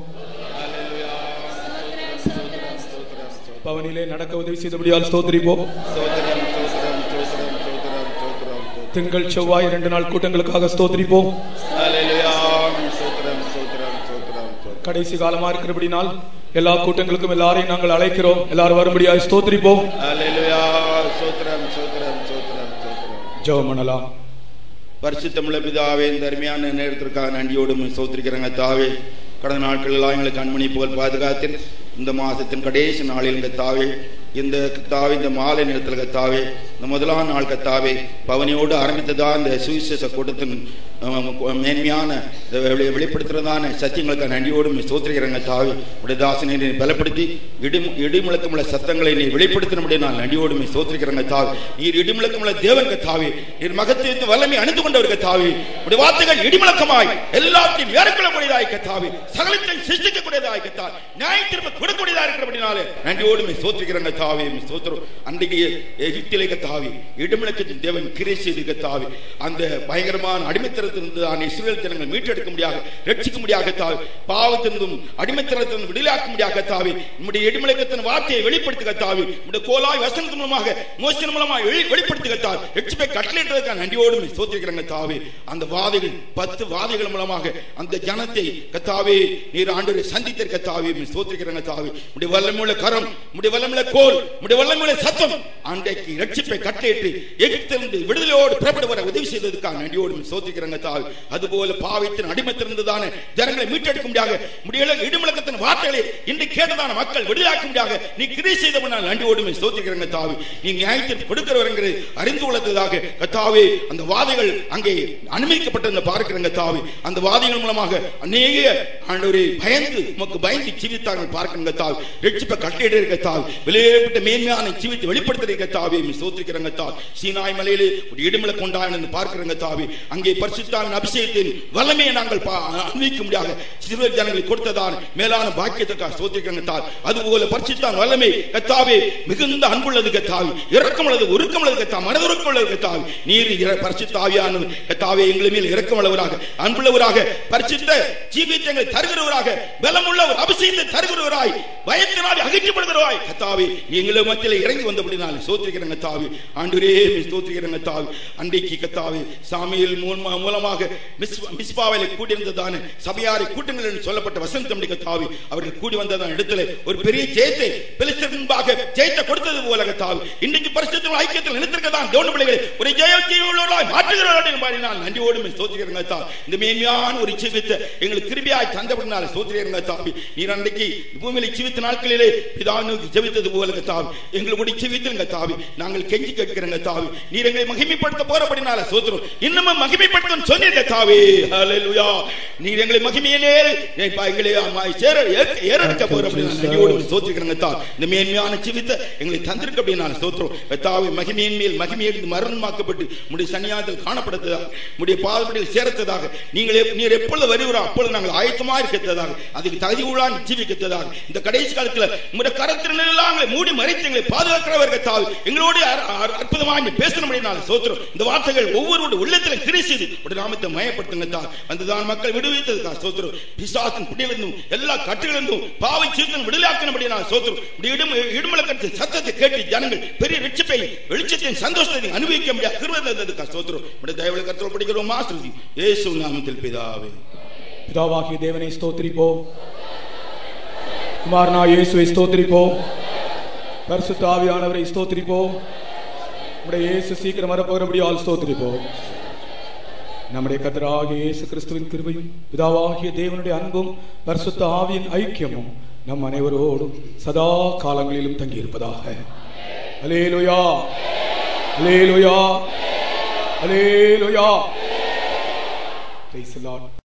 பவனிலே நடக்க உதவி செய்தபடியால் ஸ்தோத்திரிப்போம். திங்கள் செவ்வாய் 2 நாள் கூட்டங்களுக்காக ஸ்தோத்திரிப்போம். கடைசி காலமா இருக்கிறபடினால் எல்லா கூட்டங்களுக்கும் எல்லாரையும் நாங்கள் அழைக்கிறோம். எல்லாரும் வரும்படியாக ஸ்தோத்திரிப்போம். ஜெபம் பண்ணலாம். பரிசுத்தமுள்ள பிதாவே, இந்த அருமையான நேரத்திற்காக நன்றியோடு ஸ்தோத்திரிக்கிறேங்க தாவே. கடந்த நாட்களெல்லாம் எங்களுக்கு கண்மணி புகழ் பாதுகாத்து இந்த மாதத்தின் கடைசி நாளில் இந்த தாவே இந்த கத்தாவே இந்த மாலை நேரத்தில் கத்தாவே இந்த முதலாம் நாள் கத்தாவே பவனியோடு ஆரம்பித்ததான் இந்த சுவிசேஷ கூட்டத்தின் மேன்மையான வெளிப்படுத்துறதான சத்தியங்களுக்கு நன்றியோடு ஸ்தோத்திரிக்கிறேங்க தாவே. உடைய தாசனை நீ பலப்படுத்தி இடிமுழக்கமுள்ள சத்தங்களை நீ வெளிப்படுத்தின நான் நன்றியோடு ஸ்தோத்திரிக்கிறேங்க தாவே. நீர் இடிமுழக்கமுள்ள தேவன் கத்தாவே, நீர் மகத்துவத்தின் வல்லமை அணிந்து கொண்டவர் கத்தாவே. உடைய வார்த்தைகள் இடிமுழக்கமாய் எல்லாத்தையும் ஏற்கொள்ளக்கூடியதாய் கத்தாவே, சகலத்தையும் சிருஷ்டிக்கக்கூடியதாய் கத்தாவே, நியாயம் திரும்ப கொடுக்கக்கூடியதா இருக்கிறபடினாலே நன்றியோடு ஸ்தோத்திரிக்கிறேங்க தாவே. அன்றைக்கு எகிப்திலே கத்தாவே இடிமுழக்கத்தின் தேவன் கிரியை செய்து கத்தாவே அந்த பயங்கரமான அடிமைத்தனத்திலிருந்து இஸ்ரவேல் ஜனங்கள் மீட்டெடுக்க முடியாது, ரட்சிக்க முடியாது கத்தாவே. பாவத்திலிருந்தும் அடிமைத்தனத்திலிருந்து விடுதலையாக்க முடியாது கத்தாவே. நம்முடைய இடிமுழக்கத்தின் வார்த்தையை வெளிப்படுத்தி கத்தாவே, நம்முடைய கோலாய் வசனத்தின் மூலமாக மோசத்தின் மூலமாக வெளிப்படுத்தி கத்தாவே ரட்சிப்பை கட்டளையிட்டதற்காக நன்றியோடு ஸ்தோத்திரிக்கிறேங்க தாவே. அந்த வாதைகள் 10 வாதைகள் மூலமாக அந்த ஜனத்தை கத்தாவே நீர் ஆண்டவரை சந்தித்த கத்தாவே ஸ்தோத்திரிக்கிறேங்க தாவே. நம்முடைய வல்லமையுள்ள கரம், நம்முடைய வல்லமையுள்ள கோல் போல் உம்முடைய வல்லமையுள்ள சத்தம் அன்றைக்கு இரட்சிப்பை கட்டளையிட்டு எகிப்திலிருந்து விடுதலையோடு புறப்பட வர உதவி செய்ததற்காக நன்றியோடு சோதிக்கிறங்க தாய். அதுபோல பாவத்தின் அடிமத்திலிருந்துதான ஜனங்களை மீட்டெடுக்க முடியாத முடியல இடிமுழக்கத்தின் வார்த்தைகளை இன்று கேட்டதான மக்கள் விடுதலாக்க முடியாத நீ கிரியை செய்தவனால் நன்றியோடு சோதிக்கிறங்க தாவி. நீ நியாயத்தில் கொடுக்கிறவர்கள் அறிந்து கொள்ளத்ததாக கத்தாவே அந்த வாதைகள் அங்கே அனுமதிக்கப்பட்டிருந்த பார்க்கிறங்க தாவி. அந்த வாதைகள் மூலமாக அநேக ஆண்டவரே பயந்து உமக்கு பயந்து ஜீவித்தார்கள் பார்க்கிறங்க தாவி. ரட்சிப்பை கட்டளையிட இருக்க தாவி. வெளியேற்பட்ட மேன்மையான ஜீவித்தை வெளிப்படுத்த தாவி சோதிக்கிறங்க தாவி. சீனாய் மலையிலே ஒரு இடிமுழக்கம் உண்டான பார்க்கிறங்க தாவி. அங்கே பரிசுத்தாவின் அபிஷேகத்தின் வல்லமையை நாங்கள் அனுபவிக்க முடியாத சிறு ஜனங்களை கொடுத்ததான் மேலான பாக்கியத்திற்காக சோதிக்கிறங்க தாவி. அதுபோல பரிசுத்தான் வல்லமை கத்தாவே மிகுந்த அன்புள்ளது கத்தாவி, இரக்கம் உள்ளது, உருக்கம் உள்ளது கத்தாவி, மனதுருக்கம் உள்ளது கத்தாவி. நீர் பரிசுத்த ஆவியானவர் கத்தாவே எங்கள் மேல் இரக்கம் உள்ளவராக, அன்புள்ளவராக, பரிசுத்த ஜீவியத்தை தருகிறவராக, பலமுள்ள ஒரு அபிஷேகத்தை தருகிறவராய், பயத்தினாலே அகற்றப்படுகிறவராய் கத்தாவே எங்கள் மத்தியில் இறங்கி வந்தபடினாலே சோத்திரிக்கிறங்க தாவி. ஆண்டவரே சோத்திரிக்கிறங்க தாவி. அன்றைக்கு கத்தாவே சாமியில் மூலமாக மிஸ்பாவிலே கூடியிருந்ததான சபையாரை கூட்டங்கள் என்று சொல்லப்பட்ட வசந்தம் கத்தாவி அவர்கள் கூடி வந்ததான இடத்துல ஒரு பெரிய ஜெயத்தை பெலிஸ்தர் முன்பாக ஜெயத்தை கொடுத்தது போல கத்தாவி. இன்றைக்கு பரிசுத்த ஐக்கியத்தில் நினைத்திருக்கதான் தேவனுடைய பிள்ளைகளை ஒரு ஜெயத்தை மாற்றுகிறார்கள் என்பதை நன்றியோடு சோத்திரிக்கிறங்க தாவி. இந்த மேன்மையான ஒரு ஜீவித்தை எங்களுக்கு கிருபையாய் தந்தபடினாலே சோத்திரிக்கிறங்க தாவி. நீர் அன்றைக்கு பூமியில ஜீவித்த நாட்களிலே பிதாவிற்கு ஜெபித்தது போல கத்தாவி எங்களுடைய ஜீவித்திருங்க தாவி. நாங்கள் கெஞ்சி கேட்கிறங்க தாவி. நீர் எங்களை மகிமைப்படுத்த போறபடினால சோத்திரம் இன்னமும் மகிமைப்படுத்த சொன்னீங்க தாவி. ஹல்லேலூயா. நீர் எங்களை மகிமையிலே எங்களை ஏறெடுக்க போறபடினால சோத்திரிக்கிறங்க தாவி. இந்த மேன்மையான ஜீவித்தை எங்களை தந்திருக்க அப்படினால சோத்திரம் தாவி. மகிமையின் மேல் மகிமையிலிருந்து மரணமாக்கப்பட்டு உடைய சன்னியாசத்தில் காணப்படுத்ததாக உடைய பாதப்படியில் சேரத்ததாக நீர் எப்பொழுது வருகிறோ அப்பொழுது நாங்கள் ஆயத்தமா இருக்கிறதாக அதுக்கு தகுதி உள்ளான் ஜீவிக்கிறதாக இந்த கடைசி காலத்தில் உங்களுடைய கரத்தினெல்லாம் மூடி மறைத்து எங்களை பாதுகாக்கிறவர்கள் தாவி எங்களோடு அற்புதமாக பேசணும்னால சோத்திரம் இந்த வார்த்தைகள் ஒவ்வொருடைய உள்ளத்திலும் கிரி செய்து உடைய நாமத்தை மயப்படுத்துங்க தாவி. அந்ததான் மக்கள் விடுவித்ததுக்காக சோத்திரம். பிசாசின் பிடியிலிருந்தும் எல்லா கட்டுகளிலிருந்தும் பாவை சீர்த்தன் விடுதலாக்கணும்படினால சோத்திரம். இடுமலக்கத்தின் சத்தத்தை கேட்டு ஜனங்கள் பெரிய ரட்சிப்பை வெளிச்சத்தின் சந்தோஷத்தை அனுபவிக்க முடியாது கிருபை சோத்திரம். உடைய தயவுல கர்த்தர் படிக்கிறோம் ஆசீர்வதி இயேசு நாமத்தில் பிதாவே. பிதாவாகிய தேவனை ஸ்தோத்திரிப்போம், குமாரனா இயேசுவை ஸ்தோத்திரிப்போம், பரிசுத்த ஆவியானவரை ஸ்தோத்திரிப்போம். நம்முடைய இயேசு சீக்கிரம் வரப்போகிறபடியால் ஸ்தோத்திரிப்போம். நம்முடைய கர்த்தராகிய இயேசு கிறிஸ்துவின் கிருபையும் பிதாவாகிய தேவனுடைய அன்பும் பரிசுத்த ஆவியின் ஐக்கியமும் நம் அனைவரோடும் சதா காலங்களிலும் தங்கியிருப்பதாக. அல்லேலூயா, அல்லேலூயா, அல்லேலூயா. Praise the Lord.